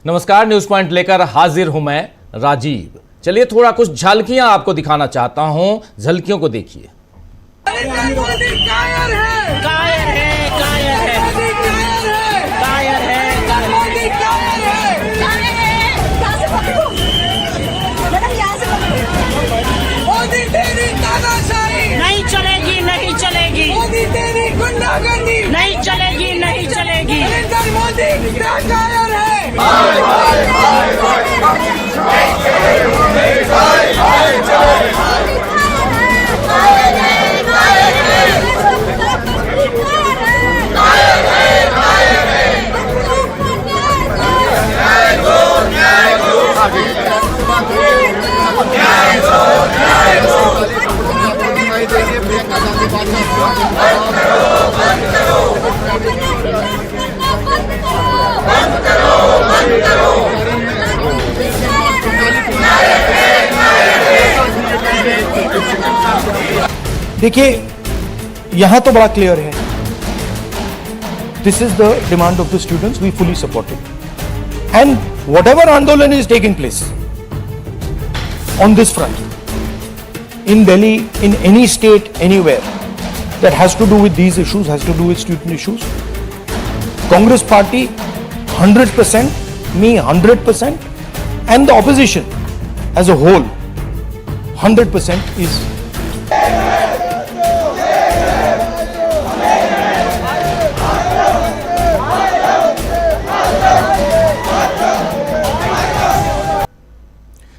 नमस्कार, news point लेकर हाजिर हूं मैं राजीव। चलिए थोड़ा कुछ झलकियां आपको दिखाना चाहता हूं, झलकियों को देखिए। नहीं चलेगी, नहीं चलेगी, मोदी तेरी गुंडागर्दी नहीं चलेगी, नहीं चलेगी। नरेंद्र मोदी क्या कायर है। देखिए, यहां तो बड़ा क्लियर है, this is the demand of the students, we fully support it and whatever आंदोलन is taking place on this front in Delhi, in any state, anywhere that has to do with these issues, has to do with student issues. Congress party 100%, me 100%, and the opposition as a whole 100% is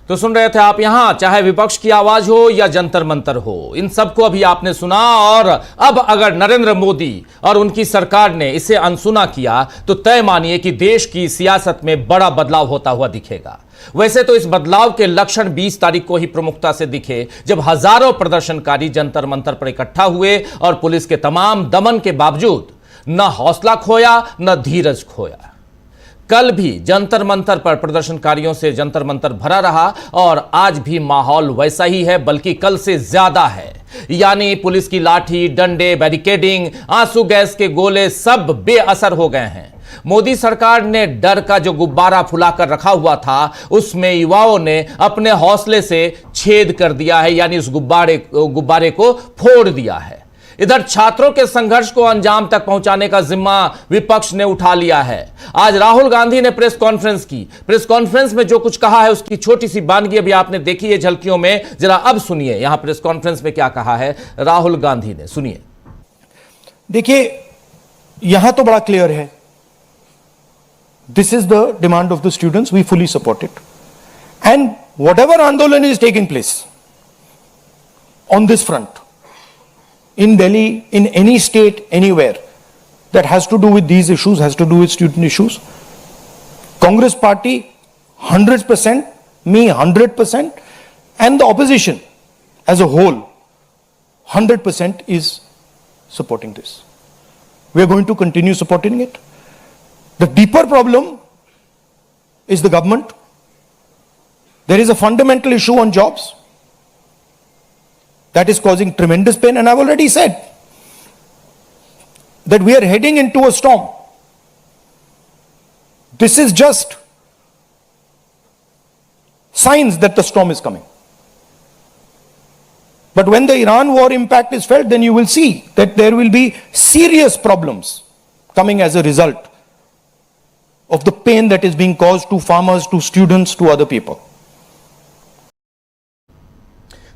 तो सुन रहे थे आप यहां, चाहे विपक्ष की आवाज हो या जंतर मंतर हो, इन सबको अभी आपने सुना। और अब अगर नरेंद्र मोदी और उनकी सरकार ने इसे अनसुना किया तो तय मानिए कि देश की सियासत में बड़ा बदलाव होता हुआ दिखेगा। वैसे तो इस बदलाव के लक्षण 20 तारीख को ही प्रमुखता से दिखे, जब हजारों प्रदर्शनकारी जंतर मंतर पर इकट्ठा हुए और पुलिस के तमाम दमन के बावजूद न हौसला खोया न धीरज खोया। कल भी जंतर मंतर पर प्रदर्शनकारियों से जंतर मंतर भरा रहा और आज भी माहौल वैसा ही है, बल्कि कल से ज्यादा है। यानी पुलिस की लाठी, डंडे, बैरिकेडिंग, आंसू गैस के गोले सब बेअसर हो गए हैं। मोदी सरकार ने डर का जो गुब्बारा फुलाकर रखा हुआ था, उसमें युवाओं ने अपने हौसले से छेद कर दिया है, यानी उस गुब्बारे को फोड़ दिया है। इधर छात्रों के संघर्ष को अंजाम तक पहुंचाने का जिम्मा विपक्ष ने उठा लिया है। आज राहुल गांधी ने प्रेस कॉन्फ्रेंस की। प्रेस कॉन्फ्रेंस में जो कुछ कहा है उसकी छोटी सी बानगी अभी आपने देखी है झलकियों में, जरा अब सुनिए यहां प्रेस कॉन्फ्रेंस में क्या कहा है राहुल गांधी ने, सुनिए। देखिए, यहां तो बड़ा क्लियर है, this is the demand of the students, we fully support it and whatever आंदोलन is taking place on this front in Delhi, in any state, anywhere that has to do with these issues, has to do with student issues. Congress party 100%, me 100%, and the opposition as a whole 100% is supporting this. We are going to continue supporting it. The deeper problem is the government. There is a fundamental issue on jobs that is causing tremendous pain, and I've already said that we are heading into a storm. This is just signs that the storm is coming. But when the Iran war impact is felt, then you will see that there will be serious problems coming as a result of the pain that is being caused to farmers, to students, to other people.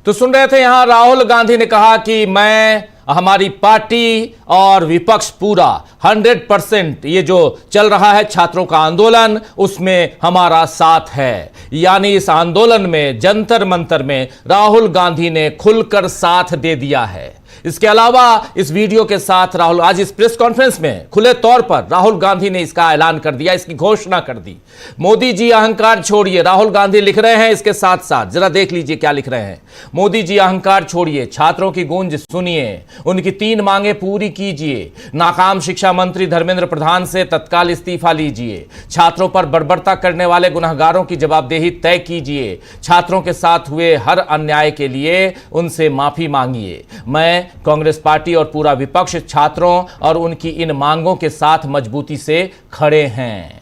तो सुन रहे थे यहां राहुल गांधी ने कहा कि मैं, हमारी party और विपक्ष पूरा 100% ये जो चल रहा है छात्रों का आंदोलन, उसमें हमारा साथ है। यानी इस आंदोलन में, जंतर मंतर में राहुल गांधी ने खुलकर साथ दे दिया है। इसके अलावा इस वीडियो के साथ राहुल आज इस प्रेस कॉन्फ्रेंस में खुले तौर पर राहुल गांधी ने इसका ऐलान कर दिया, इसकी घोषणा कर दी। मोदी जी अहंकार छोड़िए, राहुल गांधी लिख रहे हैं इसके साथ साथ, जरा देख लीजिए क्या लिख रहे हैं। मोदी जी अहंकार छोड़िए, छात्रों की गूंज सुनिए, उनकी 3 मांगे पूरी कीजिए, नाकाम शिक्षा मंत्री धर्मेंद्र प्रधान से तत्काल इस्तीफा लीजिए, छात्रों पर बर्बरता करने वाले गुनहगारों की जवाबदेही तय कीजिए, छात्रों के साथ हुए हर अन्याय के लिए उनसे माफी मांगिए। मैं, कांग्रेस पार्टी और पूरा विपक्ष छात्रों और उनकी इन मांगों के साथ मजबूती से खड़े हैं।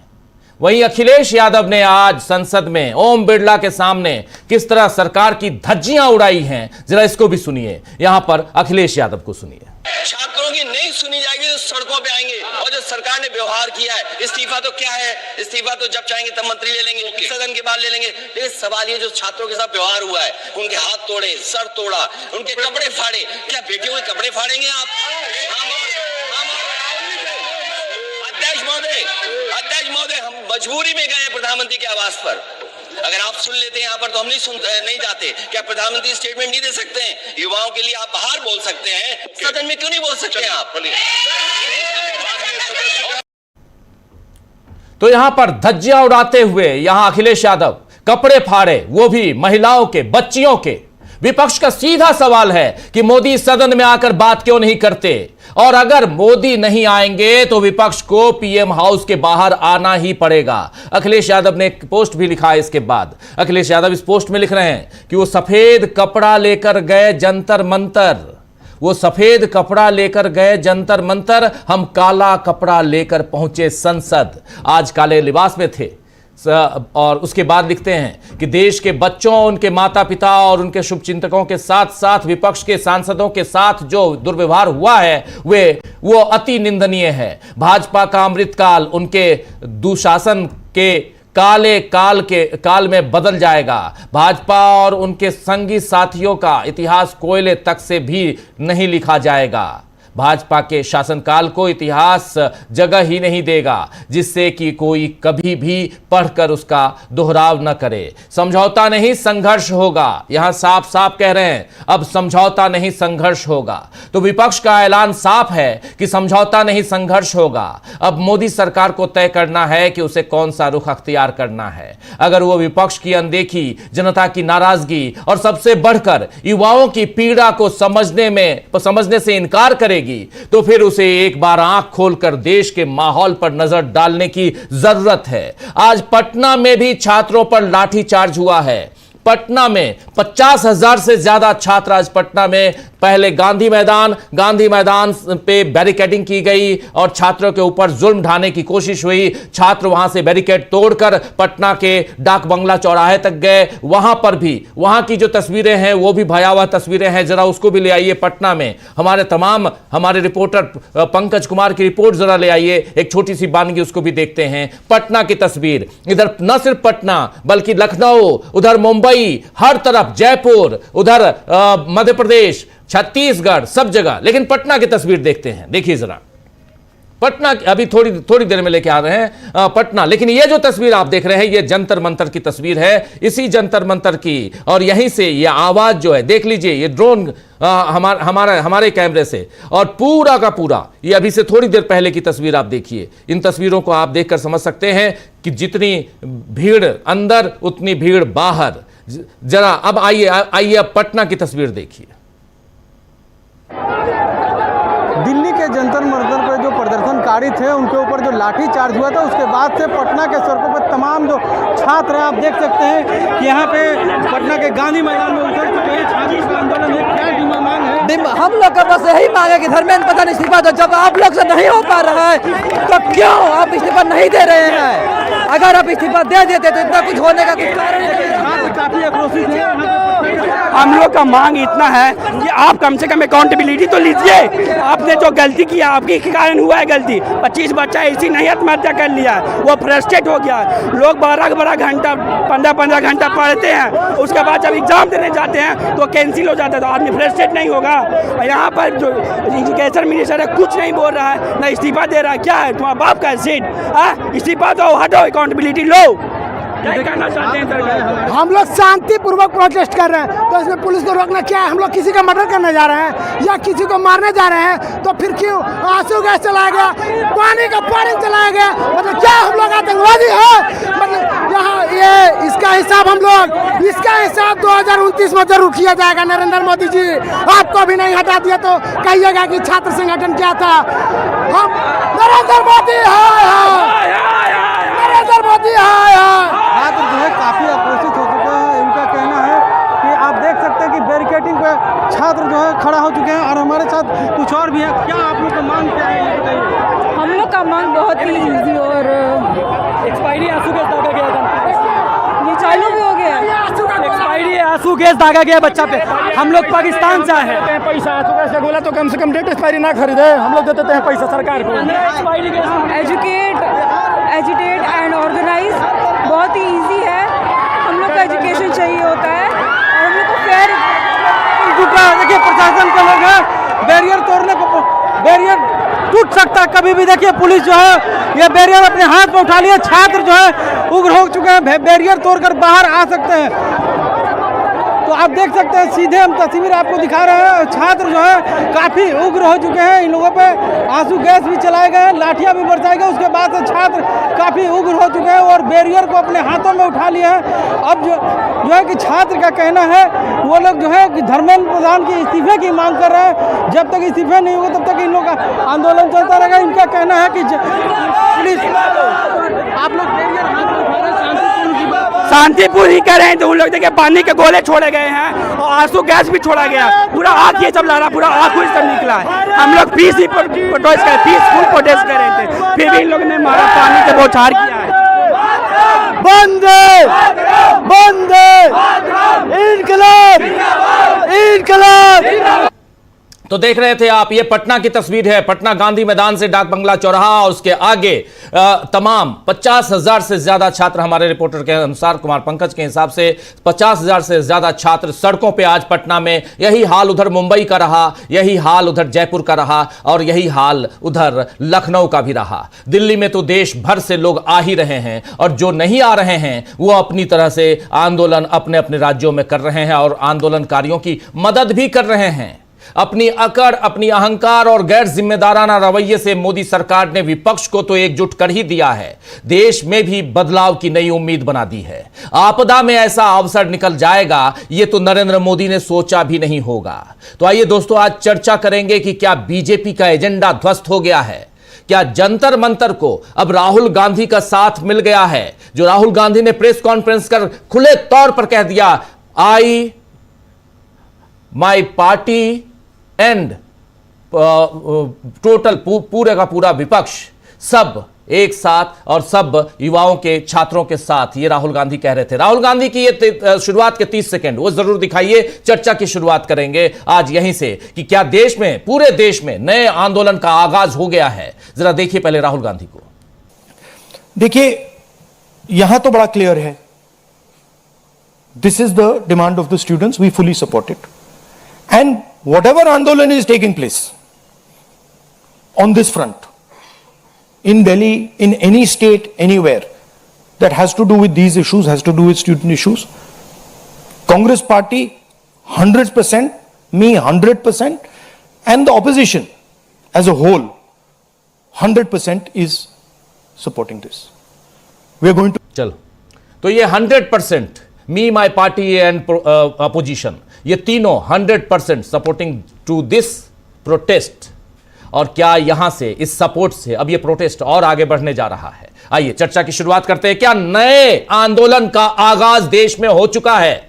वहीं अखिलेश यादव ने आज संसद में ओम बिरला के सामने किस तरह सरकार की धज्जियां उड़ाई हैं, जरा इसको भी सुनिए। यहां पर अखिलेश यादव को सुनिए। छात्रों की नहीं सुनी जाएगी तो सड़कों पे आएंगे। और जो सरकार ने व्यवहार किया है, इस्तीफा तो क्या है, इस्तीफा तो जब चाहेंगे तब मंत्री ले लेंगे, सदन के बाद ले लेंगे। लेकिन सवाल ये जो छात्रों के साथ व्यवहार हुआ है, उनके हाथ तोड़े, सर तोड़ा, उनके कपड़े फाड़े, क्या बेटियों के कपड़े फाड़ेंगे आप? अध्यक्ष महोदय, हम मजबूरी में गए प्रधानमंत्री के आवास पर। अगर आप सुन लेते हैं यहाँ पर तो हम नहीं जाते। क्या प्रधानमंत्री स्टेटमेंट नहीं दे सकते हैं? युवाओं के लिए आप बाहर बोल सकते हैं, सदन में क्यों नहीं बोल सकते हैं आप? तो यहां पर धज्जियां उड़ाते हुए यहां अखिलेश यादव कपड़े फाड़े, वो भी महिलाओं के, बच्चियों के। विपक्ष का सीधा सवाल है कि मोदी सदन में आकर बात क्यों नहीं करते, और अगर मोदी नहीं आएंगे तो विपक्ष को पीएम हाउस के बाहर आना ही पड़ेगा। अखिलेश यादव ने एक पोस्ट भी लिखा है। इसके बाद अखिलेश यादव इस पोस्ट में लिख रहे हैं कि वो सफेद कपड़ा लेकर गए जंतर मंतर, वो सफेद कपड़ा लेकर गए जंतर मंतर, हम काला कपड़ा लेकर पहुंचे संसद। आज काले लिबास में थे। और उसके बाद लिखते हैं कि देश के बच्चों, उनके माता पिता और उनके शुभचिंतकों के साथ साथ विपक्ष के सांसदों के साथ जो दुर्व्यवहार हुआ है वो अति निंदनीय है। भाजपा का अमृतकाल उनके दुशासन के काले काल में बदल जाएगा। भाजपा और उनके संगी साथियों का इतिहास कोयले तक से भी नहीं लिखा जाएगा। भाजपा के शासनकाल को इतिहास जगह ही नहीं देगा, जिससे कि कोई कभी भी पढ़कर उसका दोहराव न करे। समझौता नहीं संघर्ष होगा, यहां साफ साफ कह रहे हैं, अब समझौता नहीं संघर्ष होगा। तो विपक्ष का ऐलान साफ है कि समझौता नहीं संघर्ष होगा। अब मोदी सरकार को तय करना है कि उसे कौन सा रुख अख्तियार करना है। अगर वो विपक्ष की अनदेखी, जनता की नाराजगी और सबसे बढ़कर युवाओं की पीड़ा को समझने से इनकार करेगी, तो फिर उसे एक बार आंख खोलकर देश के माहौल पर नजर डालने की जरूरत है। आज पटना में भी छात्रों पर लाठीचार्ज हुआ है। पटना में 50,000 से ज्यादा छात्र आज पटना में पहले गांधी मैदान पे बैरिकेडिंग की गई और छात्रों के ऊपर जुल्म ढाने की कोशिश हुई। छात्र वहां से बैरिकेड तोड़कर पटना के डाक बंगला चौराहे तक गए। वहां पर भी वहां की जो तस्वीरें हैं वो भी भयावह तस्वीरें हैं, जरा उसको भी ले आइए। पटना में हमारे रिपोर्टर पंकज कुमार की रिपोर्ट जरा ले आइए, एक छोटी सी बानगी उसको भी देखते हैं। पटना की तस्वीर, इधर न सिर्फ पटना बल्कि लखनऊ, उधर मुंबई, हर तरफ जयपुर, उधर मध्य प्रदेश, छत्तीसगढ़, सब जगह। लेकिन पटना की तस्वीर देखते हैं, देखिए जरा। पटना अभी थोड़ी देर में लेके आ रहे हैं पटना। लेकिन ये जो तस्वीर आप देख रहे हैं ये जंतर मंतर की तस्वीर है, इसी जंतर मंतर की। और यहीं से ये आवाज जो है, देख लीजिए, ये ड्रोन हमारे कैमरे से, और पूरा का पूरा ये अभी से थोड़ी देर पहले की तस्वीर आप देखिए। इन तस्वीरों को आप देखकर समझ सकते हैं कि जितनी भीड़ अंदर उतनी भीड़ बाहर। जरा अब आइए अब पटना की तस्वीर देखिए। दिल्ली के जंतर मंतर पर जो प्रदर्शनकारी थे उनके ऊपर जो लाठी चार्ज हुआ था, उसके बाद से पटना के सड़कों पर तमाम जो छात्र हैं, आप देख सकते हैं कि यहाँ पे पटना के गांधी मैदान में उतर चुके हैं। छात्रों का आंदोलन है, क्या मांग है? हम लोग का बस यही मांग है कि धर्मेंद्र प्रधान इस्तीफा दो। जब आप लोग से नहीं हो पा रहा है तो क्यों आप इस्तीफा नहीं दे रहे हैं? अगर आप इस्तीफा दे देते तो इतना कुछ होने का कुछ कारण नहीं। काफी आक्रोशित है। हम लोग का मांग इतना है कि आप कम से कम अकाउंटेबिलिटी तो लीजिए। आपने जो गलती किया, आपके कारण हुआ है गलती। 25 बच्चा इसी नहीं आत्महत्या कर लिया, वो फ्रस्ट्रेट हो गया। लोग 12 घंटा 15 घंटा पढ़ते हैं, उसके बाद जब एग्जाम देने जाते हैं तो कैंसिल हो जाता है। तो आदमी फ्रस्ट्रेट नहीं होगा? यहाँ पर जो एजुकेशन मिनिस्टर है कुछ नहीं बोल रहा है, ना इस्तीफा दे रहा है। क्या है तुम्हारा बाप का सीट? इस्तीफा दो, हटो, अकाउंटेबिलिटी लो। हम लोग शांतिपूर्वक प्रोटेस्ट कर रहे हैं, तो इसमें पुलिस को रोकना क्या है? हम लोग किसी का मर्डर करने जा रहे हैं या किसी को मारने जा रहे हैं, तो फिर क्यों आंसू गैस चलाया गया, पानी चलाया गया? मतलब क्या हम लोग आतंकवादी है? मतलब यहाँ ये इसका हिसाब 2029 में जरूर किया जाएगा। नरेंद्र मोदी जी, आपको भी नहीं हटा दिया तो कहिएगा कि छात्र संगठन क्या था। हम नरेंद्र मोदी छात्र जो है काफी आक्रोशित हो चुके हैं। इनका कहना है कि आप देख सकते हैं कि बैरिकेडिंग पे छात्र जो है खड़ा हो चुके हैं, और हमारे साथ कुछ और भी है। क्या आप लोग का मांग क्या है, ये बताइए। हम लोग का मांग बहुत ही ईजी और एक्सपायरी आंसू गैस दागा गया था, ये चालू भी हो गया। एक्सपायरी आंसू गैस दागा गया बच्चा पे। हम लोग पाकिस्तान से आए हैं। पैसा आंसू गैस का गोला तो कम से कम डेट एक्सपायरी ना खरीदे, हम लोग देते हैं पैसा सरकार को। Expiry gas educate, agitate and organise बहुत ही इजी है। हम लोग को एजुकेशन चाहिए होता है और हम लोग को फेयर। देखिए प्रशासन के लोग हैं, बैरियर तोड़ने को, बैरियर टूट सकता है कभी भी। देखिए पुलिस जो है ये बैरियर अपने हाथ में उठा लिया। छात्र जो है उग्र हो चुके हैं, बैरियर तोड़कर बाहर आ सकते हैं। तो आप देख सकते हैं, सीधे हम तस्वीर आपको दिखा रहे हैं। छात्र जो है काफ़ी उग्र हो चुके हैं। इन लोगों पे आंसू गैस भी चलाए गए, लाठियां भी बरसाई गई। उसके बाद से छात्र काफ़ी उग्र हो चुके हैं और बैरियर को अपने हाथों में उठा लिया है। अब जो है कि छात्र का कहना है, वो लोग जो है कि धर्मेंद्र प्रधान के इस्तीफे की मांग कर रहे हैं। जब तक इस्तीफे नहीं होगा तब तक इन लोग का आंदोलन चलता रहेगा। इनका कहना है कि पुलिस, आप लोग बैरियर हाथ में उठा रहे हैं, शांति पूरी करें तो उन लोग देखिए पानी के गोले छोड़े गए हैं और आंसू गैस भी छोड़ा गया। पूरा आग ये सब ला रहा, पूरा आग खुद सब निकला है। हम लोग पीसफुल प्रोटेस्ट कर रहे थे, फिर भी इन लोगों ने मारा, पानी से बौछार किया है। बंद बंद इनकलाब इनकलाब। तो देख रहे थे आप, ये पटना की तस्वीर है। पटना गांधी मैदान से डाक बंगला चौराहा और उसके आगे तमाम 50,000 से ज्यादा छात्र, हमारे रिपोर्टर के अनुसार, कुमार पंकज के हिसाब से 50,000 से ज्यादा छात्र सड़कों पे आज पटना में। यही हाल उधर मुंबई का रहा, यही हाल उधर जयपुर का रहा और यही हाल उधर लखनऊ का भी रहा। दिल्ली में तो देश भर से लोग आ ही रहे हैं और जो नहीं आ रहे हैं वो अपनी तरह से आंदोलन अपने अपने राज्यों में कर रहे हैं और आंदोलनकारियों की मदद भी कर रहे हैं। अपनी अकड़, अपनी अहंकार और गैर जिम्मेदाराना रवैये से मोदी सरकार ने विपक्ष को तो एकजुट कर ही दिया है, देश में भी बदलाव की नई उम्मीद बना दी है। आपदा में ऐसा अवसर निकल जाएगा, यह तो नरेंद्र मोदी ने सोचा भी नहीं होगा। तो आइए दोस्तों, आज चर्चा करेंगे कि क्या बीजेपी का एजेंडा ध्वस्त हो गया है? क्या जंतर मंतर को अब राहुल गांधी का साथ मिल गया है? जो राहुल गांधी ने प्रेस कॉन्फ्रेंस कर खुले तौर पर कह दिया, आई माई पार्टी एंड टोटल पूरे का पूरा विपक्ष सब एक साथ और सब युवाओं के, छात्रों के साथ, ये राहुल गांधी कह रहे थे। राहुल गांधी की ये शुरुआत के 30 सेकंड वो जरूर दिखाइए। चर्चा की शुरुआत करेंगे आज यहीं से कि क्या देश में, पूरे देश में नए आंदोलन का आगाज हो गया है। जरा देखिए पहले राहुल गांधी को। देखिए, यहां तो बड़ा क्लियर है, this is the demand of the students, we fully support it. And whatever Andolan is taking place on this front, in Delhi, in any state, anywhere, that has to do with these issues, has to do with student issues, Congress party 100%, me 100%, and the opposition as a whole 100% is supporting this. We are going to... चलो, तो ये 100% मी, माई party and opposition, ये तीनों 100% supporting to this protest. और क्या यहां से, इस सपोर्ट से अब ये प्रोटेस्ट और आगे बढ़ने जा रहा है? आइए चर्चा की शुरुआत करते हैं। क्या नए आंदोलन का आगाज देश में हो चुका है?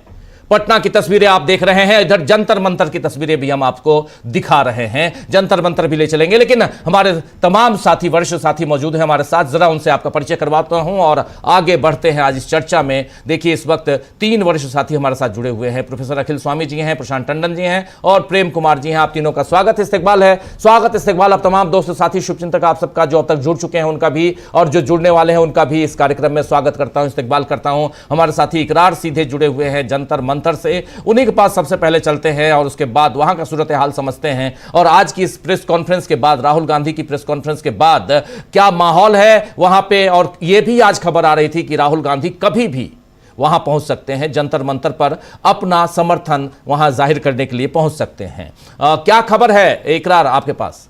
पटना की तस्वीरें आप देख रहे हैं, इधर जंतर मंतर की तस्वीरें भी हम आपको दिखा रहे हैं, जंतर मंतर भी ले चलेंगे। लेकिन हमारे तमाम साथी, वरिष्ठ साथी मौजूद हैं हमारे साथ, जरा उनसे आपका परिचय करवाता हूं और आगे बढ़ते हैं आज इस चर्चा में। देखिए, इस वक्त 3 वरिष्ठ साथी हमारे साथ जुड़े हुए हैं। प्रोफेसर अखिल स्वामी जी हैं, प्रशांत टंडन जी हैं और प्रेम कुमार जी हैं। आप तीनों का स्वागत, इस्तकबाल है। स्वागत, इस्तकबाल आप तमाम दोस्त साथी, शुभचिंतक आप सबका, जो अब तक जुड़ चुके हैं उनका भी और जो जुड़ने वाले हैं उनका भी इस कार्यक्रम में स्वागत करता हूं, इस्तकबाल करता हूं। हमारे साथी इकरार सीधे जुड़े हुए हैं जंतर मंतर से, उन्हीं के पास सबसे पहले चलते हैं और उसके बाद वहां का सूरत हाल समझते हैं। और आज की इस प्रेस कॉन्फ्रेंस के बाद, राहुल गांधी की प्रेस कॉन्फ्रेंस के बाद क्या माहौल है वहां पे? और यह भी आज खबर आ रही थी कि राहुल गांधी कभी भी वहां पहुंच सकते हैं, जंतर मंतर पर अपना समर्थन वहां जाहिर करने के लिए पहुंच सकते हैं। क्या खबर है इकरार आपके पास?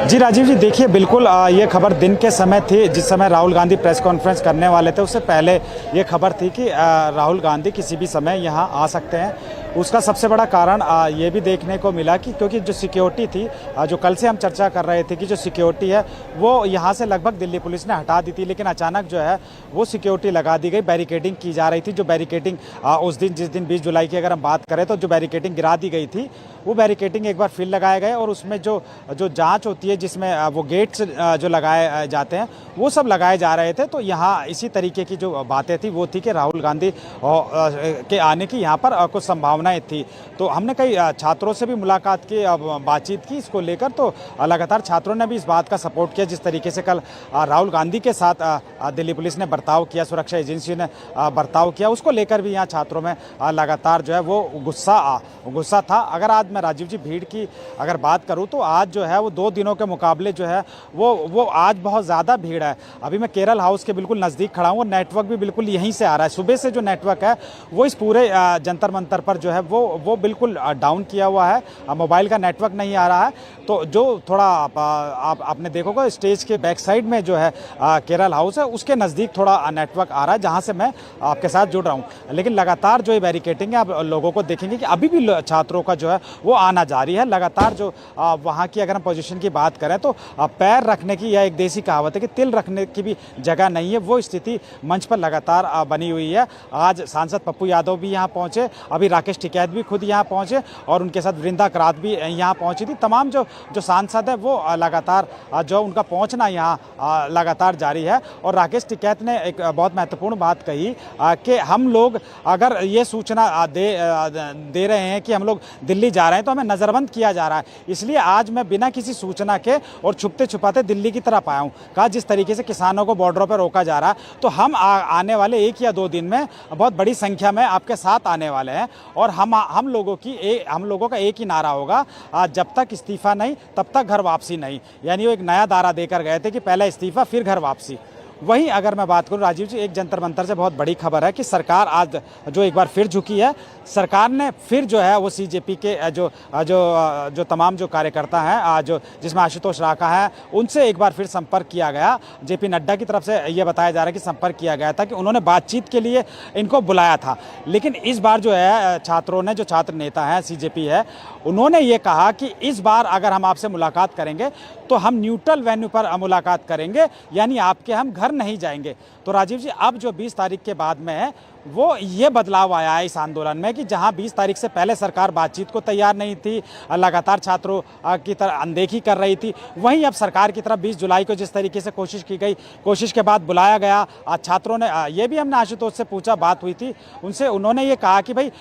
जी राजीव जी, देखिए बिल्कुल ये खबर दिन के समय थी जिस समय राहुल गांधी प्रेस कॉन्फ्रेंस करने वाले थे। उससे पहले ये खबर थी कि राहुल गांधी किसी भी समय यहाँ आ सकते हैं उसका सबसे बड़ा कारण ये भी देखने को मिला कि क्योंकि जो सिक्योरिटी थी, जो कल से हम चर्चा कर रहे थे कि जो सिक्योरिटी है वो यहाँ से लगभग दिल्ली पुलिस ने हटा दी थी, लेकिन अचानक जो है वो सिक्योरिटी लगा दी गई, बैरिकेडिंग की जा रही थी। जो बैरिकेडिंग उस दिन जिस दिन 20 जुलाई की अगर हम बात करें तो जो बैरिकेडिंग गिरा दी गई थी वो बैरिकेडिंग एक बार फिर लगाए गए और उसमें जो जांच होती है जिसमें वो गेट्स जो लगाए जाते हैं वो सब लगाए जा रहे थे। तो यहाँ इसी तरीके की जो बातें थी वो थी कि राहुल गांधी के आने की यहाँ पर कुछ संभावनाएं थी। तो हमने कई छात्रों से भी मुलाकात की, बातचीत की इसको लेकर, तो लगातार छात्रों ने भी इस बात का सपोर्ट किया जिस तरीके से कल राहुल गांधी के साथ दिल्ली पुलिस ने बर्ताव किया, सुरक्षा एजेंसी ने बर्ताव किया, उसको लेकर भी यहाँ छात्रों में लगातार जो है वो गुस्सा था। अगर आज मैं राजीव जी भीड़ की अगर बात करूं तो आज जो है वो 2 दिनों के मुकाबले जो है वो आज बहुत ज़्यादा भीड़ है। अभी मैं केरल हाउस के बिल्कुल नज़दीक खड़ा हूं और नेटवर्क भी बिल्कुल यहीं से आ रहा है। सुबह से जो नेटवर्क है वो इस पूरे जंतर मंतर पर जो है वो बिल्कुल डाउन किया हुआ है, मोबाइल का नेटवर्क नहीं आ रहा है। तो जो थोड़ा आपने देखोगे स्टेज के बैक साइड में जो है केरल हाउस है उसके नज़दीक थोड़ा नेटवर्क आ रहा है जहाँ से मैं आपके साथ जुड़ रहा हूँ। लेकिन लगातार जो ये बैरिकेडिंग है आप लोगों को देखेंगे कि अभी भी छात्रों का जो है वो आना जारी है। लगातार जो वहाँ की अगर हम पोजीशन की बात करें तो पैर रखने की, यह एक देसी कहावत है कि तिल रखने की भी जगह नहीं है, वो स्थिति मंच पर लगातार बनी हुई है। आज सांसद पप्पू यादव भी यहाँ पहुँचे, अभी राकेश टिकैत भी खुद यहाँ पहुँचे और उनके साथ वृंदा करात भी यहाँ पहुँची थी। तमाम जो सांसद है वो लगातार जो उनका पहुँचना यहाँ लगातार जारी है। और राकेश टिकैत ने एक बहुत महत्वपूर्ण बात कही कि हम लोग अगर ये सूचना दे रहे हैं कि हम लोग दिल्ली जा रहे हैं तो हमें नज़रबंद किया जा रहा है, इसलिए आज मैं बिना किसी सूचना के और छुपते छुपाते दिल्ली की तरफ आया हूँ। कहा जिस तरीके से किसानों को बॉर्डरों पर रोका जा रहा है तो हम आने वाले 1 या 2 दिन में बहुत बड़ी संख्या में आपके साथ आने वाले हैं और हम लोगों का एक ही नारा होगा, जब तक इस्तीफा नहीं तब तक घर वापसी नहीं। यानी वो एक नया नारा देकर गए थे कि पहले इस्तीफा फिर घर वापसी। वहीं अगर मैं बात करूं राजीव जी, एक जंतर मंतर से बहुत बड़ी खबर है कि सरकार आज जो एक बार फिर झुकी है। सरकार ने फिर जो है वो सीजेपी के जो तमाम जो कार्यकर्ता हैं जो जिसमें आशुतोष राका है उनसे एक बार फिर संपर्क किया गया। जेपी नड्डा की तरफ से ये बताया जा रहा है कि संपर्क किया गया था कि उन्होंने बातचीत के लिए इनको बुलाया था। लेकिन इस बार जो है छात्रों ने, जो छात्र नेता हैं सीजेपी है, उन्होंने ये कहा कि इस बार अगर हम आपसे मुलाकात करेंगे तो हम न्यूट्रल वेन्यू पर मुलाकात करेंगे, यानी आपके हम घर नहीं जाएंगे। तो राजीव जी अब जो 20 तारीख के बाद में है वो ये बदलाव आया है इस आंदोलन में कि जहां 20 तारीख से पहले सरकार बातचीत को तैयार नहीं थी, लगातार छात्रों की तरह अनदेखी कर रही थी, वहीं अब सरकार की तरफ 20 जुलाई को जिस तरीके से कोशिश की गई, कोशिश के बाद बुलाया गया। छात्रों ने ये भी हमने आशुतोष से पूछा, बात हुई थी उनसे, उन्होंने ये कहा कि भाई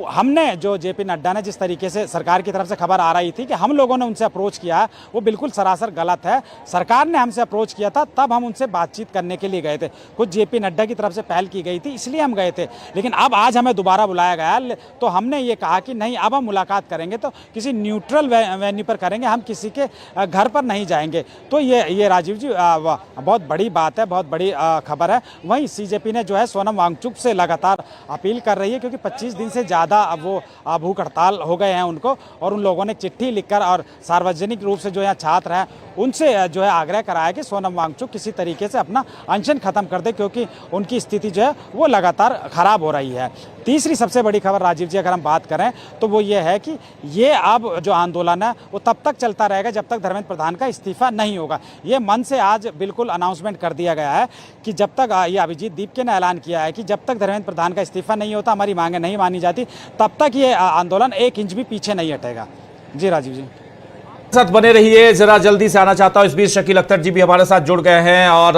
हमने जो जेपी नड्डा ने जिस तरीके से सरकार की तरफ से खबर आ रही थी कि हम लोगों ने उनसे अप्रोच किया है वो बिल्कुल सरासर गलत है। सरकार ने हमसे अप्रोच किया था तब हम उनसे बातचीत करने के लिए गए थे, कुछ जेपी नड्डा की तरफ से पहल की गई थी इसलिए हम गए थे। लेकिन अब आज हमें दोबारा बुलाया गया तो हमने ये कहा कि नहीं, अब हम मुलाकात करेंगे तो किसी न्यूट्रल वेन्यू पर करेंगे, हम किसी के घर पर नहीं जाएंगे। तो ये राजीव जी बहुत बड़ी बात है, बहुत बड़ी खबर है। वहीं सीजेपी ने जो है सोनम वांगचुक से लगातार अपील कर रही है क्योंकि 25 दिन से ज़्यादा वो भूख हड़ताल हो गए हैं उनको, और उन लोगों ने चिट्ठी लिखकर और सार्वजनिक रूप से जो यहाँ छात्र हैं उनसे जो है आग्रह कराया कि सोनम वांगचुक किसी तरीके से अपना अनशन खत्म कर दे क्योंकि उनकी स्थिति जो है वो लगातार खराब हो रही है। तीसरी सबसे बड़ी खबर राजीव जी अगर हम बात करें तो वो ये है कि ये अब जो आंदोलन है वो तब तक चलता रहेगा जब तक धर्मेंद्र प्रधान का इस्तीफा नहीं होगा। ये मन से आज बिल्कुल अनाउंसमेंट कर दिया गया है कि जब तक, ये अभिजीत दीपके ने ऐलान किया है कि जब तक धर्मेंद्र प्रधान का इस्तीफा नहीं होता, हमारी मांगें नहीं मानी जाती, तब तक ये आंदोलन 1 इंच भी पीछे नहीं हटेगा। जी राजीव जी साथ बने रहिए। जरा जल्दी से आना चाहता हूं, इस बीच शकील अख्तर जी भी हमारे साथ जुड़ गए हैं और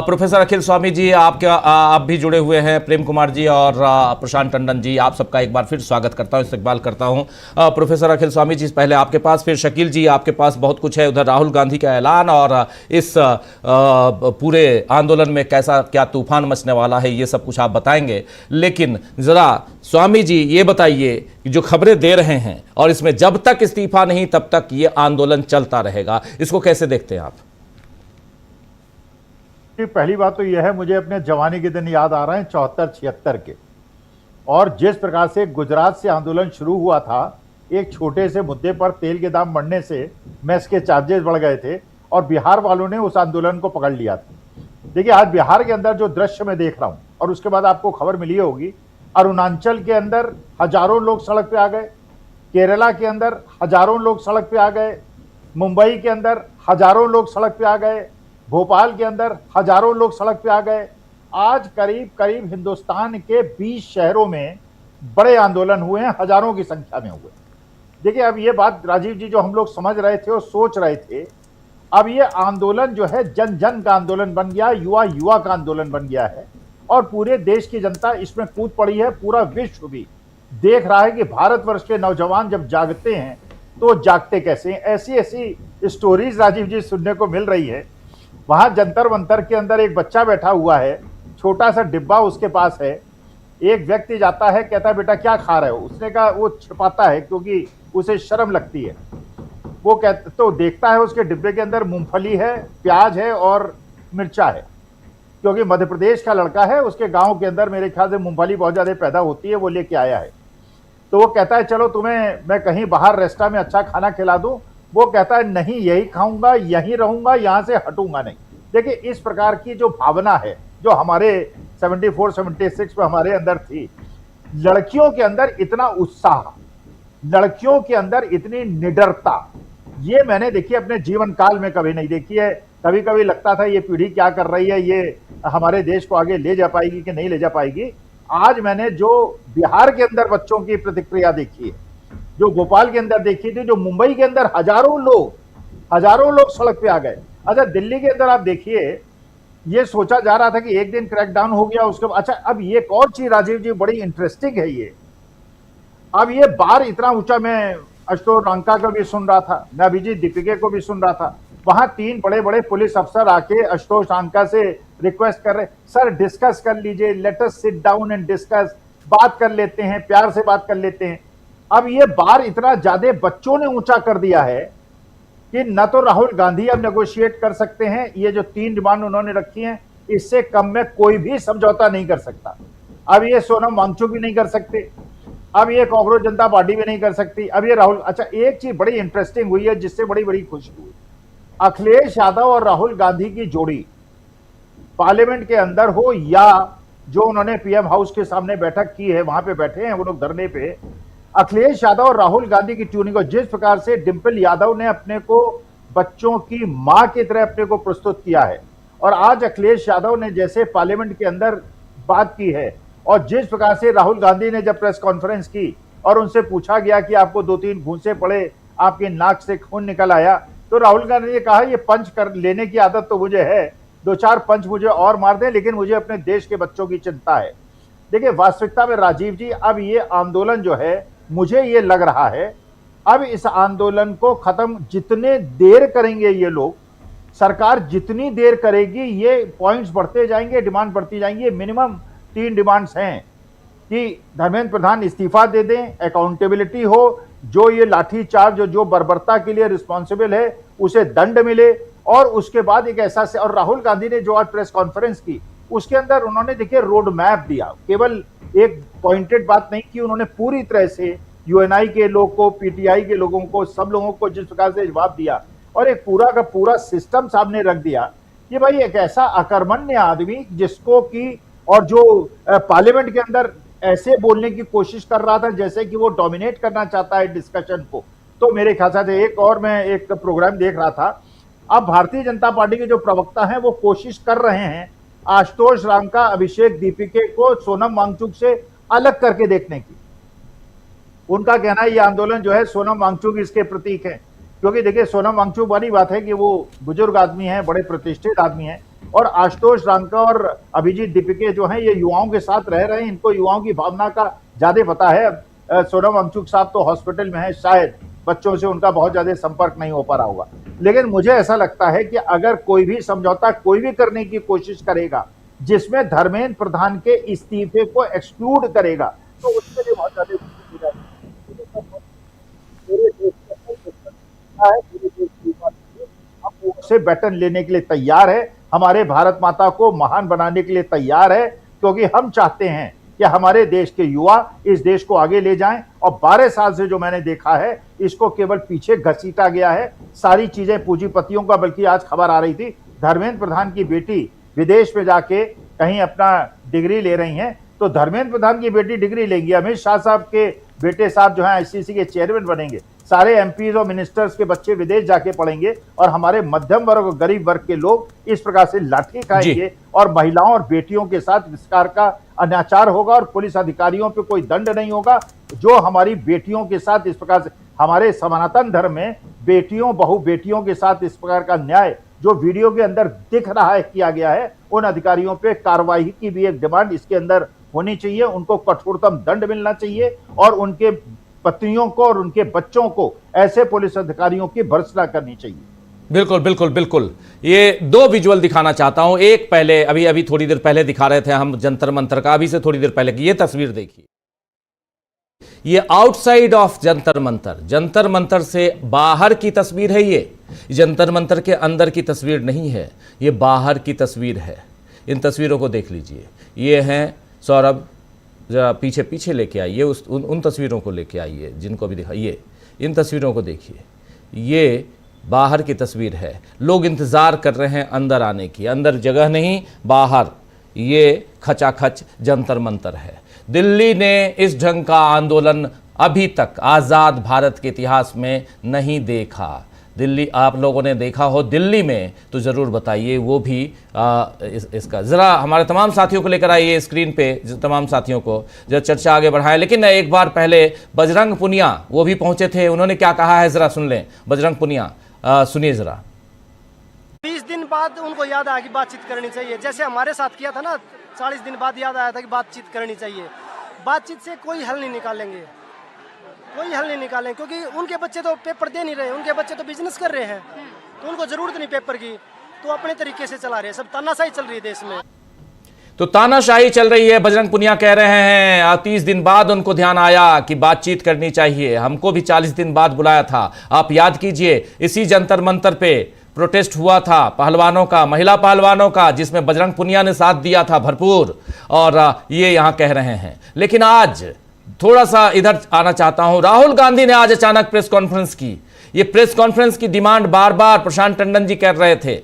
प्रोफेसर अखिल स्वामी जी आप भी जुड़े हुए हैं, प्रेम कुमार जी और प्रशांत टंडन जी, आप सबका एक बार फिर स्वागत करता हूं, इस्तकबाल करता हूं। प्रोफेसर अखिल स्वामी जी पहले आपके पास, फिर शकील जी आपके पास बहुत कुछ है। उधर राहुल गांधी का ऐलान और इस पूरे आंदोलन में कैसा क्या तूफान मचने वाला है ये सब कुछ आप बताएंगे, लेकिन जरा स्वामी जी ये बताइए जो खबरें दे रहे हैं और इसमें जब तक इस्तीफा नहीं तब तक ये आंदोलन चलता रहेगा, इसको कैसे देखते हैं आप? पहली बात तो यह है, मुझे अपने जवानी के दिन याद आ रहे हैं 74-76 के, और जिस प्रकार से गुजरात से आंदोलन शुरू हुआ था, एक छोटे से मुद्दे पर तेल के दाम बढ़ने से मैस के चार्जेस बढ़ गए थे और बिहार वालों ने उस आंदोलन को पकड़ लिया था। देखिए आज बिहार के अंदर जो दृश्य मैं देख रहा हूं, और उसके बाद आपको खबर मिली होगी अरुणाचल के अंदर हजारों लोग सड़क पे आ गए, केरला के अंदर हजारों लोग सड़क पे आ गए, मुंबई के अंदर हजारों लोग सड़क पे आ गए, भोपाल के अंदर हजारों लोग सड़क पे आ गए। आज करीब करीब हिंदुस्तान के 20 शहरों में बड़े आंदोलन हुए हैं, हजारों की संख्या में हुए। देखिए, अब ये बात राजीव जी जो हम लोग समझ रहे थे और सोच रहे थे, अब ये आंदोलन जो है जन जन का आंदोलन बन गया, युवा युवा का आंदोलन बन गया है और पूरे देश की जनता इसमें कूद पड़ी है। पूरा विश्व भी देख रहा है कि भारतवर्ष के नौजवान जब जागते हैं तो जागते कैसे हैं। ऐसी ऐसी स्टोरीज राजीव जी सुनने को मिल रही है। वहां जंतर मंतर के अंदर एक बच्चा बैठा हुआ है, छोटा सा डिब्बा उसके पास है। एक व्यक्ति जाता है, कहता है बेटा क्या खा रहे हो? उसने कहा, वो छिपाता है क्योंकि उसे शर्म लगती है। वो कहता तो देखता है उसके डिब्बे के अंदर मूंगफली है, प्याज है और मिर्चा है, क्योंकि मध्य प्रदेश का लड़का है, उसके गांव के अंदर मेरे ख्याल से मूंगफली बहुत ज्यादा पैदा होती है, वो लेके आया है। तो वो कहता है चलो तुम्हें मैं कहीं बाहर रेस्टोरेंट में अच्छा खाना खिला दूं। वो कहता है नहीं, यही खाऊंगा, यहीं रहूंगा, यहां से हटूंगा नहीं। देखिए, इस प्रकार की जो भावना है जो हमारे 74-76 में हमारे अंदर थी, लड़कियों के अंदर इतना उत्साह, लड़कियों के अंदर इतनी निडरता, ये मैंने देखिए अपने जीवन काल में कभी नहीं देखी है। कभी कभी लगता था ये पीढ़ी क्या कर रही है, ये हमारे देश को आगे ले जा पाएगी कि नहीं ले जा पाएगी। आज मैंने जो बिहार के अंदर बच्चों की प्रतिक्रिया देखी है, जो भोपाल के अंदर देखी थी, जो मुंबई के अंदर हजारों लोग सड़क पे आ गए। अच्छा, दिल्ली के अंदर आप देखिए, ये सोचा जा रहा था कि एक दिन क्रैकडाउन हो गया उसके बाद। अच्छा, अब ये एक और चीज राजीव जी बड़ी इंटरेस्टिंग है ये। अब ये बार इतना ऊंचा, मैं आशुतोष रांका को भी सुन रहा था, मैं अभिजीत दीपिके को भी सुन रहा था। वहां 3 बड़े बड़े पुलिस अफसर आके आशुतोष रांका से रिक्वेस्ट कर रहे, सर डिस्कस कर लीजिए, let us sit down and discuss, बात कर लेते हैं, प्यार से बात कर लेते हैं। अब ये बार इतना ज्यादा बच्चों ने ऊंचा कर दिया है कि न तो राहुल गांधी अब नेगोशिएट कर सकते हैं, ये जो 3 डिमांड उन्होंने रखी हैं, इससे कम में कोई भी समझौता नहीं कर सकता। अब ये सोनम वांगचुक भी नहीं कर सकते, अब ये कांग्रेस जनता पार्टी भी नहीं कर सकती, अब ये राहुल। अच्छा, एक चीज बड़ी इंटरेस्टिंग हुई है जिससे बड़ी बड़ी खुशी हुई, अखिलेश यादव और राहुल गांधी की जोड़ी पार्लियामेंट के अंदर हो या जो उन्होंने पीएम हाउस के सामने बैठक की है, वहां पे बैठे हैं वो लोग धरने पे, अखिलेश यादव और राहुल गांधी की ट्यूनिंग को, जिस प्रकार से डिंपल यादव ने अपने को बच्चों की मां की तरह अपने को प्रस्तुत किया है, और आज अखिलेश यादव ने जैसे पार्लियामेंट के अंदर बात की है, और जिस प्रकार से राहुल गांधी ने जब प्रेस कॉन्फ्रेंस की और उनसे पूछा गया कि आपको 2-3 घूंसे पड़े, आपकी नाक से खून निकल आया, तो राहुल गांधी ने कहा ये पंच कर लेने की आदत तो मुझे है, 2-4 पंच मुझे और मार दें, लेकिन मुझे अपने देश के बच्चों की चिंता है। देखिए, वास्तविकता में राजीव जी, अब ये आंदोलन जो है, मुझे ये लग रहा है, अब इस आंदोलन को खत्म जितने देर करेंगे ये लोग, सरकार जितनी देर करेगी, ये पॉइंट्स बढ़ते जाएंगे, डिमांड बढ़ती जाएंगी। मिनिमम 3 डिमांड्स हैं कि धर्मेंद्र प्रधान इस्तीफा दे दें, अकाउंटेबिलिटी हो, जो ये लाठीचार्ज जो बर्बरता के लिए रिस्पॉन्सिबल है उसे दंड मिले, और उसके बाद एक ऐसा से, और राहुल गांधी ने जो आज प्रेस कॉन्फ्रेंस की उसके अंदर उन्होंने देखिए रोड मैप दिया, केवल एक पॉइंटेड बात नहीं की, उन्होंने पूरी तरह से यूएनआई के लोग को, पीटीआई के लोगों को, सब लोगों को जिस प्रकार से जवाब दिया और एक पूरा का पूरा सिस्टम सामने रख दिया कि भाई एक ऐसा अकर्मण्य आदमी जिसको कि, और जो पार्लियामेंट के अंदर ऐसे बोलने की कोशिश कर रहा था जैसे कि वो डोमिनेट करना चाहता है डिस्कशन को। तो मेरे ख्याल से एक और मैं एक प्रोग्राम देख रहा था, अब भारतीय जनता पार्टी के जो प्रवक्ता हैं वो कोशिश कर रहे हैं आशुतोष रांका, अभिषेक दीपिके को सोनम वांगचुक से अलग करके देखने की। उनका कहना है ये आंदोलन जो है सोनम वांगचुक इसके प्रतीक है, क्योंकि देखिए सोनम वांगचुक वाली बात है कि वो बुजुर्ग आदमी है, बड़े प्रतिष्ठित आदमी है, और आशुतोष रांका और अभिजीत दीपिके जो हैं ये युवाओं के साथ रह रहे हैं, इनको युवाओं की भावना का ज्यादा पता है। सोनम वांगचुक साहब तो हॉस्पिटल में है, शायद बच्चों से उनका बहुत ज्यादा संपर्क नहीं हो पा रहा होगा, लेकिन मुझे ऐसा लगता है कि अगर कोई भी समझौता कोई भी करने की कोशिश करेगा जिसमें धर्मेंद्र प्रधान के इस्तीफे को एक्सक्लूड करेगा, तो उसके लिए बहुत ज्यादा से बैटन लेने के लिए तैयार है, हमारे भारत माता को महान बनाने के लिए तैयार है, क्योंकि हम चाहते हैं कि हमारे देश के युवा इस देश को आगे ले जाएं। और 12 साल से जो मैंने देखा है इसको केवल पीछे घसीटा गया है, सारी चीजें पूंजीपतियों का। बल्कि आज खबर आ रही थी धर्मेंद्र प्रधान की बेटी विदेश में जाके कहीं अपना डिग्री ले रही हैं, तो धर्मेंद्र प्रधान की बेटी डिग्री लेंगी, अमित शाह साहब के बेटे साहब जो हैं आईसीसी के चेयरमैन बनेंगे, सारे एमपीज और मिनिस्टर्स के बच्चे विदेश जाके पढ़ेंगे और हमारे मध्यम वर्ग और गरीब वर्ग के लोग इस प्रकार से लाठी खाएंगे और महिलाओं और बेटियों के साथ इस प्रकार का अनाचार होगा और पुलिस अधिकारियों पे कोई दंड नहीं होगा। जो हमारी बेटियों के साथ इस प्रकार से, हमारे सनातन धर्म में बेटियों बहु बेटियों के साथ इस प्रकार का न्याय जो वीडियो के अंदर दिख रहा है किया गया है, उन अधिकारियों पे कार्रवाई की भी एक डिमांड इसके अंदर होनी चाहिए। उनको कठोरतम दंड मिलना चाहिए और उनके पत्नियों को और उनके बच्चों को ऐसे पुलिस अधिकारियों की भर्त्सना करनी चाहिए। बिल्कुल बिल्कुल बिल्कुल। ये दो विजुअल दिखाना चाहता हूं। एक पहले अभी थोड़ी देर पहले दिखा रहे थे हम जंतर मंतर का, अभी से थोड़ी देर पहले की ये तस्वीर देखिए। ये आउटसाइड ऑफ जंतर मंतर, जंतर मंतर से बाहर की तस्वीर है। ये जंतर मंतर के अंदर की तस्वीर नहीं है, ये बाहर की तस्वीर है। इन तस्वीरों को देख लीजिए। ये हैं सौरभ, जरा पीछे पीछे लेके आइए, उन तस्वीरों को लेके आइए जिनको भी दिखाइए। इन तस्वीरों को देखिए, ये बाहर की तस्वीर है। लोग इंतज़ार कर रहे हैं अंदर आने की, अंदर जगह नहीं, बाहर ये खचाखच जंतर मंतर है। दिल्ली ने इस ढंग का आंदोलन अभी तक आज़ाद भारत के इतिहास में नहीं देखा। दिल्ली आप लोगों ने देखा हो दिल्ली में तो ज़रूर बताइए, वो भी इसका ज़रा हमारे तमाम साथियों को लेकर आइए स्क्रीन पे, तमाम साथियों को जरा चर्चा आगे बढ़ाएं। लेकिन एक बार पहले बजरंग पुनिया वो भी पहुंचे थे, उन्होंने क्या कहा है ज़रा सुन लें। बजरंग पुनिया सुनिए ज़रा। 20 दिन बाद उनको याद आया कि बातचीत करनी चाहिए, जैसे हमारे साथ किया था ना, 40 दिन बाद याद आया था कि बातचीत करनी चाहिए। बातचीत से कोई हल नहीं निकालेंगे, कोई हल नहीं निकालेंगे, क्योंकि उनके बच्चे तो पेपर दे नहीं रहे, उनके बच्चे तो बिजनेस कर रहे हैं, तो उनको जरूरत नहीं पेपर की, तो अपने तरीके से चला रहे हैं। सब तानाशाही चल रही है देश में, तो तानाशाही चल रही है। बजरंग पुनिया कह रहे हैं 30 दिन बाद उनको ध्यान आया कि बातचीत करनी चाहिए। हमको भी 40 दिन बाद बुलाया था। आप याद कीजिए, इसी जंतर मंतर पे प्रोटेस्ट हुआ था पहलवानों का, महिला पहलवानों का, जिसमें बजरंग पुनिया ने साथ दिया था भरपूर, और ये यहां कह रहे हैं। लेकिन आज थोड़ा सा इधर आना चाहता हूं। राहुल गांधी ने आज अचानक प्रेस कॉन्फ्रेंस की। ये प्रेस कॉन्फ्रेंस की डिमांड बार बार प्रशांत टंडन जी कर रहे थे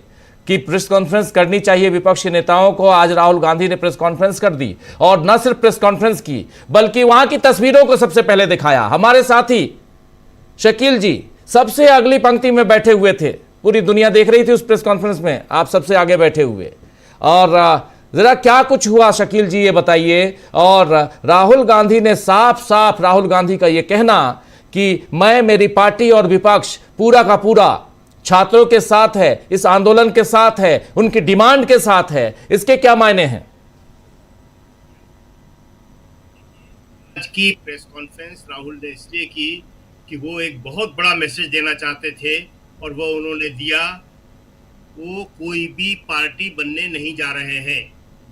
कि प्रेस कॉन्फ्रेंस करनी चाहिए विपक्षी नेताओं को। आज राहुल गांधी ने प्रेस कॉन्फ्रेंस कर दी, और न सिर्फ प्रेस कॉन्फ्रेंस की बल्कि वहां की तस्वीरों को सबसे पहले दिखाया। हमारे साथी शकील जी सबसे अगली पंक्ति में बैठे हुए थे, पूरी दुनिया देख रही थी उस प्रेस कॉन्फ्रेंस में, आप सबसे आगे बैठे हुए। और जरा क्या कुछ हुआ शकील जी ये बताइए। और राहुल गांधी ने साफ साफ, राहुल गांधी का ये कहना कि मैं, मेरी पार्टी और विपक्ष पूरा का पूरा छात्रों के साथ है, इस आंदोलन के साथ है, उनकी डिमांड के साथ है, इसके क्या मायने हैं? आज की प्रेस कॉन्फ्रेंस राहुल ने इसलिए की कि वो एक बहुत बड़ा मैसेज देना चाहते थे, और वो उन्होंने दिया। वो कोई भी पार्टी बनने नहीं जा रहे हैं,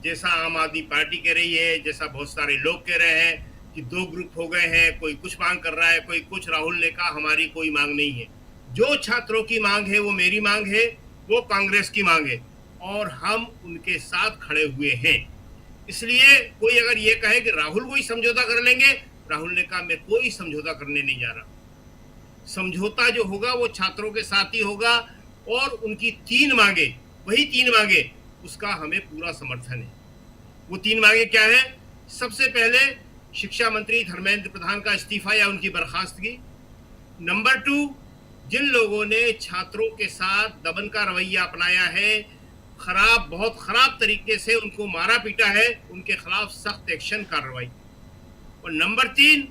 जैसा आम आदमी पार्टी कह रही है, जैसा बहुत सारे लोग कह रहे हैं कि दो ग्रुप हो गए हैं, कोई कुछ मांग कर रहा है, कोई कुछ। राहुल ने कहा हमारी कोई मांग नहीं है, जो छात्रों की मांग है वो मेरी मांग है, वो कांग्रेस की मांग है, और हम उनके साथ खड़े हुए हैं। इसलिए कोई अगर ये कहे कि राहुल कोई समझौता कर लेंगे, राहुल ने कहा मैं कोई समझौता करने नहीं जा रहा। समझौता जो होगा वो छात्रों के साथ ही होगा, और उनकी 3 मांगे, वही 3 मांगे, उसका हमें पूरा समर्थन है। वो 3 मांगे क्या है? सबसे पहले शिक्षा मंत्री धर्मेंद्र प्रधान का इस्तीफा या उनकी बर्खास्तगी। नंबर 2, जिन लोगों ने छात्रों के साथ दमन का रवैया अपनाया है, बहुत खराब तरीके से उनको मारा पीटा है, उनके खिलाफ सख्त एक्शन कार्रवाई। और नंबर 3,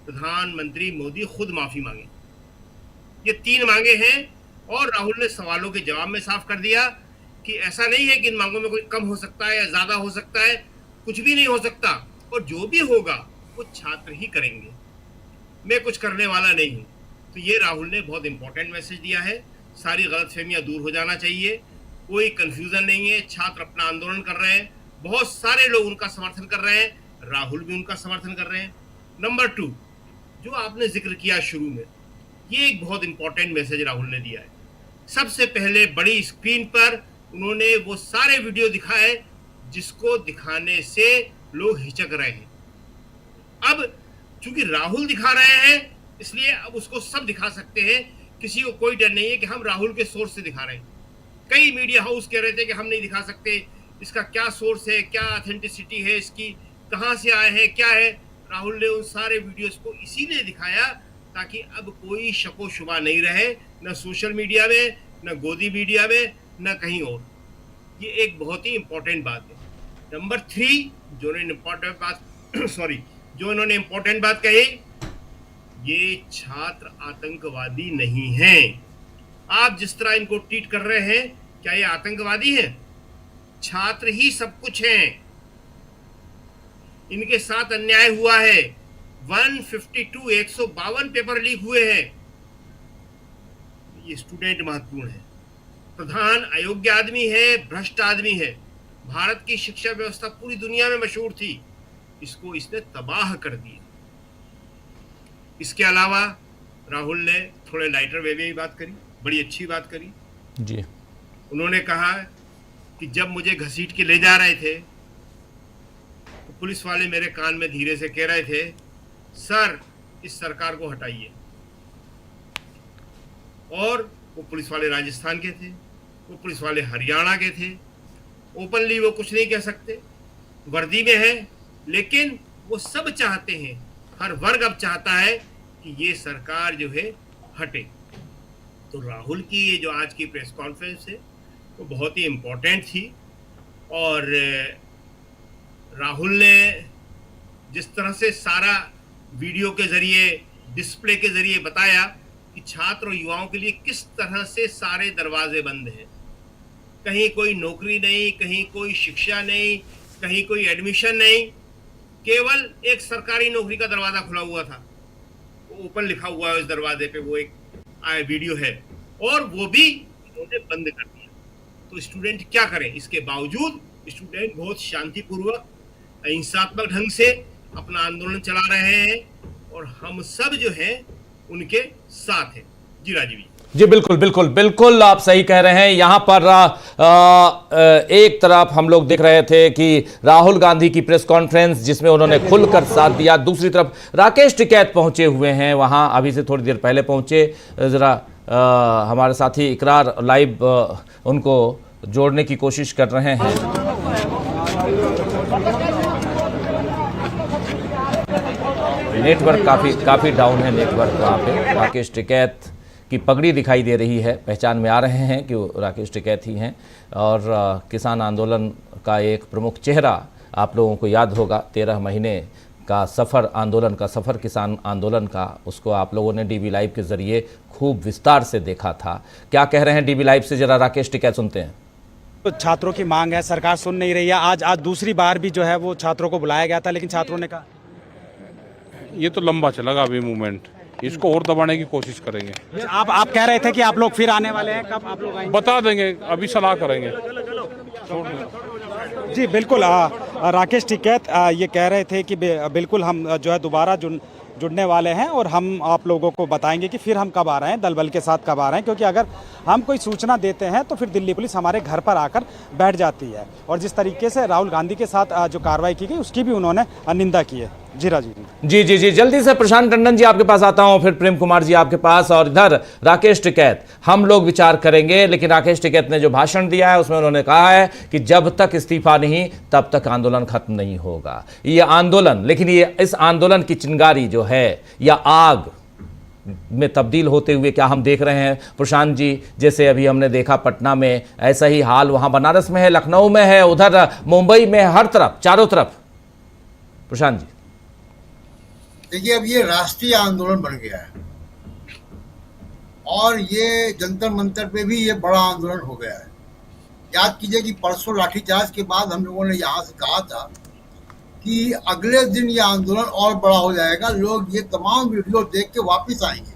प्रधानमंत्री मोदी खुद माफी मांगे। ये 3 मांगे हैं, और राहुल ने सवालों के जवाब में साफ कर दिया कि ऐसा नहीं है कि इन मांगों में कोई कम हो सकता है या ज्यादा हो सकता है, कुछ भी नहीं हो सकता, और जो भी होगा वो छात्र ही करेंगे, मैं कुछ करने वाला नहीं हूं। तो ये राहुल ने बहुत इंपॉर्टेंट मैसेज दिया है। सारी गलतफहमियां दूर हो जाना चाहिए, कोई कंफ्यूजन नहीं है। छात्र अपना आंदोलन कर रहे हैं, बहुत सारे लोग उनका समर्थन कर रहे हैं, राहुल भी उनका समर्थन कर रहे हैं। नंबर 2, जो आपने जिक्र किया शुरू में, ये एक बहुत इंपॉर्टेंट मैसेज राहुल ने दिया है। सबसे पहले बड़ी स्क्रीन पर उन्होंने वो सारे वीडियो दिखाए जिसको दिखाने से लोग हिचक रहे हैं। अब चूंकि राहुल दिखा रहे हैं, इसलिए अब उसको सब दिखा सकते हैं, किसी को कोई डर नहीं है कि हम राहुल के सोर्स से दिखा रहे हैं। कई मीडिया हाउस कह रहे थे कि हम नहीं दिखा सकते, इसका क्या सोर्स है, क्या ऑथेंटिसिटी है इसकी, कहाँ से आए हैं, क्या है। राहुल ने उन सारे वीडियोस को इसीलिए दिखाया ताकि अब कोई शको शुबा नहीं रहे, न सोशल मीडिया में, न गोदी मीडिया में, न कहीं और। ये एक बहुत ही इंपॉर्टेंट बात है। नंबर 3 जो इन्होंने इंपॉर्टेंट बात कही, ये छात्र आतंकवादी नहीं हैं। आप जिस तरह इनको ट्रीट कर रहे हैं, क्या ये आतंकवादी हैं? छात्र ही सब कुछ हैं। इनके साथ अन्याय हुआ है। 152 पेपर लीक हुए हैं। ये स्टूडेंट महत्वपूर्ण है। प्रधान अयोग्य आदमी है, भ्रष्ट आदमी है। भारत की शिक्षा व्यवस्था पूरी दुनिया में मशहूर थी, इसको इसने तबाह कर दिया। इसके अलावा राहुल ने थोड़े लाइटर वे में भी बात करी, बड़ी अच्छी बात करी जी। उन्होंने कहा कि जब मुझे घसीट के ले जा रहे थे तो पुलिस वाले मेरे कान में धीरे से कह रहे थे, सर इस सरकार को हटाइए। और वो पुलिस वाले राजस्थान के थे, वो पुलिस वाले हरियाणा के थे। ओपनली वो कुछ नहीं कह सकते, वर्दी में है, लेकिन वो सब चाहते हैं, हर वर्ग अब चाहता है कि ये सरकार जो है हटे। तो राहुल की ये जो आज की प्रेस कॉन्फ्रेंस है वो बहुत ही इम्पोर्टेंट थी। और राहुल ने जिस तरह से सारा वीडियो के जरिए, डिस्प्ले के जरिए बताया कि छात्र और युवाओं के लिए किस तरह से सारे दरवाजे बंद हैं, कहीं कोई नौकरी नहीं, कहीं कोई शिक्षा नहीं, कहीं कोई एडमिशन नहीं, केवल एक सरकारी नौकरी का दरवाजा खुला हुआ था। वो ओपन लिखा हुआ है उस दरवाजे पे, वो एक वीडियो है, और वो भी इन्होंने बंद कर दिया। तो स्टूडेंट क्या करें? इसके बावजूद स्टूडेंट बहुत शांतिपूर्वक, अहिंसात्मक ढंग से अपना आंदोलन चला रहे हैं, और हम सब जो है उनके साथ हैं। जी राजीव जी, बिल्कुल बिल्कुल बिल्कुल आप सही कह रहे हैं। यहां पर एक तरफ हम लोग देख रहे थे कि राहुल गांधी की प्रेस कॉन्फ्रेंस जिसमें उन्होंने खुलकर साथ दिया, दूसरी तरफ राकेश टिकैत पहुंचे हुए हैं वहां, अभी से थोड़ी देर पहले पहुंचे। जरा हमारे साथी इकरार लाइव उनको जोड़ने की कोशिश कर रहे हैं। नेटवर्क काफी डाउन है नेटवर्क वहाँ पे। राकेश टिकैत की पगड़ी दिखाई दे रही है, पहचान में आ रहे हैं कि वो राकेश टिकैत ही हैं। और किसान आंदोलन का एक प्रमुख चेहरा आप लोगों को याद होगा, 13 महीने का सफ़र, आंदोलन का सफ़र, किसान आंदोलन का, उसको आप लोगों ने डीबी लाइव के ज़रिए खूब विस्तार से देखा था। क्या कह रहे हैं डीबी लाइव से, जरा राकेश टिकैत सुनते हैं। तो छात्रों की मांग है, सरकार सुन नहीं रही है। आज दूसरी बार भी जो है वो छात्रों को बुलाया गया था, लेकिन छात्रों ने कहा ये तो लंबा चलेगा अभी मूवमेंट, इसको और दबाने की कोशिश करेंगे। आप कह रहे थे कि आप लोग फिर आने वाले हैं, कब आप लोग आएंगे? बता देंगे, अभी सलाह करेंगे। जी बिल्कुल। राकेश टिकैत ये कह रहे थे कि बिल्कुल हम जो है दोबारा जुड़ने वाले हैं, और हम आप लोगों को बताएंगे कि फिर हम कब आ रहे हैं, दल बल के साथ कब आ रहे हैं, क्योंकि अगर हम कोई सूचना देते हैं तो फिर दिल्ली पुलिस हमारे घर पर आकर बैठ जाती है। और जिस तरीके से राहुल गांधी के साथ जो कार्रवाई की गई उसकी भी उन्होंने निंदा की है। जी राजीव जी, जल्दी से प्रशांत टंडन जी आपके पास आता हूं, फिर प्रेम कुमार जी आपके पास, और इधर राकेश टिकैत। हम लोग विचार करेंगे, लेकिन राकेश टिकैत ने जो भाषण दिया है उसमें उन्होंने कहा है कि जब तक इस्तीफा नहीं तब तक आंदोलन खत्म नहीं होगा। ये आंदोलन, लेकिन ये इस आंदोलन की चिंगारी जो है या आग में तब्दील होते हुए क्या हम देख रहे हैं प्रशांत जी? जैसे अभी हमने देखा पटना में ऐसा ही हाल वहां बनारस में है, लखनऊ में है, उधर मुंबई में, हर तरफ, चारों तरफ। प्रशांत जी देखिए, अब ये राष्ट्रीय आंदोलन बन गया है, और ये जंतर मंतर पे भी ये बड़ा आंदोलन हो गया है। याद कीजिए कि परसों लाठीचार्ज के बाद हम लोगों ने यहाँ से कहा था कि अगले दिन ये आंदोलन और बड़ा हो जाएगा, लोग ये तमाम वीडियो देख के वापस आएंगे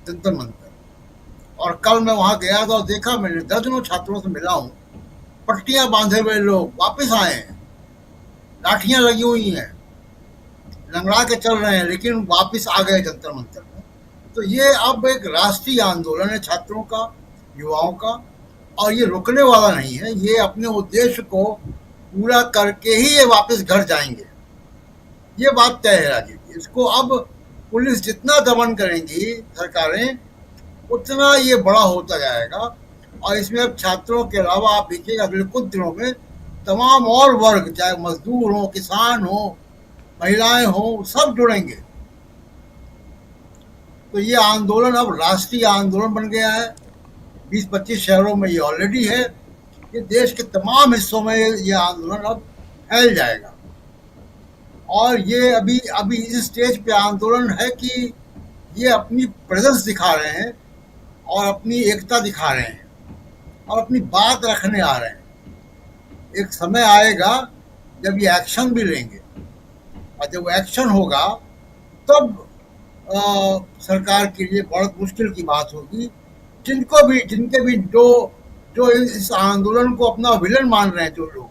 जंतर मंतर। और कल मैं वहाँ गया था और देखा, मैंने दर्जनों छात्रों से मिला हूँ, पट्टियां बांधे हुए लोग वापस आए हैं, लाठियां लगी हुई हैं, लंगड़ा के चल रहे हैं, लेकिन वापस आ गए जंतर मंतर में। तो ये अब एक राष्ट्रीय आंदोलन है छात्रों का, युवाओं का, और ये रुकने वाला नहीं है। ये अपने उद्देश्य को पूरा करके ही ये वापस घर जाएंगे, ये बात तय है राजीव। इसको अब पुलिस जितना दमन करेंगी सरकारें, उतना ये बड़ा होता जाएगा। और इसमें अब छात्रों के अलावा आप देखिएगा अगले कुछ दिनों में तमाम और वर्ग, चाहे मजदूर हो, किसान हो, महिलाएं हो, सब जुड़ेंगे। तो ये आंदोलन अब राष्ट्रीय आंदोलन बन गया है। 20-25 शहरों में ये ऑलरेडी है। ये देश के तमाम हिस्सों में ये आंदोलन अब फैल जाएगा। और ये अभी इस स्टेज पे आंदोलन है कि ये अपनी प्रेजेंस दिखा रहे हैं और अपनी एकता दिखा रहे हैं और अपनी बात रखने आ रहे हैं। एक समय आएगा जब ये एक्शन भी लेंगे, और जब एक्शन होगा तब सरकार के लिए बहुत मुश्किल की बात होगी। जिनके भी जो इस आंदोलन को अपना विलन मान रहे हैं, जो लोग,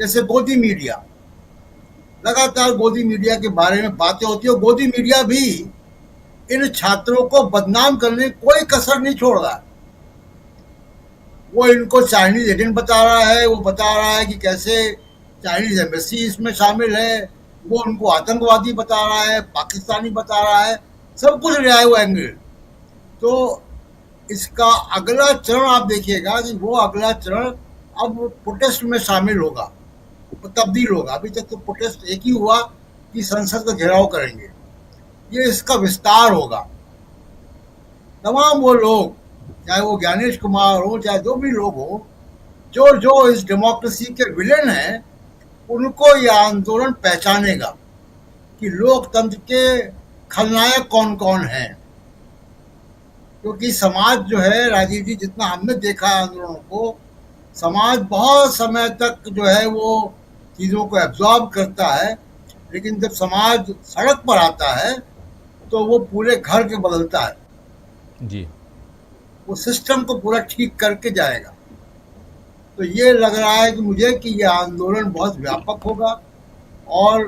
जैसे गोदी मीडिया, लगातार गोदी मीडिया के बारे में बातें होती है। गोदी मीडिया भी इन छात्रों को बदनाम करने कोई कसर नहीं छोड़ रहा है। वो इनको चाइनीज एजेंट बता रहा है, वो बता रहा है कि कैसे चाइनीज एम्बेसी इसमें शामिल है, वो उनको आतंकवादी बता रहा है, पाकिस्तानी बता रहा है, सब कुछ रहा है वो एंगल। तो इसका अगला चरण आप देखिएगा कि वो अगला चरण अब प्रोटेस्ट में शामिल होगा, तब्दील होगा। अभी तक तो प्रोटेस्ट एक ही हुआ कि संसद का घेराव करेंगे, ये इसका विस्तार होगा। तमाम वो लोग, चाहे वो ज्ञानेश कुमार हो, चाहे जो भी लोग हो, जो इस डेमोक्रेसी के विलेन हैं, उनको ये आंदोलन पहचानेगा कि लोकतंत्र के खलनायक कौन कौन हैं। क्योंकि समाज जो है, राजीव जी, जितना हमने देखा है आंदोलनों को, समाज बहुत समय तक जो है वो चीज़ों को एब्जॉर्ब करता है, लेकिन जब समाज सड़क पर आता है तो वो पूरे घर के बदलता है जी, वो सिस्टम को पूरा ठीक करके जाएगा। तो ये लग रहा है कि मुझे कि ये आंदोलन बहुत व्यापक होगा और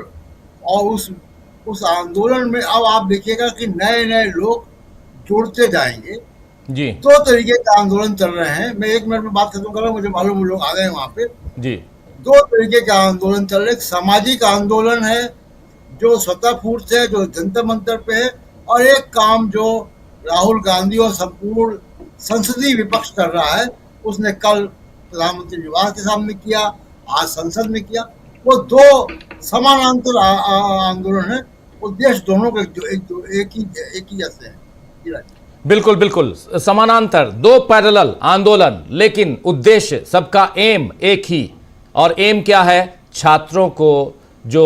उस आंदोलन में अब आप देखिएगा कि नए नए लोग जुड़ते जाएंगे जी। 2 तरीके के आंदोलन चल रहे हैं। मैं 1 मिनट में बात खत्म कर रहा हूँ, मुझे मालूम लोग आ गए वहाँ पे जी। 2 तरीके के आंदोलन चल रहे। एक सामाजिक आंदोलन है जो स्वतःस्फूर्त से, जो जंतर मंतर पे है, और एक काम जो राहुल गांधी और संपूर्ण संसदीय विपक्ष कर रहा है, उसने कल प्रधानमंत्री निवास के सामने किया, आज संसद में किया। वो 2 समानांतर आंदोलन है। उद्देश्य दोनों के एक ही जैसे हैं। बिल्कुल बिल्कुल समानांतर, 2 पैरेलल आंदोलन, लेकिन उद्देश्य सबका एम एक ही। और एम क्या है? छात्रों को जो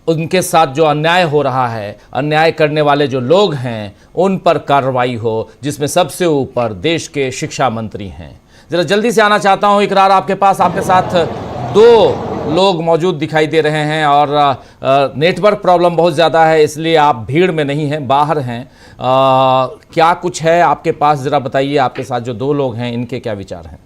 उनके साथ जो अन्याय हो रहा है, अन्याय करने वाले जो लोग हैं, उन पर कार्रवाई हो, जिसमें सबसे ऊपर देश के शिक्षा मंत्री हैं। जरा जल्दी से आना चाहता हूं इकरार आपके पास। आपके साथ 2 लोग मौजूद दिखाई दे रहे हैं और नेटवर्क प्रॉब्लम बहुत ज़्यादा है, इसलिए आप भीड़ में नहीं हैं, बाहर हैं। क्या कुछ है आपके पास, ज़रा बताइए। आपके साथ जो 2 लोग हैं, इनके क्या विचार हैं?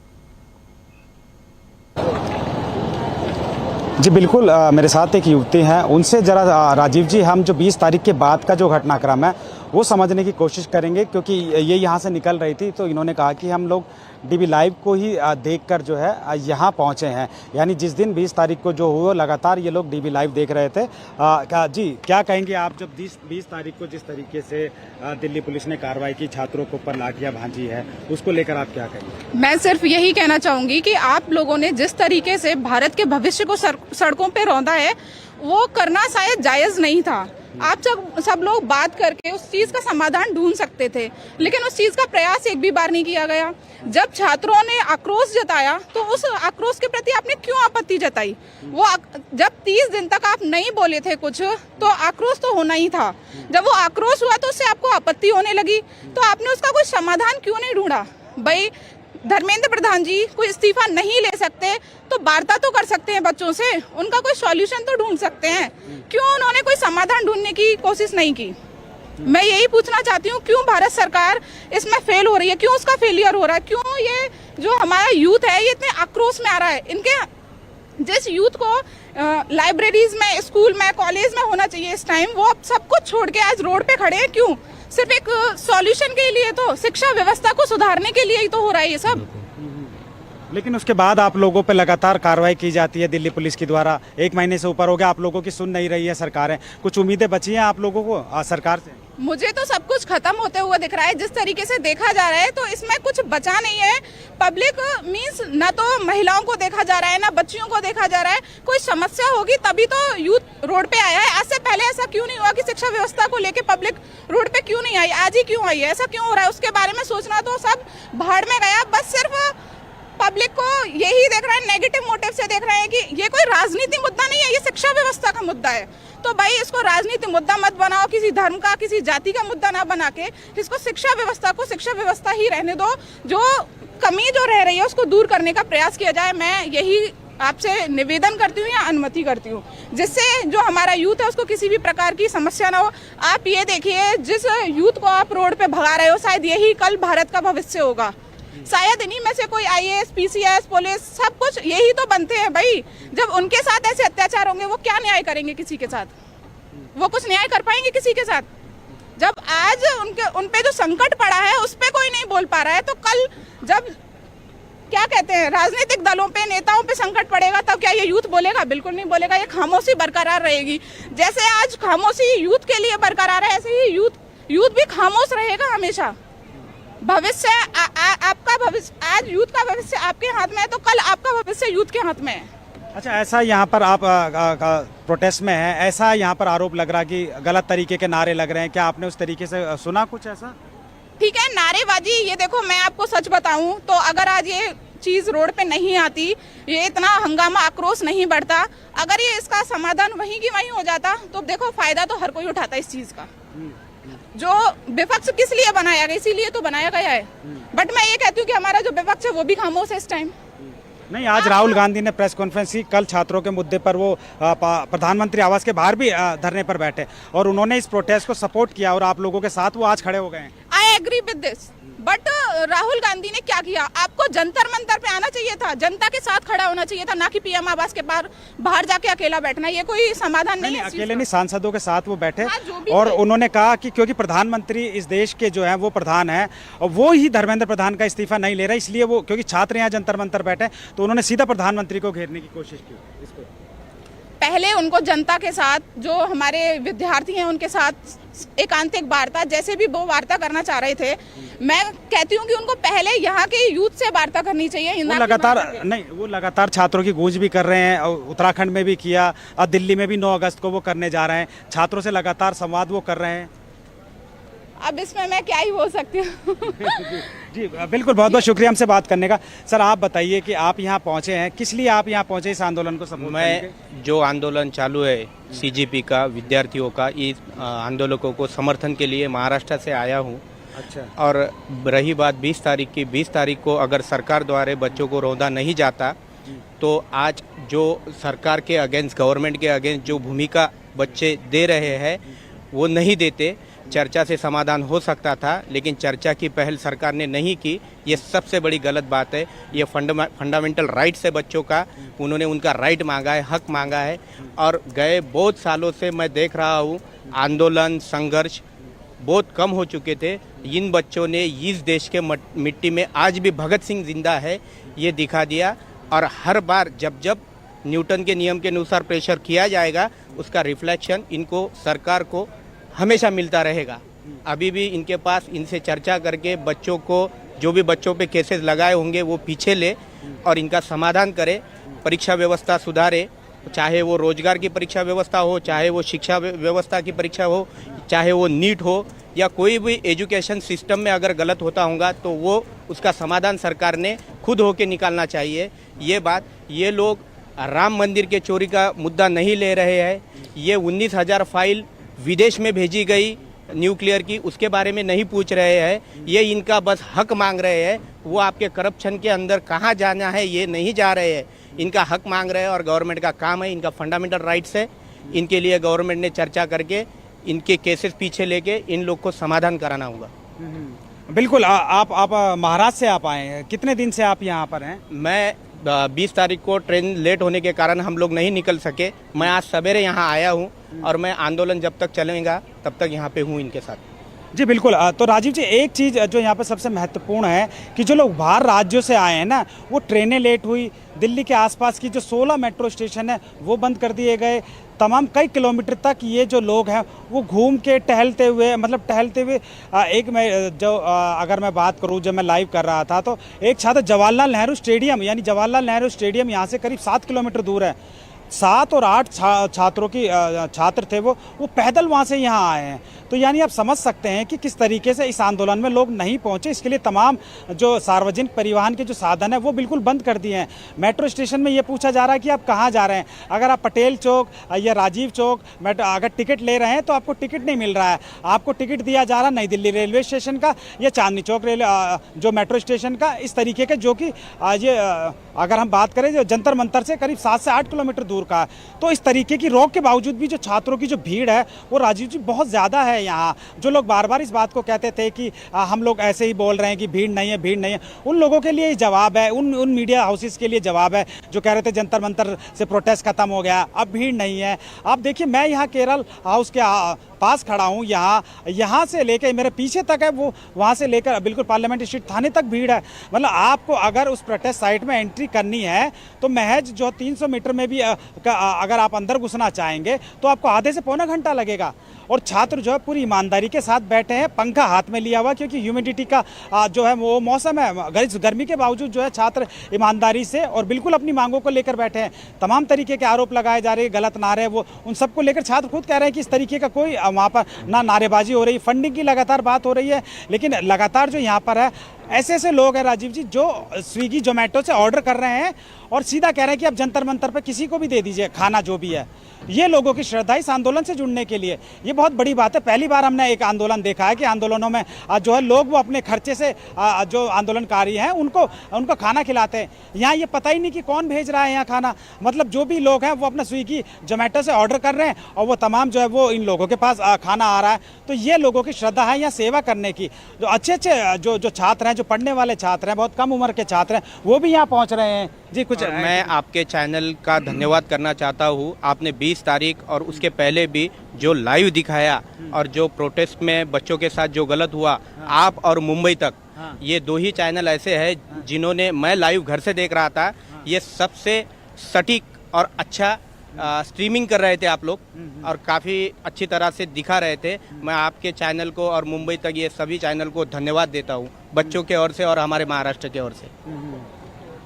जी बिल्कुल, मेरे साथ एक युवती हैं, उनसे जरा राजीव जी, हम जो 20 तारीख के बाद का जो घटनाक्रम है वो समझने की कोशिश करेंगे, क्योंकि ये यहाँ से निकल रही थी तो इन्होंने कहा कि हम लोग डीबी लाइव को ही देखकर जो है यहाँ पहुँचे हैं। यानी जिस दिन 20 तारीख को जो हुआ, लगातार ये लोग डीबी लाइव देख रहे थे। जी क्या कहेंगे आप, जब 20 तारीख को जिस तरीके से दिल्ली पुलिस ने कार्रवाई की, छात्रों के ऊपर लाठियाँ भांजी है, उसको लेकर आप क्या कहेंगे? मैं सिर्फ यही कहना चाहूँगी कि आप लोगों ने जिस तरीके से भारत के भविष्य को सड़कों पर रौंदा है, वो करना शायद जायज़ नहीं था। आप सब लोग बात करके उस चीज का समाधान ढूंढ सकते थे, लेकिन उस चीज का प्रयास एक भी बार नहीं किया गया। जब छात्रों ने आक्रोश जताया तो उस आक्रोश के प्रति आपने क्यों आपत्ति जताई? वो जब 30 दिन तक आप नहीं बोले थे कुछ, तो आक्रोश तो होना ही था। जब वो आक्रोश हुआ तो उससे आपको आपत्ति होने लगी, तो आपने उसका कोई समाधान क्यों नहीं ढूंढा? भाई धर्मेंद्र प्रधान जी कोई इस्तीफा नहीं ले सकते तो वार्ता तो कर सकते हैं बच्चों से, उनका कोई सॉल्यूशन तो ढूंढ सकते हैं। क्यों उन्होंने कोई समाधान ढूंढने की कोशिश नहीं की? मैं यही पूछना चाहती हूँ, क्यों भारत सरकार इसमें फेल हो रही है, क्यों उसका फेलियर हो रहा है, क्यों ये जो हमारा यूथ है ये इतने आक्रोश में आ रहा है? इनके जिस यूथ को लाइब्रेरीज में, स्कूल में, कॉलेज में होना चाहिए इस टाइम, वो अब सब कुछ छोड़ के आज रोड पे खड़े हैं। क्यों? सिर्फ एक सॉल्यूशन के लिए, तो शिक्षा व्यवस्था को सुधारने के लिए ही तो हो रहा है ये सब। लेकिन उसके बाद आप लोगों पे लगातार कार्रवाई की जाती है दिल्ली पुलिस के द्वारा। 1 महीने से ऊपर हो गया, आप लोगों की सुन नहीं रही है सरकारें। कुछ उम्मीदें बची हैं आप लोगों को सरकार से? मुझे तो सब कुछ खत्म होते हुए दिख रहा है जिस तरीके से देखा जा रहा है, तो इसमें कुछ बचा नहीं है। पब्लिक मींस ना तो महिलाओं को देखा जा रहा है ना बच्चियों को देखा जा रहा है। कोई समस्या होगी तभी तो यूथ रोड पे आया है। आज से पहले ऐसा क्यों नहीं हुआ कि शिक्षा व्यवस्था को लेके पब्लिक रोड पे क्यों नहीं आई? आज ही क्यों आई है? ऐसा क्यों हो रहा है? उसके बारे में सोचना तो सब भाड़ में गया। बस सिर्फ पब्लिक को यही देख रहा है, नेगेटिव मोटिव से देख रहे हैं कि ये कोई राजनीति मुद्दा नहीं है, ये शिक्षा व्यवस्था का मुद्दा है। तो भाई इसको राजनीति मुद्दा मत बनाओ, किसी धर्म का किसी जाति का मुद्दा ना बना के इसको शिक्षा व्यवस्था को शिक्षा व्यवस्था ही रहने दो। जो कमी जो रह रही है उसको दूर करने का प्रयास किया जाए। मैं यही आपसे निवेदन करती हूँ या अनुमति करती हूँ, जिससे जो हमारा यूथ है उसको किसी भी प्रकार की समस्या ना हो। आप ये देखिए, जिस यूथ को आप रोड पे भगा रहे हो शायद यही कल भारत का भविष्य होगा। शायद इन्हीं में से कोई IAS, PCS, पुलिस सब कुछ यही तो बनते हैं भाई। जब उनके साथ ऐसे अत्याचार होंगे वो क्या न्याय करेंगे किसी के साथ? वो कुछ न्याय कर पाएंगे किसी के साथ? जब आज उन पे जो संकट पड़ा है उस पे कोई नहीं बोल पा रहा है, तो कल जब क्या कहते हैं राजनीतिक दलों पे नेताओं पे संकट पड़ेगा तब क्या ये यूथ बोलेगा? बिल्कुल नहीं बोलेगा। ये खामोशी बरकरार रहेगी। जैसे आज खामोशी यूथ के लिए बरकरार है, ऐसे ही यूथ भी खामोश रहेगा हमेशा। भविष्य आपका भविष्य, आज यूथ का भविष्य आपके हाथ में है तो कल आपका भविष्य यूथ के हाथ में है। अच्छा, ऐसा यहाँ पर आप प्रोटेस्ट में है, ऐसा यहाँ पर आरोप लग रहा कि गलत तरीके के नारे लग रहे हैं, क्या आपने उस तरीके से सुना कुछ ऐसा? ठीक है, नारेबाजी, ये देखो मैं आपको सच बताऊं तो अगर आज ये चीज रोड पे नहीं आती, ये इतना हंगामा आक्रोश नहीं बढ़ता, अगर ये इसका समाधान वहीं की वहीं हो जाता तो देखो फायदा तो हर कोई उठाता इस चीज का। जो विपक्ष किस लिए बनाया गया, इसीलिए तो बनाया गया है। बट मैं ये कहती हूँ कि हमारा जो विपक्ष है वो भी खामोश है इस टाइम। नहीं, आज राहुल गांधी ने प्रेस कॉन्फ्रेंस की, कल छात्रों के मुद्दे पर वो प्रधानमंत्री आवास के बाहर भी धरने पर बैठे और उन्होंने इस प्रोटेस्ट को सपोर्ट किया और आप लोगों के साथ वो आज खड़े हो गए हैं। I agree with this, but Rahul Gandhi ने क्या किया? आपको जंतर मंतर पे आना चाहिए था, जनता के साथ खड़ा होना चाहिए था, ना कि PM आवास के बाहर जाके अकेला बैठना। ये कोई समाधान नहीं है। अकेले नहीं, सांसदों के साथ वो बैठे और उन्होंने कहा कि क्योंकि प्रधानमंत्री इस देश के जो है वो प्रधान है और वो ही धर्मेंद्र प्रधान का इस्तीफा नहीं ले रहा, इसलिए वो, क्योंकि छात्र यहाँ जंतर मंतर बैठे तो उन्होंने सीधा प्रधानमंत्री को घेरने की कोशिश की। इसको पहले उनको जनता के साथ, जो हमारे विद्यार्थी हैं उनके साथ एकांतिक वार्ता, जैसे भी वो वार्ता करना चाह रहे थे, मैं कहती हूँ कि उनको पहले यहाँ के यूथ से वार्ता करनी चाहिए। वो लगातार छात्रों की गूंज भी कर रहे हैं, उत्तराखंड में भी किया और दिल्ली में भी 9 अगस्त को वो करने जा रहे हैं, छात्रों से लगातार संवाद वो कर रहे हैं। अब इसमें मैं क्या ही बोल सकती हूँ। जी बिल्कुल, बहुत बहुत शुक्रिया हमसे बात करने का। सर आप बताइए कि आप यहाँ पहुँचे हैं, किस लिए आप यहाँ पहुँचे इस आंदोलन को सपोर्ट करने के? मैं जो आंदोलन चालू है CGP का, विद्यार्थियों का, इस आंदोलकों को समर्थन के लिए महाराष्ट्र से आया हूँ। अच्छा। और रही बात 20 तारीख की, 20 तारीख को अगर सरकार द्वारा बच्चों को रौंदा नहीं जाता तो आज जो सरकार के अगेंस्ट, गवर्नमेंट के अगेंस्ट जो भूमिका बच्चे दे रहे हैं वो नहीं देते। चर्चा से समाधान हो सकता था, लेकिन चर्चा की पहल सरकार ने नहीं की। ये सबसे बड़ी गलत बात है। ये फंडामेंटल राइट्स है बच्चों का, उन्होंने उनका राइट मांगा है, हक मांगा है। और गए बहुत सालों से मैं देख रहा हूँ आंदोलन, संघर्ष बहुत कम हो चुके थे। इन बच्चों ने इस देश के मिट्टी में आज भी भगत सिंह जिंदा है ये दिखा दिया। और हर बार जब जब न्यूटन के नियम के अनुसार प्रेशर किया जाएगा उसका रिफ्लेक्शन इनको, सरकार को हमेशा मिलता रहेगा। अभी भी इनके पास, इनसे चर्चा करके बच्चों को, जो भी बच्चों पे केसेस लगाए होंगे वो पीछे ले और इनका समाधान करे, परीक्षा व्यवस्था सुधारे, चाहे वो रोजगार की परीक्षा व्यवस्था हो, चाहे वो शिक्षा व्यवस्था की परीक्षा हो, चाहे वो नीट हो, या कोई भी एजुकेशन सिस्टम में अगर गलत होता होगा तो वो उसका समाधान सरकार ने खुद होके निकालना चाहिए। ये बात, ये लोग राम मंदिर के चोरी का मुद्दा नहीं ले रहे हैं, ये 19,000 फाइल विदेश में भेजी गई न्यूक्लियर की, उसके बारे में नहीं पूछ रहे हैं। ये इनका बस हक मांग रहे हैं। वो आपके करप्शन के अंदर कहाँ जाना है ये नहीं जा रहे हैं, इनका हक मांग रहे हैं और गवर्नमेंट का काम है, इनका फंडामेंटल राइट्स है। इनके लिए गवर्नमेंट ने चर्चा करके इनके केसेस पीछे लेके इन लोग को समाधान कराना होगा। बिल्कुल। आप महाराष्ट्र से आप आए हैं, कितने दिन से आप यहाँ पर हैं? मैं 20 तारीख को ट्रेन लेट होने के कारण हम लोग नहीं निकल सके। मैं आज सवेरे यहाँ आया हूँ और मैं आंदोलन जब तक चलेगा तब तक यहाँ पे हूँ इनके साथ। जी बिल्कुल। तो राजीव जी, एक चीज़ जो यहाँ पर सबसे महत्वपूर्ण है कि जो लोग बाहर राज्यों से आए हैं ना, वो ट्रेनें लेट हुई, दिल्ली के आसपास की जो 16 मेट्रो स्टेशन है वो बंद कर दिए गए, तमाम कई किलोमीटर तक ये जो लोग हैं वो घूम के टहलते हुए एक मैं जो अगर मैं बात करूँ, जब मैं लाइव कर रहा था तो एक छात्र जवाहरलाल नेहरू स्टेडियम, यानी जवाहरलाल नेहरू स्टेडियम यहाँ से करीब 7 किलोमीटर दूर है, 7 और 8 छात्र थे वो पैदल वहाँ से यहाँ आए हैं। तो यानी आप समझ सकते हैं कि किस तरीके से इस आंदोलन में लोग नहीं पहुँचे। इसके लिए तमाम जो सार्वजनिक परिवहन के जो साधन है वो बिल्कुल बंद कर दिए हैं। मेट्रो स्टेशन में ये पूछा जा रहा है कि आप कहाँ जा रहे हैं। अगर आप पटेल चौक या राजीव चौक अगर टिकट ले रहे हैं तो आपको टिकट नहीं मिल रहा है। आपको टिकट दिया जा रहा है नई दिल्ली रेलवे स्टेशन का या चांदनी चौक जो मेट्रो स्टेशन का, इस तरीके के, जो कि ये अगर हम बात करें जो जंतर मंतर से करीब 7 से 8 किलोमीटर दूर का। तो इस तरीके की रोक के बावजूद भी जो छात्रों की जो भीड़ है वो राजीव जी बहुत ज़्यादा है यहाँ। जो लोग बार बार इस बात को कहते थे कि हम लोग ऐसे ही बोल रहे हैं कि भीड़ नहीं है, उन लोगों के लिए जवाब है, उन मीडिया हाउसेस के लिए जवाब है जो कह रहे थे जंतर मंतर से प्रोटेस्ट खत्म हो गया, अब भीड़ नहीं है। आप देखिए, मैं यहाँ केरल हाउस के पास खड़ा हूँ, यहाँ से लेकर मेरे पीछे तक है वो, वहाँ से लेकर बिल्कुल पार्लियामेंट स्ट्रीट थाने तक भीड़ है। मतलब आपको अगर उस प्रोटेस्ट साइट में एंट्री करनी है तो महज जो 300 मीटर में भी अगर आप अंदर घुसना चाहेंगे तो आपको आधे से पौना घंटा लगेगा। और छात्र जो है पूरी ईमानदारी के साथ बैठे हैं, पंखा हाथ में लिया हुआ, क्योंकि ह्यूमिडिटी का जो है वो मौसम है, गर्मी के बावजूद जो है छात्र ईमानदारी से और बिल्कुल अपनी मांगों को लेकर बैठे हैं। तमाम तरीके के आरोप लगाए जा रहे हैं, गलत नारे, वो उन सबको लेकर छात्र खुद कह रहे हैं कि इस तरीके का कोई वहाँ पर ना नारेबाजी हो रही, फंडिंग की लगातार बात हो रही है। लेकिन लगातार जो यहाँ पर है ऐसे लोग हैं राजीव जी जो स्विगी जोमेटो से ऑर्डर कर रहे हैं और सीधा कह रहे हैं कि अब जंतर मंतर पर किसी को भी दे दीजिए खाना जो भी है। ये लोगों की श्रद्धा इस आंदोलन से जुड़ने के लिए, ये बहुत बड़ी बात है। पहली बार हमने एक आंदोलन देखा है कि आंदोलनों में जो है लोग वो अपने खर्चे से जो आंदोलनकारी हैं उनको खाना खिलाते हैं। यहाँ ये पता ही नहीं कि कौन भेज रहा है यहाँ खाना, मतलब जो भी लोग हैं वो अपना स्विगी जोमेटो से ऑर्डर कर रहे हैं और वो तमाम जो है वो इन लोगों के पास खाना आ रहा है। तो ये लोगों की श्रद्धा है यहाँ सेवा करने की। जो अच्छे जो छात्र हैं, जो पढ़ने वाले छात्र हैं, बहुत कम उम्र के छात्र हैं, वो भी यहाँ पहुँच रहे हैं। जी कुछ मैं आपके चैनल का धन्यवाद करना चाहता हूँ। आपने 20 तारीख और उसके पहले भी जो लाइव दिखाया और जो प्रोटेस्ट में बच्चों के साथ जो गलत हुआ, आप और मुंबई तक, ये 2 ही चैनल ऐसे हैं जिन्होंने, मैं लाइव घर से देख रहा था, ये सबसे सटीक और अच्छा स्ट्रीमिंग कर रहे थे आप लोग और काफ़ी अच्छी तरह से दिखा रहे थे। मैं आपके चैनल को और मुंबई तक ये सभी चैनल को धन्यवाद देता हूँ, बच्चों के ओर से और हमारे महाराष्ट्र के ओर से।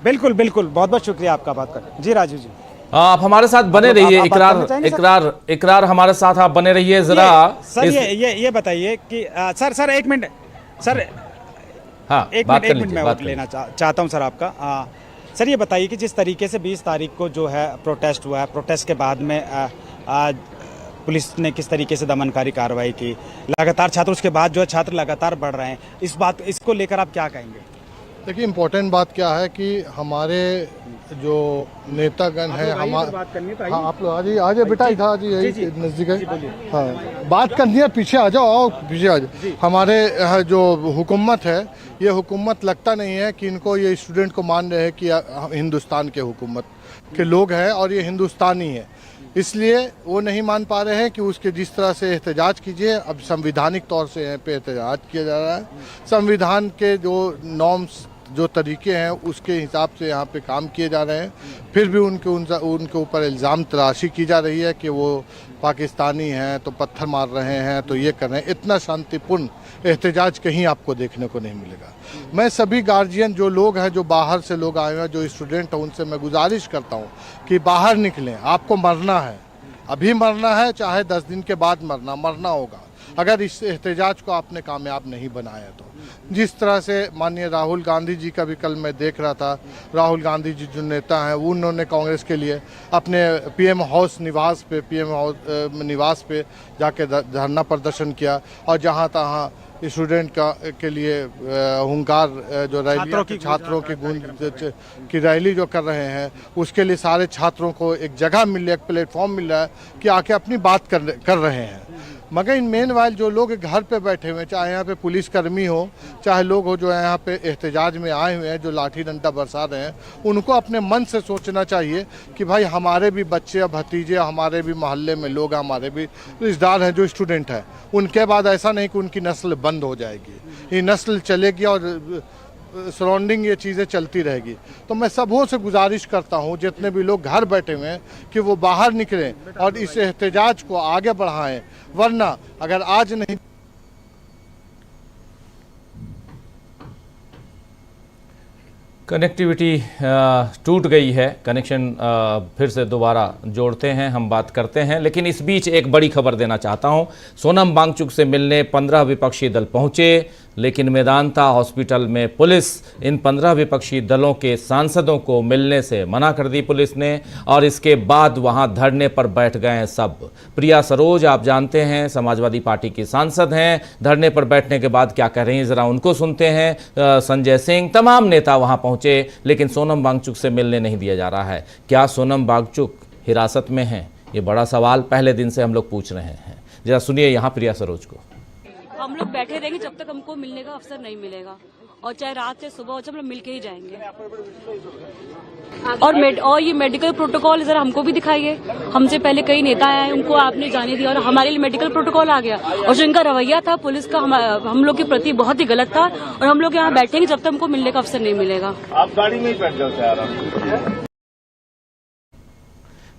बिल्कुल बिल्कुल, बहुत बहुत शुक्रिया आपका बात कर। जी राजू जी, आप हमारे साथ बने रहिए, इकरार हमारे साथ आप बने रहिए जरा। सर ये बताइए कि सर 1 मिनट सर, हाँ, एक मिनट मैं वोट लेना चाहता हूँ सर आपका। सर ये बताइए कि जिस तरीके से 20 तारीख को जो है प्रोटेस्ट हुआ है, प्रोटेस्ट के बाद में पुलिस ने किस तरीके से दमनकारी कार्रवाई की, लगातार छात्र, उसके बाद जो है छात्र लगातार बढ़ रहे हैं, इसको लेकर आप क्या कहेंगे? देखिए, इम्पोर्टेंट बात क्या है कि हमारे जो नेतागण हैं, हमारे, हाँ आप लोग आज बेटा इधर यही नज़दीक है, हाँ बात करनी है, पीछे आ जाओ, पीछे आ जाओ। हमारे जो हुकूमत है, ये हुकूमत लगता नहीं है कि इनको, ये स्टूडेंट को मान रहे हैं कि हिंदुस्तान के हुकूमत के लोग हैं और ये हिंदुस्तानी है, इसलिए वो नहीं मान पा रहे हैं कि उसके जिस तरह से एहतजाज कीजिए। अब संविधानिक तौर से यहाँ पे एहतजाज किया जा रहा है, संविधान के जो नॉर्म्स, जो तरीके हैं, उसके हिसाब से यहाँ पे काम किए जा रहे हैं। फिर भी उनके ऊपर इल्ज़ाम तराशी की जा रही है कि वो पाकिस्तानी हैं, तो पत्थर मार रहे हैं, तो ये कर रहे हैं। इतना शांतिपूर्ण एहतजाज कहीं आपको देखने को नहीं मिलेगा। मैं सभी गार्जियन, जो लोग हैं, जो बाहर से लोग आए हैं, जो स्टूडेंट हैं, उनसे मैं गुजारिश करता हूँ कि बाहर निकलें। आपको मरना है, अभी मरना है, चाहे 10 दिन के बाद मरना होगा, अगर इस एहतजाज को आपने कामयाब नहीं बनाया तो। जिस तरह से माननीय राहुल गांधी जी का भी कल मैं देख रहा था, राहुल गांधी जी जो नेता हैं, उन्होंने कांग्रेस के लिए अपने पीएम निवास पे जाके धरना प्रदर्शन किया और जहां तहां स्टूडेंट के लिए हुंकार, जो रैली, छात्रों की गूंज की रैली जो कर रहे हैं, उसके लिए सारे छात्रों को एक जगह मिल रही है, एक प्लेटफॉर्म मिल रहा है कि आके अपनी बात कर रहे हैं। मगर इन मेन वाइल जो लोग घर पे बैठे हुए हैं, चाहे यहाँ पे पुलिसकर्मी हो, चाहे लोग हो जो यहाँ पे एहतजाज में आए हुए हैं, जो लाठी डंडा बरसा रहे हैं, उनको अपने मन से सोचना चाहिए कि भाई हमारे भी बच्चे या भतीजे, हमारे भी मोहल्ले में लोग, हमारे भी रिश्तेदार हैं जो स्टूडेंट हैं। उनके बाद ऐसा नहीं कि उनकी नस्ल बंद हो जाएगी, ये नस्ल चलेगी और सराउंडिंग ये चीज़ें चलती रहेगी। तो मैं सबों से गुजारिश करता हूँ, जितने भी लोग घर बैठे हुए हैं, कि वो बाहर निकलें और इस एहतजाज को आगे बढ़ाएं, वरना अगर आज नहीं। कनेक्टिविटी टूट गई है, कनेक्शन फिर से दोबारा जोड़ते हैं, हम बात करते हैं। लेकिन इस बीच एक बड़ी खबर देना चाहता हूं। सोनम वांगचुक से मिलने 15 विपक्षी दल पहुंचे, लेकिन मेदांता हॉस्पिटल में पुलिस इन 15 विपक्षी दलों के सांसदों को मिलने से मना कर दी पुलिस ने, और इसके बाद वहां धरने पर बैठ गए हैं सब। प्रिया सरोज, आप जानते हैं, समाजवादी पार्टी की सांसद हैं, धरने पर बैठने के बाद क्या कह रही हैं, ज़रा उनको सुनते हैं। संजय सिंह, तमाम नेता वहां पहुंचे, लेकिन सोनम वांगचुक से मिलने नहीं दिया जा रहा है। क्या सोनम वांगचुक हिरासत में हैं? ये बड़ा सवाल पहले दिन से हम लोग पूछ रहे हैं। जरा सुनिए यहाँ प्रिया सरोज को। हम लोग बैठे रहेंगे जब तक हमको मिलने का अवसर नहीं मिलेगा, और चाहे रात से सुबह हो जाए हम लोग मिल के ही जाएंगे। और ये मेडिकल प्रोटोकॉल जरा हमको भी दिखाइए। हमसे पहले कई नेता आए, उनको आपने जाने दिया और हमारे लिए मेडिकल प्रोटोकॉल आ गया। और जो इनका रवैया था पुलिस का हम लोग के प्रति बहुत ही गलत था, और हम लोग यहाँ बैठेंगे जब तक हमको मिलने का अवसर नहीं मिलेगा। आप गाड़ी में ही बैठ जाओ।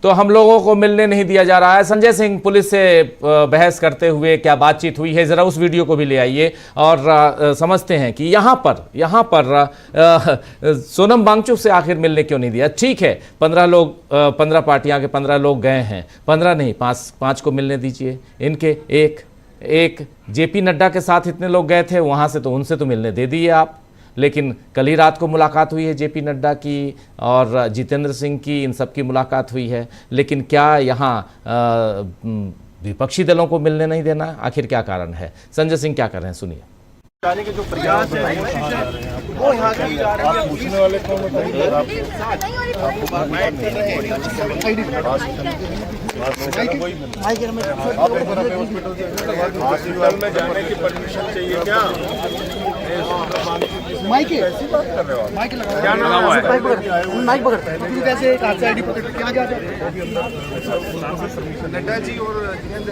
तो हम लोगों को मिलने नहीं दिया जा रहा है। संजय सिंह, पुलिस से बहस करते हुए क्या बातचीत हुई है, ज़रा उस वीडियो को भी ले आइए और समझते हैं कि यहाँ पर सोनम वांगचुक से आखिर मिलने क्यों नहीं दिया। ठीक है, 15 पार्टियां के 15 लोग गए हैं, 15 नहीं, 5 को मिलने दीजिए। इनके एक जेपी नड्डा के साथ इतने लोग गए थे, वहाँ से तो उनसे तो मिलने दे दिए आप। लेकिन कल ही रात को मुलाकात हुई है जेपी नड्डा की और जितेंद्र सिंह की, इन सब की मुलाकात हुई है। लेकिन क्या यहाँ विपक्षी दलों को मिलने नहीं देना, आखिर क्या कारण है? संजय सिंह क्या कर रहे हैं, सुनिए। जाने के जो प्रयास है वो यहाँ की जा रही है। पूछने वाले कौन हॉस्पिटल में जाने की परमिशन चाहिए क्या? माइक क्या नाम है? माइक पकड़ता है कैसे आईडी पकड़ क्या क्या नड्डा जी और जितेंद्र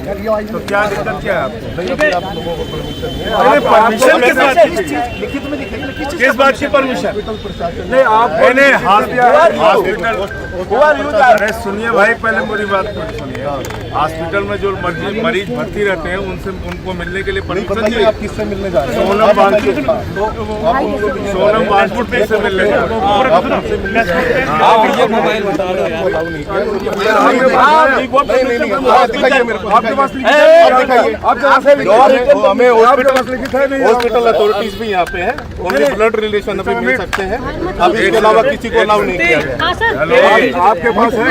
अरे भाई तो क्या दिक्कत क्या है? अरे परमिशन के साथ लिखित में दिखेगी किस बात की परमिशन? नहीं आप हॉस्पिटल। अरे सुनिए भाई, पहले मेरी बात सुनिए। हॉस्पिटल में जो मरीज भर्ती रहते हैं उनको मिलने के लिए परमिशन चाहिए। आप किससे मिलने जा रहे हैं? सोनम वांगचुक से मिलने जा रहे हैं। आप ये मोबाइल बता दो यार। हमें हॉस्पिटल अथॉरिटीज भी यहाँ पे है, ओनली ब्लड रिलेशन अभी मिल सकते हैं। अब इसके अलावा किसी को अलाउ नहीं किया गया। आपके पास है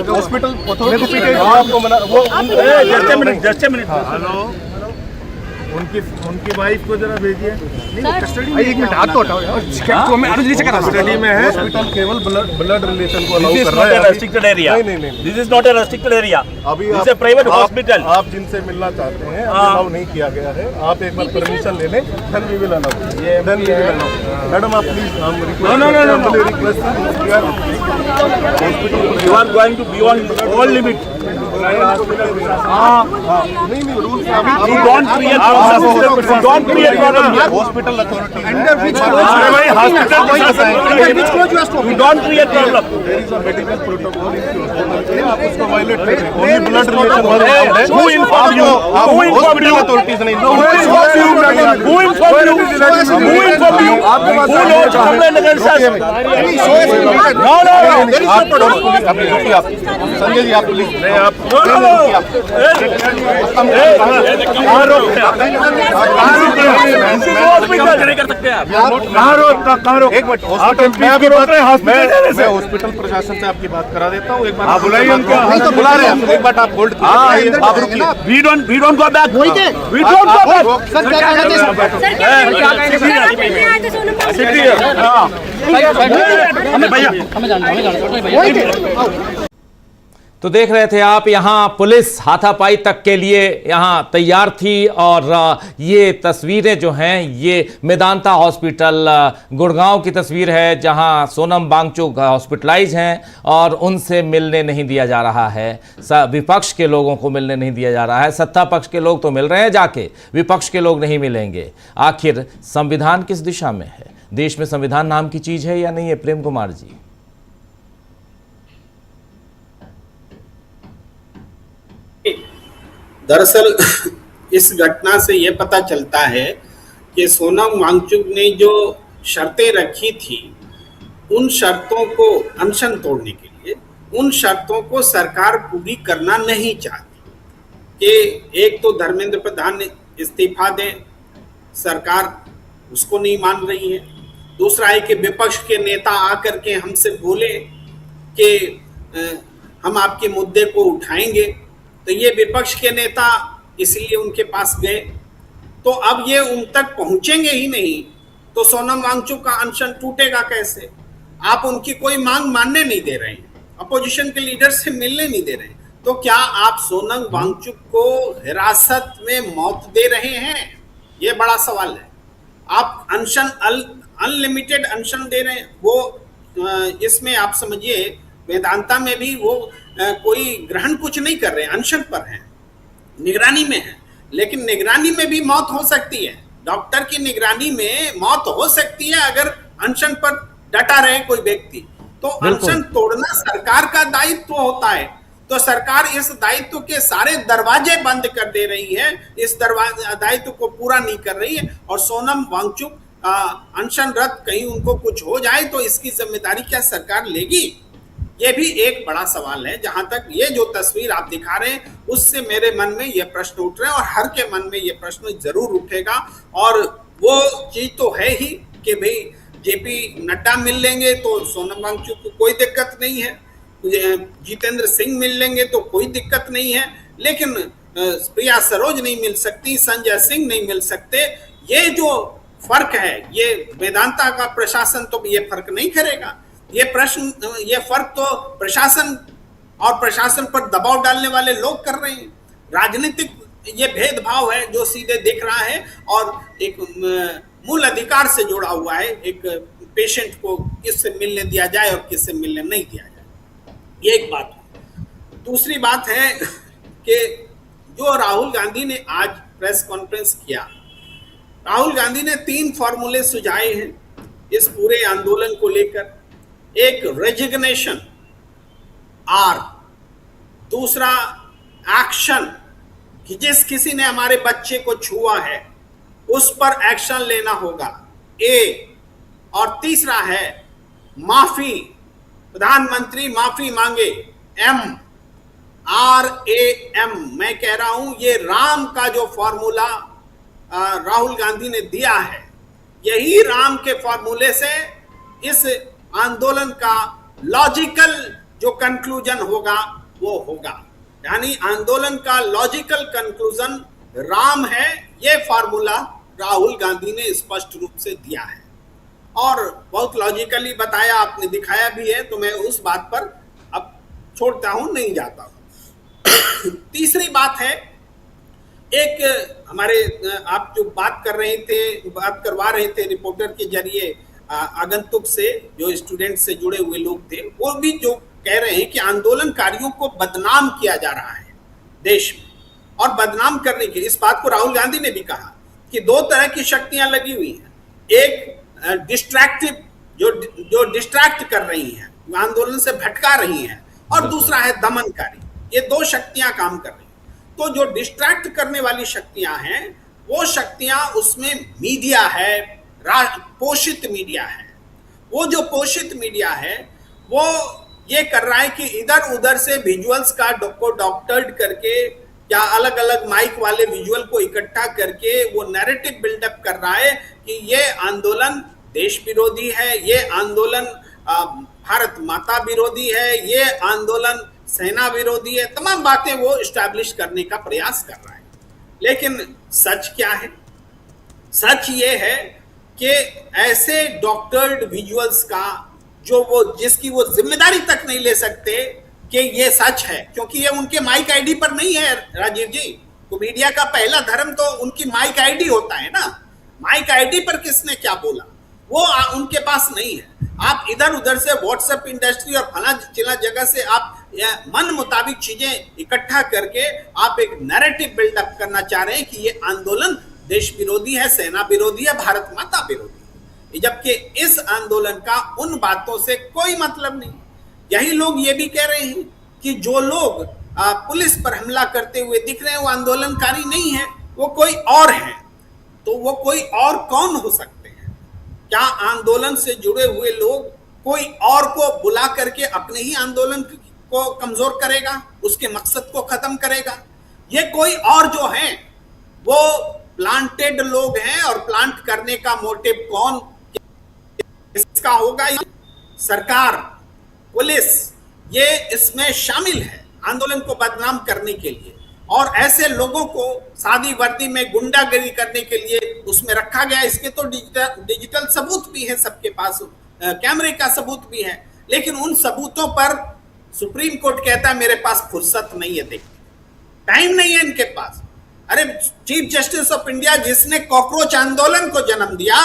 हॉस्पिटल अथॉरिटी आपको मना वो जस्ट ए मिनट। हेलो, उनकी वाइफ को जरा भेजिए। एक मिनट, हाथ तो हटाओ यार। कस्टडी में है, हॉस्पिटल केवल ब्लड रिलेशन को अलाउ कर रहा है। रेस्ट्रिक्टेड एरिया, नहीं, this is not a restricted area. अभी दिस इज प्राइवेट हॉस्पिटल। आप जिनसे मिलना चाहते हैं अलाउ नहीं किया गया है। आप एक बार परमिशन ले लें, then we will allow. Madam आप प्लीज, हम request you are going to beyond all limit. नहीं rule don't create problem. Don't create problem. Hospital authority under which hospital don't create problem. There is a medical protocol in आप उसको violate कर रहे हैं। Only blood relation. Who inform you? Who inform you? Authorities नहीं। Who inform you? Who inform you? Who inform you? आपके पास complaint against us? No there is no protocol. आप संजय जी, आप please आप हॉस्पिटल नहीं कर सकते आप। एक मिनट, मैं हॉस्पिटल प्रशासन से आपकी बात करा देता हूँ। एक बार आप बुलाइए उनको, तो बुला रहे हैं, एक बार आप होल्ड कीजिए, आप रुकिए। We don't go back, we don't go back. Sir क्या कहते हैं भैया। तो देख रहे थे आप, यहां पुलिस हाथापाई तक के लिए यहां तैयार थी। और ये तस्वीरें जो हैं ये मेदांता हॉस्पिटल गुड़गांव की तस्वीर है, जहां सोनम वांगचुक हॉस्पिटलाइज हैं और उनसे मिलने नहीं दिया जा रहा है। विपक्ष के लोगों को मिलने नहीं दिया जा रहा है। सत्ता पक्ष के लोग तो मिल रहे हैं जाके, विपक्ष के लोग नहीं मिलेंगे। आखिर संविधान किस दिशा में है? देश में संविधान नाम की चीज है या नहीं है? प्रेम कुमार जी। दरअसल इस घटना से यह पता चलता है कि सोनम वांगचुक ने जो शर्तें रखी थी, उन शर्तों को अनशन तोड़ने के लिए उन शर्तों को सरकार पूरी करना नहीं चाहती। कि एक तो धर्मेंद्र प्रधान इस्तीफा दें, सरकार उसको नहीं मान रही है। दूसरा है कि विपक्ष के नेता आकर के हमसे बोले कि हम आपके मुद्दे को उठाएंगे, तो ये विपक्ष के नेता इसलिए उनके पास गए। तो अब ये उन तक पहुंचेंगे ही नहीं, तो सोनम वांगचुक का अनशन टूटेगा कैसे? आप उनकी कोई मांग मानने नहीं दे रहे हैं, अपोजिशन के लीडर से मिलने नहीं दे रहे हैं, तो क्या आप सोनम वांगचुक को हिरासत में मौत दे रहे हैं? ये बड़ा सवाल है। आप अनशन अनलिमिटेड अनशन दे रहे हैं। वो इसमें आप समझिए वेदांता में भी वो कोई ग्रहण कुछ नहीं कर रहे हैं, अनशन पर हैं, निगरानी में है। लेकिन निगरानी में भी मौत हो सकती है, डॉक्टर की निगरानी में मौत हो सकती है अगर अनशन पर डटा रहे कोई व्यक्ति। तो अनशन तोड़ना सरकार का दायित्व होता है, तो सरकार इस दायित्व के सारे दरवाजे बंद कर दे रही है, इस दायित्व को पूरा नहीं कर रही है। और सोनम वांगचुक अनशनरत कहीं उनको कुछ हो जाए तो इसकी जिम्मेदारी क्या सरकार लेगी? ये भी एक बड़ा सवाल है। जहां तक ये जो तस्वीर आप दिखा रहे हैं उससे मेरे मन में ये प्रश्न उठ रहे हैं और हर के मन में ये प्रश्न जरूर उठेगा। और वो चीज तो है ही कि भाई जेपी नड्डा मिल लेंगे तो सोनम वांगचुक को कोई दिक्कत नहीं है, जितेंद्र सिंह मिल लेंगे तो कोई दिक्कत नहीं है, लेकिन प्रिया सरोज नहीं मिल सकती, संजय सिंह नहीं मिल सकते। ये जो फर्क है, ये वेदांता का प्रशासन तो ये फर्क नहीं करेगा। ये फर्क तो प्रशासन और प्रशासन पर दबाव डालने वाले लोग कर रहे हैं। राजनीतिक ये भेदभाव है जो सीधे दिख रहा है और एक मूल अधिकार से जुड़ा हुआ है, एक पेशेंट को किससे मिलने दिया जाए और किससे मिलने नहीं दिया जाए, ये एक बात है। दूसरी बात है कि जो राहुल गांधी ने आज प्रेस कॉन्फ्रेंस किया, राहुल गांधी ने 3 फॉर्मूले सुझाए हैं इस पूरे आंदोलन को लेकर। एक रेजिग्नेशन, आर, दूसरा एक्शन कि जिस किसी ने हमारे बच्चे को छुआ है उस पर एक्शन लेना होगा, ए, और तीसरा है माफी, प्रधानमंत्री माफी मांगे, एम, RAM। मैं कह रहा हूं ये राम का जो फॉर्मूला राहुल गांधी ने दिया है, यही राम के फॉर्मूले से इस आंदोलन का लॉजिकल जो कंक्लूजन होगा वो होगा। यानी आंदोलन का लॉजिकल कंक्लूजन राम है, ये फॉर्मूला राहुल गांधी ने स्पष्ट रूप से दिया है और बहुत लॉजिकली बताया, आपने दिखाया भी है, तो मैं उस बात पर अब छोड़ता हूं, नहीं जाता हूं। तीसरी बात है, एक हमारे आप जो बात करवा रहे थे रिपोर्टर के जरिए आगंतुक से, जो स्टूडेंट से जुड़े हुए लोग थे, वो भी जो कह रहे हैं कि आंदोलनकारियों को बदनाम किया जा रहा है देश में, और बदनाम करने के इस बात को राहुल गांधी ने भी कहा कि 2 तरह की शक्तियां लगी हुई हैं। एक डिस्ट्रैक्टिव, जो डिस्ट्रैक्ट कर रही हैं, आंदोलन से भटका रही हैं, और दूसरा है दमनकारी। ये 2 शक्तियां काम कर रही हैं। तो जो डिस्ट्रैक्ट करने वाली शक्तियां हैं, वो शक्तियां, उसमें मीडिया है, पोषित मीडिया है। वो जो पोषित मीडिया है वो ये कर रहा है कि इधर उधर से विजुअल्स को डॉक्टर्ड करके क्या अलग अलग माइक वाले विजुअल को इकट्ठा करके वो नैरेटिव बिल्डअप कर रहा है कि ये आंदोलन देश विरोधी है, ये आंदोलन भारत माता विरोधी है, ये आंदोलन सेना विरोधी है, तमाम बातें वो इस्टेब्लिश करने का प्रयास कर रहा है। लेकिन सच क्या है? सच ये है कि ऐसे डॉक्टर्ड विजुअल्स का जो वो जिसकी वो जिम्मेदारी तक नहीं ले सकते कि ये सच है, क्योंकि ये उनके माइक आईडी पर नहीं है। राजीव जी, तो मीडिया का पहला धर्म तो उनकी माइक आईडी होता है ना। माइक आईडी पर किसने क्या बोला वो उनके पास नहीं है। आप इधर उधर से व्हाट्सएप इंडस्ट्री और फला चिला जगह से आप मन मुताबिक चीजें इकट्ठा करके आप एक नैरेटिव बिल्डअप करना चाह रहे हैं कि ये आंदोलन देश विरोधी है, सेना विरोधी है, भारत माता विरोधी है, जबकि इस आंदोलन का उन बातों से कोई मतलब नहीं। यही लोग ये भी कह रहे हैं कि जो लोग पुलिस पर हमला करते हुए दिख रहे हैं वो आंदोलनकारी नहीं है, वो कोई और है। तो वो कोई और कौन हो सकते हैं? क्या आंदोलन से जुड़े हुए लोग कोई और को बुला करके अपने ही आंदोलन को कमजोर करेगा, उसके मकसद को खत्म करेगा? ये कोई और जो है वो प्लांटेड लोग हैं, और प्लांट करने का मोटिव कौन इसका होगा? सरकार, पुलिस, ये इसमें शामिल है आंदोलन को बदनाम करने के लिए, और ऐसे लोगों को सादी वर्दी में गुंडागिरी करने के लिए उसमें रखा गया। इसके तो डिजिटल सबूत भी है, सबके पास कैमरे का सबूत भी है, लेकिन उन सबूतों पर सुप्रीम कोर्ट कहता है मेरे पास फुर्सत नहीं है, देख टाइम नहीं है इनके पास। अरे चीफ जस्टिस ऑफ इंडिया जिसने कॉकरोच आंदोलन को जन्म दिया,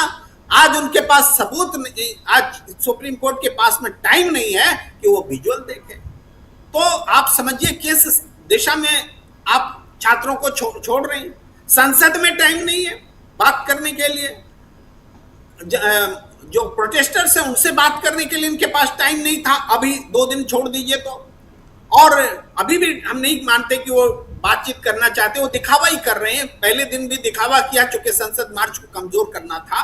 आज उनके पास सबूत नहीं, आज सुप्रीम कोर्ट के पास में टाइम नहीं है कि वो विजुअल देखे। तो आप समझिए किस दिशा में आप छात्रों को छोड़ रहे हैं। संसद में टाइम नहीं है बात करने के लिए, जो प्रोटेस्टर्स हैं उनसे बात करने के लिए इनके पास टाइम नहीं था। अभी 2 दिन छोड़ दीजिए तो, और अभी भी हम नहीं मानते कि वो बातचीत करना चाहते, वो दिखावा ही कर रहे हैं। पहले दिन भी दिखावा किया क्योंकि संसद मार्च को कमजोर करना था,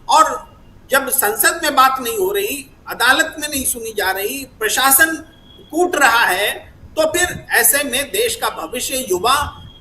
और जब संसद में बात नहीं हो रही, अदालत में नहीं सुनी जा रही, प्रशासन कूट रहा है, तो फिर ऐसे में देश का भविष्य युवा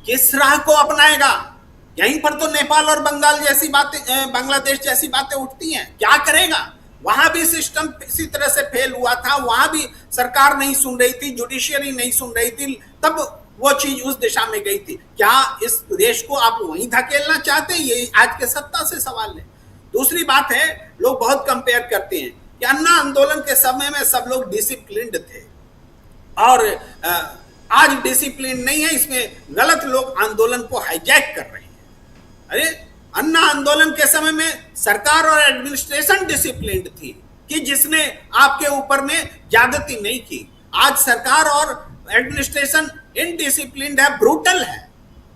किस राह को अपनाएगा? यहीं पर तो नेपाल और बंगाल जैसी बातें, बांग्लादेश जैसी बातें उठती हैं। क्या करेगा? वहां भी सिस्टम इसी तरह से फेल हुआ था, वहां भी सरकार नहीं सुन रही थी, जुडिशियरी नहीं सुन रही थी, तब वो चीज उस दिशा में गई थी। क्या इस देश को आप वहीं धकेलना चाहते हैं? ये आज के सत्ता से सवाल है। दूसरी बात है, लोग बहुत कंपेयर करते हैं कि अन्ना आंदोलन के समय में सब लोग डिसिप्लिन्ड थे और आज डिसिप्लिन नहीं है, इसमें गलत लोग आंदोलन को हाईजैक कर रहे हैं। अरे अन्ना आंदोलन के समय में सरकार और एडमिनिस्ट्रेशन डिसिप्लिन्ड थी कि जिसने आपके ऊपर में ज्यादती नहीं की। आज सरकार और एडमिनिस्ट्रेशन इनडिसिप्लिन्ड है, ब्रूटल है,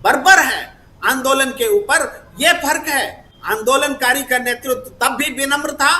बर्बर है आंदोलन के ऊपर। यह फर्क है। आंदोलनकारी का नेतृत्व तब भी विनम्र था,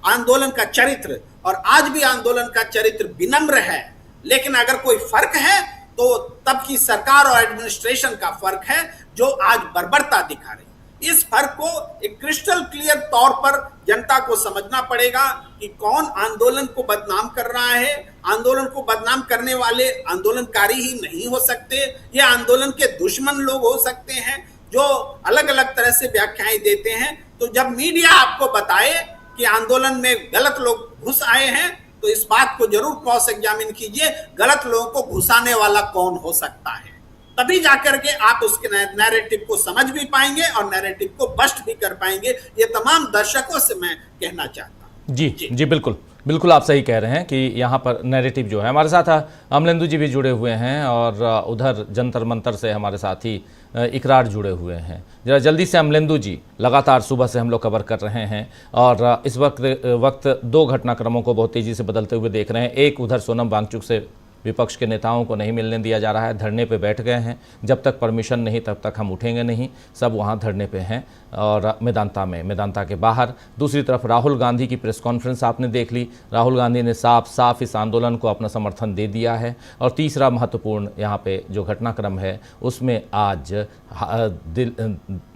आंदोलन का चरित्र, और आज भी आंदोलन का चरित्र विनम्र है। लेकिन अगर कोई फर्क है तो तब की सरकार और एडमिनिस्ट्रेशन का फर्क है जो आज बर्बरता दिखा रही। इस फर्क को एक क्रिस्टल क्लियर तौर पर जनता को समझना पड़ेगा कि कौन आंदोलन को बदनाम कर रहा है। आंदोलन को बदनाम करने वाले आंदोलनकारी ही नहीं हो सकते, ये आंदोलन के दुश्मन लोग हो सकते हैं जो अलग अलग तरह से व्याख्याएं देते हैं। तो जब मीडिया आपको बताए कि आंदोलन में गलत लोग घुस आए हैं, तो इस बात को जरूर क्रॉस एग्जामिन कीजिए, गलत लोगों को घुसाने वाला कौन हो सकता है। तभी जाकर के आप उसके नैरेटिव को समझ भी पाएंगे और नैरेटिव को बस्ट भी कर पाएंगे। ये तमाम दर्शकों से मैं कहना चाहता हूं। जी बिल्कुल बिल्कुल आप सही कह रहे हैं कि यहाँ पर नैरेटिव जो है। हमारे साथ अमलेंदु जी भी जुड़े हुए हैं और उधर जंतर मंतर से हमारे साथी इकरार जुड़े हुए हैं। जरा जल्दी से अमलेंदु जी, लगातार सुबह से हम लोग कवर कर रहे हैं और इस वक्त 2 घटनाक्रमों को बहुत तेज़ी से बदलते हुए देख रहे हैं। एक, उधर सोनम वांगचुक से विपक्ष के नेताओं को नहीं मिलने दिया जा रहा है, धरने पे बैठ गए हैं। जब तक परमिशन नहीं तब तक हम उठेंगे नहीं, सब वहाँ धरने पे हैं और मेदांता के बाहर। दूसरी तरफ राहुल गांधी की प्रेस कॉन्फ्रेंस आपने देख ली, राहुल गांधी ने साफ साफ इस आंदोलन को अपना समर्थन दे दिया है। और तीसरा महत्वपूर्ण यहाँ पे जो घटनाक्रम है उसमें आज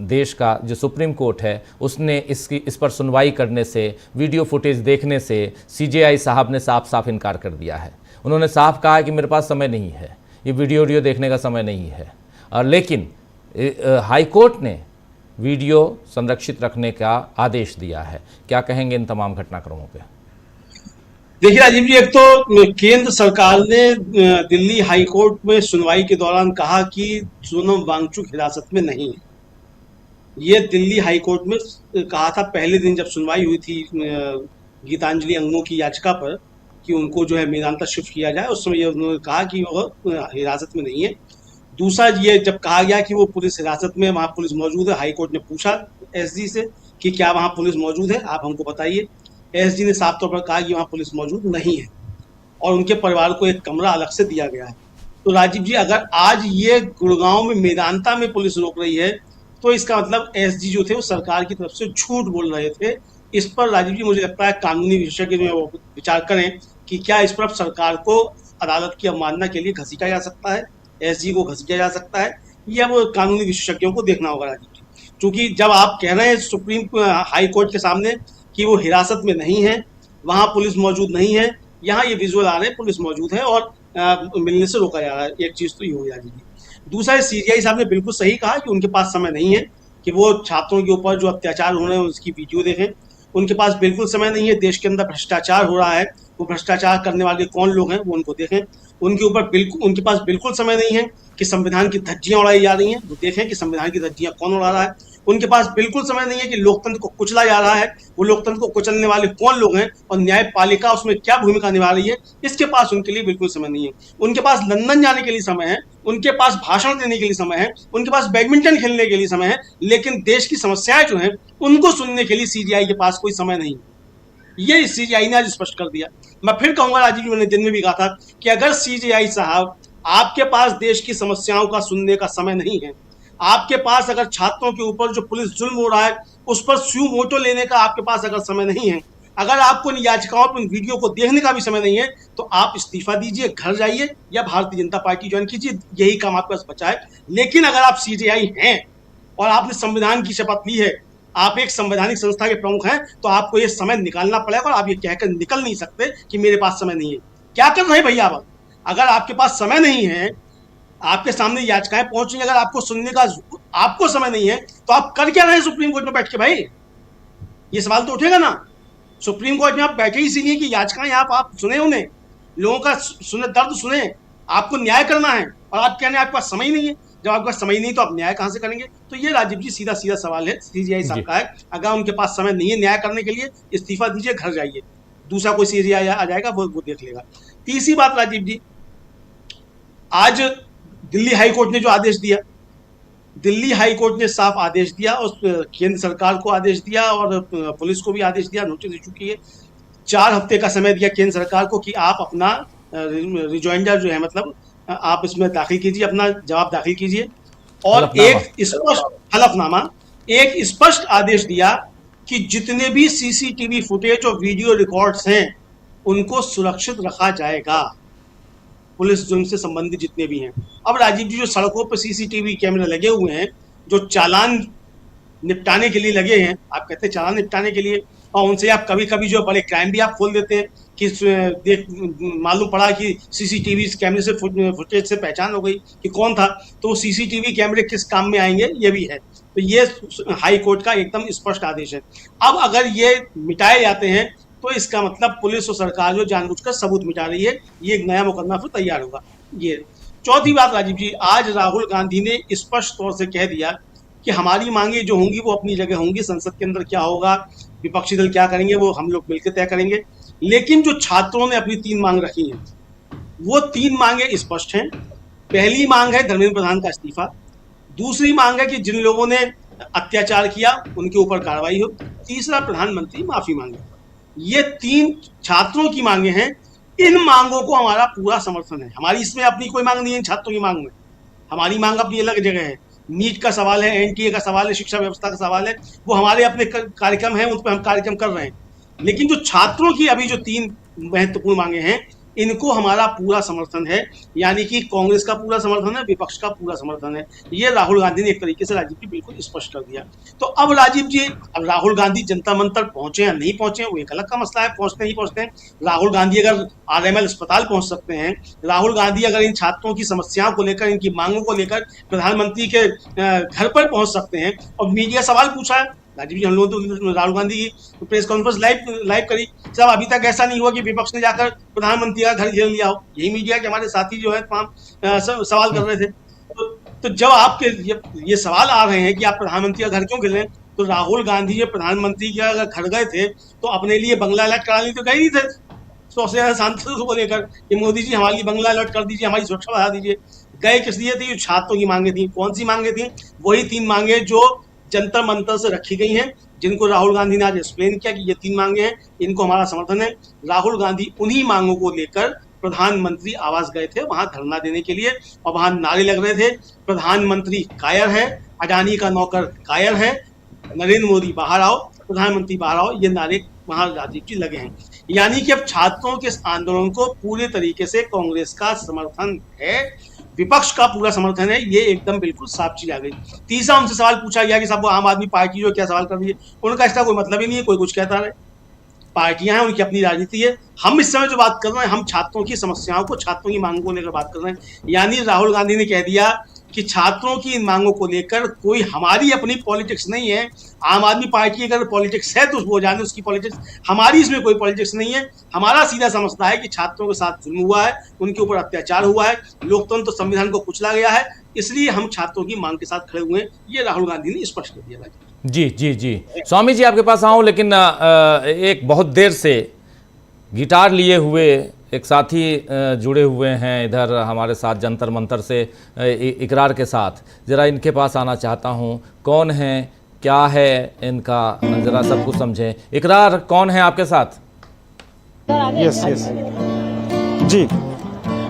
देश का जो सुप्रीम कोर्ट है उसने इस पर सुनवाई करने से, वीडियो फुटेज देखने से CJI साहब ने साफ साफ इनकार कर दिया है। उन्होंने साफ कहा है कि मेरे पास समय नहीं है, ये वीडियो देखने का समय नहीं है। लेकिन हाईकोर्ट ने वीडियो संरक्षित रखने का आदेश दिया है। क्या कहेंगे इन तमाम घटनाक्रमों पे? देखिए राजीव जी, एक तो केंद्र सरकार ने दिल्ली हाई कोर्ट में सुनवाई के दौरान कहा कि सोनम वांगचुक हिरासत में नहीं है। ये दिल्ली हाई कोर्ट में कहा था पहले दिन जब सुनवाई हुई थी गीतांजलि अंगों की याचिका पर कि उनको जो है मेदांता शिफ्ट किया जाए, उस समय उन्होंने कहा कि वह हिरासत में नहीं है। दूसरा ये जब कहा गया कि वो पुलिस हिरासत में, वहाँ पुलिस मौजूद है, हाई कोर्ट ने पूछा एसजी से कि क्या वहाँ पुलिस मौजूद है, आप हमको बताइए। एसजी ने साफ तौर पर कहा कि वहाँ पुलिस मौजूद नहीं है और उनके परिवार को एक कमरा अलग से दिया गया है। तो राजीव जी, अगर आज ये गुड़गांव में मेदांता में पुलिस रोक रही है तो इसका मतलब एसजी जो थे वो सरकार की तरफ से झूठ बोल रहे थे। इस पर राजीव जी मुझे लगता है कानूनी विशेषज्ञ जो विचार करें कि क्या इस पर सरकार को अदालत की अवमानना के लिए घसीटा जा सकता है, एसजी को घसीटा जा सकता है, या वो कानूनी विशेषज्ञों को देखना होगा राजीव जी। क्योंकि जब आप कह रहे हैं सुप्रीम हाई कोर्ट के सामने कि वो हिरासत में नहीं है, वहाँ पुलिस मौजूद नहीं है, यहाँ ये विजुअल आ रहे हैं पुलिस मौजूद है और मिलने से रोका जा रहा है। एक चीज़ तो ये हुई राजीव जी। दूसरा, सीजीआई साहब ने बिल्कुल सही कहा कि उनके पास समय नहीं है कि वो छात्रों के ऊपर जो अत्याचार हो रहे हैं उसकी वीडियो देखें। उनके पास बिल्कुल समय नहीं है। देश के अंदर भ्रष्टाचार हो रहा है, वो भ्रष्टाचार करने वाले कौन लोग हैं वो उनको देखें। उनके पास बिल्कुल समय नहीं है कि संविधान की धज्जियां उड़ाई जा रही हैं, वो देखें कि संविधान की धज्जियां कौन उड़ा रहा है। उनके पास बिल्कुल समय नहीं है कि लोकतंत्र को कुचला जा रहा है, वो लोकतंत्र को कुचलने वाले कौन लोग हैं और न्यायपालिका उसमें क्या भूमिका निभा रही है, इसके पास उनके लिए बिल्कुल समय नहीं है। उनके पास लंदन जाने के लिए समय है, उनके पास भाषण देने के लिए समय है, उनके पास बैडमिंटन खेलने के लिए समय है, लेकिन देश की समस्याएं जो हैं उनको सुनने के लिए सीजीआई के पास कोई समय नहीं है। ये सीजीआई ने आज स्पष्ट कर दिया। मैं फिर कहूंगा राजीव जी, मैंने दिन में भी कहा था कि अगर सीजीआई साहब आपके पास देश की समस्याओं का सुनने का समय नहीं है, आपके पास अगर छात्रों के ऊपर जो पुलिस जुल्म हो रहा है उस पर स्यू मोटो लेने का आपके पास अगर समय नहीं है, अगर आपको इन याचिकाओं पर वीडियो को देखने का भी समय नहीं है, तो आप इस्तीफा दीजिए, घर जाइए या भारतीय जनता पार्टी ज्वाइन कीजिए, यही काम आपके पास बचा है। लेकिन अगर आप सीजीआई हैं और आपने संविधान की शपथ ली है, आप एक संवैधानिक संस्था के प्रमुख हैं, तो आपको ये समय निकालना पड़ेगा और आप ये कहकर निकल नहीं सकते कि मेरे पास समय नहीं है। क्या कर रहे हैं भैया आप? अगर आपके पास समय नहीं है, आपके सामने याचिकाएं पहुंच रही हैं, अगर आपको सुनने का आपको समय नहीं है, तो आप कर क्या रहे हैं सुप्रीम कोर्ट में बैठ के? भाई ये सवाल तो उठेगा ना। सुप्रीम कोर्ट में आप बैठे इसीलिए कि याचिकाएं आप सुने, उन्हें लोगों का सुने, दर्द सुने, आपको न्याय करना है, और आप कहने आपके पास समय ही नहीं है। जब आपके पास समय नहीं तो आप न्याय कहां से करेंगे? तो ये राजीव जी सीधा सीधा सवाल है सीजीआई साहब का है। अगर उनके पास समय नहीं है न्याय करने के लिए, इस्तीफा दीजिए, घर जाइए, दूसरा कोई सीजीआई आ जाएगा वो देख लेगा। तीसरी बात राजीव जी, आज दिल्ली हाई कोर्ट ने जो आदेश दिया, दिल्ली हाई कोर्ट ने साफ आदेश दिया और केंद्र सरकार को आदेश दिया और पुलिस को भी आदेश दिया, नोटिस इशू किए, 4 हफ्ते का समय दिया केंद्र सरकार को कि आप अपना रिजॉइंडर जो है, मतलब आप इसमें दाखिल कीजिए, अपना जवाब दाखिल कीजिए, और एक स्पष्ट हलफनामा, एक स्पष्ट आदेश दिया कि जितने भी सीसीटीवी फुटेज और वीडियो रिकॉर्ड्स हैं उनको सुरक्षित रखा जाएगा, पुलिस जुल्म से संबंधित जितने भी हैं। अब राजीव जी, जो सड़कों पर सीसीटीवी कैमरे लगे हुए हैं, जो चालान निपटाने के लिए लगे हैं, आप कहते हैं चालान निपटाने के लिए, और उनसे आप कभी कभी जो बड़े क्राइम भी आप खोल देते हैं कि मालूम पड़ा कि सीसीटीवी कैमरे से फुटेज से पहचान हो गई कि कौन था, तो वो सीसीटीवी कैमरे किस काम में आएंगे ये भी है। तो ये हाई कोर्ट का एकदम स्पष्ट आदेश है। अब अगर ये मिटाए जाते हैं तो इसका मतलब पुलिस और सरकार जो जानबूझकर सबूत मिटा रही है, ये एक नया मुकदमा फिर तैयार होगा। ये चौथी बात राजीव जी, आज राहुल गांधी ने स्पष्ट तौर से कह दिया कि हमारी मांगे जो होंगी वो अपनी जगह होंगी, संसद के अंदर क्या होगा, विपक्षी दल क्या करेंगे, वो हम लोग मिलकर तय करेंगे। लेकिन जो छात्रों ने अपनी 3 मांग रखी हैं, वो 3 मांगे स्पष्ट हैं। पहली मांग है धर्मेंद्र प्रधान का इस्तीफा, दूसरी मांग है कि जिन लोगों ने अत्याचार किया उनके ऊपर कार्रवाई हो, तीसरा प्रधानमंत्री माफी मांगे। ये 3 छात्रों की मांगे हैं। इन मांगों को हमारा पूरा समर्थन है। हमारी इसमें अपनी कोई मांग नहीं है छात्रों की मांग में, हमारी मांग अपनी अलग जगह है। नीट का सवाल है, एनटीए का सवाल है, शिक्षा व्यवस्था का सवाल है, वो हमारे अपने कार्यक्रम हैं, उन पर हम कार्यक्रम कर रहे हैं। लेकिन जो छात्रों की अभी जो 3 महत्वपूर्ण मांगे हैं, इनको हमारा पूरा समर्थन है, यानी कि कांग्रेस का पूरा समर्थन है, विपक्ष का पूरा समर्थन है। ये राहुल गांधी ने एक तरीके से राजीव जी बिल्कुल स्पष्ट कर दिया। तो अब राजीव जी, अब राहुल गांधी जनता मंतर पहुंचे या नहीं पहुंचे वो एक अलग का मसला है, पहुंचते नहीं पहुंचते हैं। राहुल गांधी अगर RML अस्पताल पहुंच सकते हैं, राहुल गांधी अगर इन छात्रों की समस्याओं को लेकर, इनकी मांगों को लेकर प्रधानमंत्री के घर पर पहुंच सकते हैं। और मीडिया सवाल पूछा है राजीव जी, हम लोगों तो राहुल गांधी की प्रेस कॉन्फ्रेंस लाइव करी, सब अभी तक ऐसा नहीं हुआ कि विपक्ष ने जाकर प्रधानमंत्री का घर घेर लिया हो। यही मीडिया के हमारे साथी जो है तमाम सवाल कर रहे थे। तो जब आपके ये सवाल आ रहे हैं कि आप प्रधानमंत्री का घर क्यों घेर रहे हैं, तो राहुल गांधी जब प्रधानमंत्री के अगर घर गए थे तो अपने लिए बंगला अलर्ट कराने तो गए ही थे 100 से ज्यादा सांसदों को लेकर कि मोदी जी हमारे लिए बंगला अलर्ट कर दीजिए, हमारी सुरक्षा बढ़ा दीजिए। गए किस लिए थे? छात्रों की मांगे थी। कौन सी मांगे थी? वही 3 मांगे जो जंतर मंतर से रखी गई हैं, जिनको राहुल गांधी ने आज एक्सप्लेन किया कि ये 3 मांगे हैं, इनको हमारा समर्थन है। राहुल गांधी उन्हीं मांगों को लेकर प्रधानमंत्री आवास गए थे, वहां धरना देने के लिए, और वहां नारे लग रहे थे, प्रधानमंत्री कायर है, अडानी का नौकर कायर है, नरेंद्र मोदी बाहर आओ, प्रधानमंत्री बाहर आओ, ये नारे वहां राजीव जी लगे हैं। यानी कि अब छात्रों के इस आंदोलन को पूरे तरीके से कांग्रेस का समर्थन है, विपक्ष का पूरा समर्थन है, ये एकदम बिल्कुल साफ चीज आ गई। तीसरा उनसे सवाल पूछा गया कि साहब आम आदमी पार्टी जो क्या सवाल कर रही है, उनका इसका कोई मतलब ही नहीं है, कोई कुछ कहता रहे, पार्टियां हैं, उनकी अपनी राजनीति है। हम इस समय जो बात कर रहे हैं, हम छात्रों की समस्याओं को, छात्रों की मांगों को लेकर बात कर रहे हैं। यानी राहुल गांधी ने कह दिया कि छात्रों की इन मांगों को लेकर कोई हमारी अपनी पॉलिटिक्स नहीं है। आम आदमी पार्टी अगर पॉलिटिक्स है तो वो जाने उसकी पॉलिटिक्स, हमारी इसमें कोई पॉलिटिक्स नहीं है। हमारा सीधा समझता है कि छात्रों के साथ जुल्म हुआ है, उनके ऊपर अत्याचार हुआ है, लोकतंत्र संविधान को कुचला गया है, इसलिए हम छात्रों की मांग के साथ खड़े हुए हैं। ये राहुल गांधी ने स्पष्ट कर दिया। जी जी जी, स्वामी जी आपके पास आऊं, लेकिन एक बहुत देर से गिटार लिए हुए एक साथी जुड़े हुए हैं इधर हमारे साथ जंतर मंतर से इकरार के साथ। ज़रा इनके पास आना चाहता हूं, कौन है, क्या है इनका, ज़रा सब कुछ समझें। इकरार, कौन है आपके साथ? यस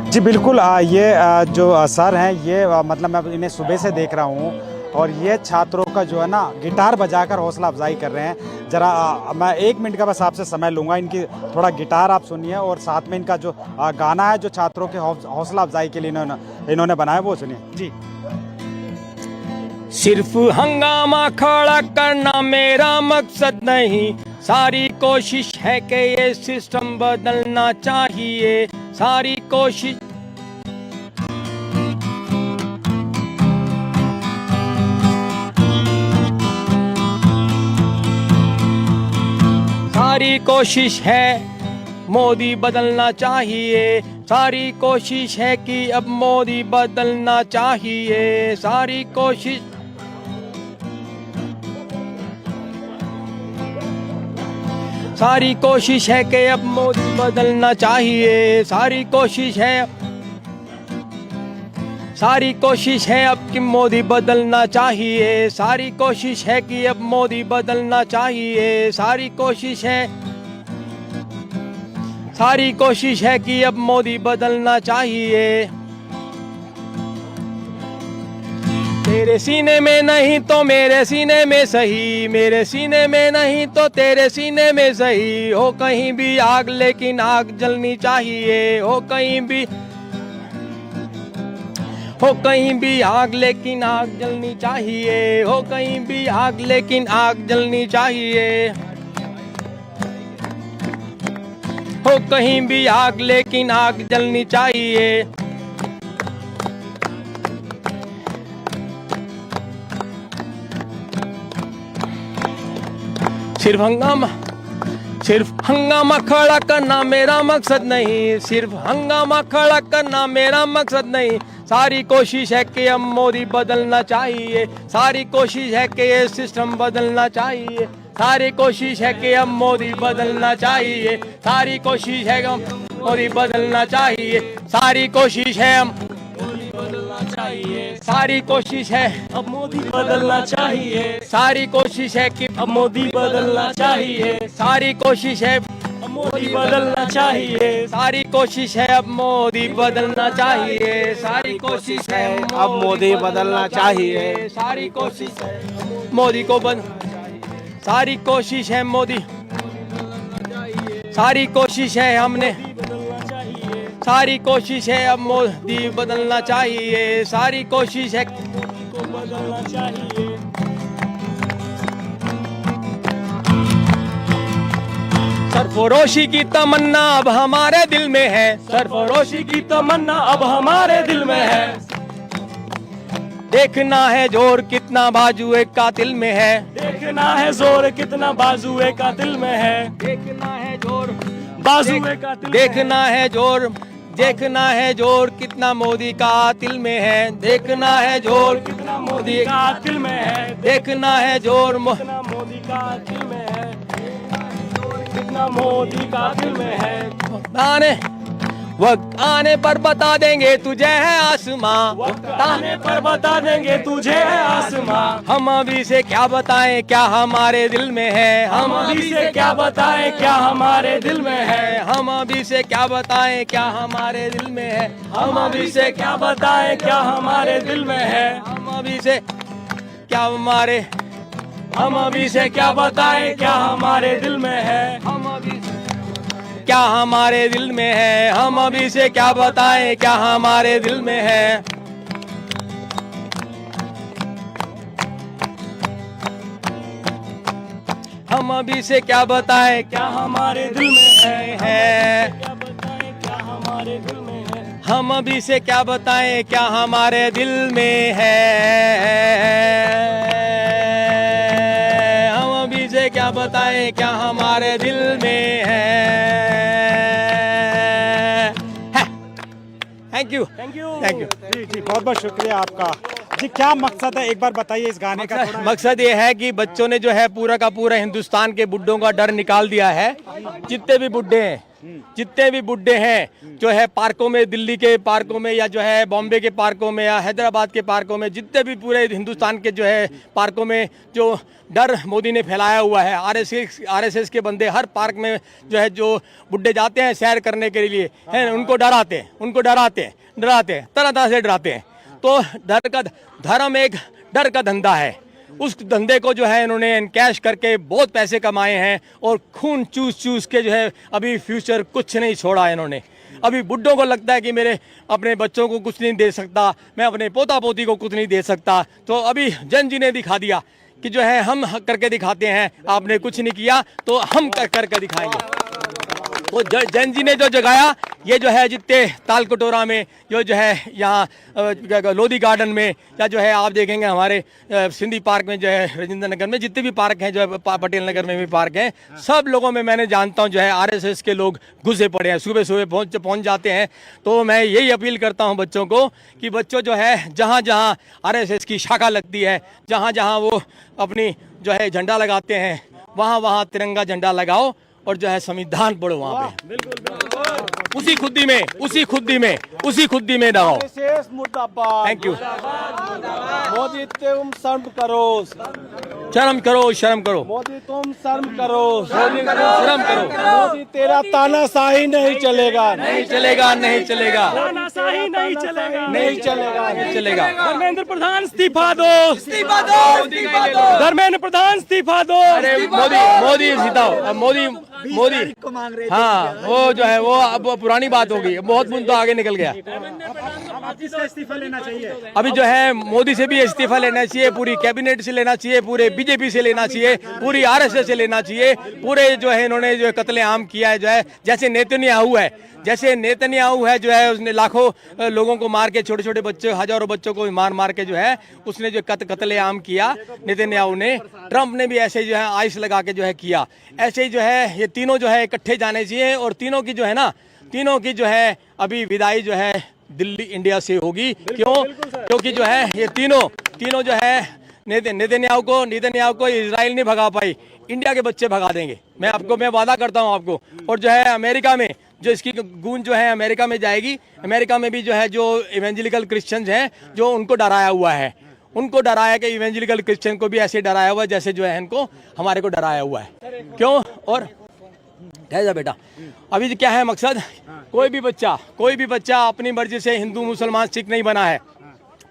जी बिल्कुल। ये जो सर हैं, ये मतलब मैं इन्हें सुबह से देख रहा हूँ, और ये छात्रों का जो है ना गिटार बजाकर हौसला अफजाई कर रहे हैं। जरा मैं 1 मिनट का बस आपसे समय लूँगा, इनकी थोड़ा गिटार आप सुनिए, और साथ में इनका जो गाना है जो छात्रों के हौसला अफजाई के लिए इन्होंने बनाया वो सुनिए जी। सिर्फ हंगामा खड़ा करना मेरा मकसद नहीं, सारी कोशिश है कि ये सिस्टम बदलना चाहिए, सारी कोशिश सारी कोशिश है मोदी बदलना चाहिए, सारी कोशिश है कि अब मोदी बदलना चाहिए, सारी कोशिश है कि अब मोदी बदलना चाहिए, सारी कोशिश है अब कि मोदी बदलना चाहिए, सारी कोशिश है कि अब मोदी बदलना चाहिए, सारी कोशिश है कि अब मोदी बदलना चाहिए। तेरे सीने में नहीं तो मेरे सीने में सही, मेरे सीने में नहीं तो तेरे सीने में सही, हो कहीं भी आग लेकिन आग जलनी चाहिए, हो कहीं भी आग लेकिन आग जलनी चाहिए, हो कहीं भी आग लेकिन आग जलनी चाहिए, हो कहीं भी आग लेकिन आग जलनी चाहिए। सिर्फ हंगामा खड़ा करना मेरा मकसद नहीं, सिर्फ हंगामा खड़ा करना मेरा मकसद नहीं, सारी कोशिश है कि अब मोदी बदलना चाहिए, सारी कोशिश है कि ये सिस्टम बदलना चाहिए, सारी कोशिश है कि अब मोदी बदलना चाहिए, सारी कोशिश है कि मोदी बदलना चाहिए, सारी कोशिश है सारी कोशिश है अब मोदी बदलना चाहिए, सारी कोशिश है कि अब मोदी बदलना चाहिए, सारी कोशिश है अब मोदी बदलना चाहिए, सारी कोशिश है अब मोदी बदलना चाहिए, सारी कोशिश है अब मोदी बदलना चाहिए, सारी कोशिश है मोदी को सारी कोशिश है मोदी, सारी कोशिश है हमने सारी कोशिश है अब मोदी बदलना चाहिए, सारी कोशिश है को बदलना चाहिए। सरफरोशी की तमन्ना अब हमारे दिल में है, सरफरोशी की तमन्ना अब हमारे दिल में है। देखना है जोर कितना बाजू एक कातिल में है, देखना है जोर कितना बाजू एक कातिल में है। देखना है जोर बाजू एक कातिल, देखना है जोर, देखना है जोर कितना मोदी कातिल में है। देखना है जोर कितना मोदी कातिल में है, देखना है जोर कितना मोदी कातिल में है, कितना मोदी कातिल में है। वक्त आने पर बता देंगे तुझे है आसमां, वक्त आने पर बता देंगे तुझे है आसमां। हम अभी से क्या बताएं क्या हमारे दिल में है, हम अभी से क्या बताएं क्या हमारे दिल में है। हम अभी से क्या बताएं क्या हमारे दिल में है, हम अभी से क्या बताएं क्या हमारे दिल में है। हम अभी से क्या हमारे, हम अभी से क्या बताएं क्या हमारे दिल में है। हम अभी क्या हमारे दिल में है, हम अभी से क्या बताएं क्या हमारे दिल में है। हम अभी से क्या बताएं क्या हमारे दिल में है। क्या बताएं क्या हमारे दिल में है, हम अभी से क्या बताएं क्या हमारे दिल में है। हम अभी से क्या बताएं क्या हमारे दिल में है। Thank you, thank you, thank you जी, बहुत बहुत शुक्रिया आपका जी। क्या मकसद है, एक बार बताइए इस गाने का थोड़ा। मकसद ये है कि बच्चों ने जो है पूरा का पूरा हिंदुस्तान के बुड्ढों का डर निकाल दिया है। जितने भी बुड्ढे हैं, जितने भी बुड्ढे हैं जो है पार्कों में, दिल्ली के पार्कों में या जो है बॉम्बे के पार्कों में या हैदराबाद के पार्कों में, जितने भी पूरे हिंदुस्तान के जो है पार्कों में जो डर मोदी ने फैलाया हुआ है, आरएसएस के बंदे हर पार्क में जो है जो बुड्ढे जाते हैं सैर करने के लिए हैं, उनको डराते हैं, उनको डराते हैं, डराते हैं, तरह तरह से डराते हैं। तो डर का धर्म एक डर का धंधा है। उस धंधे को जो है इन्होंने एनकैश करके बहुत पैसे कमाए हैं और खून चूस के जो है अभी फ्यूचर कुछ नहीं छोड़ा है इन्होंने। अभी बुड्ढों को लगता है कि मेरे अपने बच्चों को कुछ नहीं दे सकता, मैं अपने पोता पोती को कुछ नहीं दे सकता। तो अभी जन जी ने दिखा दिया कि जो है हम करके दिखाते हैं, आपने कुछ नहीं किया तो हम करके दिखाएंगे। तो जैन जी ने जो जगाया, ये जो है जितने तालकटोरा में जो है यहाँ लोधी गार्डन में या जो है आप देखेंगे हमारे सिंधी पार्क में जो है राजेंद्र नगर में जितने भी पार्क हैं, जो है पटेल नगर में भी पार्क हैं, सब लोगों में मैंने जानता हूँ जो है आरएसएस के लोग घुसे पड़े हैं, सुबह सुबह पहुँच जाते हैं। तो मैं यही अपील करता हूँ बच्चों को कि बच्चों जो है जहाँ जहाँ आरएसएस की शाखा लगती है, जहाँ जहाँ वो अपनी जो है झंडा लगाते हैं, वहाँ वहाँ तिरंगा झंडा लगाओ और जो है संविधान पढ़ो वहाँ पे, उसी खुद्दी में, उसी खुद्दी में, उसी खुद्दी में दबाओ। Thank you. मोदी तुम शर्म करो, शर्म करो, शर्म करो मोदी तुम शर्म करो, शर्म करो। मोदी तेरा तानाशाही नहीं चलेगा, नहीं चलेगा, नहीं चलेगा, तानाशाही नहीं चलेगा, नहीं चलेगा, नहीं चलेगा। धर्मेंद्र प्रधान इस्तीफा दो, इस्तीफा दो, इस्तीफा दो, धर्मेंद्र प्रधान इस्तीफा दो। अरे मोदी जिताओ, अब मोदी को मांग रहे। हाँ, वो जो है वो अब पुरानी बात हो गई, बहुत मुद्दा आगे निकल गया। इस्तीफा लेना चाहिए। अभी जो है मोदी से भी इस्तीफा लेना चाहिए, पूरी कैबिनेट से लेना चाहिए, पूरे बीजेपी से लेना चाहिए, पूरी आरएसएस से लेना चाहिए। पूरे जो है इन्होंने जो कत्लेआम किया है, जो है जैसे नेतन्याहू है, जैसे नेतन्याहू है जो है उसने लाखों लोगों को मार के, छोटे छोटे बच्चे, हजारों बच्चों को मार के जो है उसने जो कत्लेआम किया नेतन्याहू ने। ट्रंप ने भी ऐसे जो है आइस लगा के जो है किया। ऐसे ही जो है ये तीनों जो है इकट्ठे जाने चाहिए और तीनों की जो है ना, तीनों की जो है अभी विदाई जो है दिल्ली इंडिया से होगी। क्यों? क्योंकि जो है ये तीनों जो है नेतन्याहू को इजराइल नहीं भगा पाई, इंडिया के बच्चे भगा देंगे। मैं वादा करता हूँ आपको। और जो है अमेरिका में जो इसकी गूंज जो है अमेरिका में जाएगी, अमेरिका में भी जो है जो इवेंजलिकल क्रिश्चियंस हैं जो उनको डराया हुआ है, उनको डराया कि इवेंजलिकल क्रिश्चियन को भी ऐसे डराया हुआ है जैसे जो है इनको हमारे को डराया हुआ है। क्यों? और ठहर बेटा, अभी क्या है मकसद, कोई भी बच्चा अपनी मर्जी से हिंदू मुसलमान सिख नहीं बना है।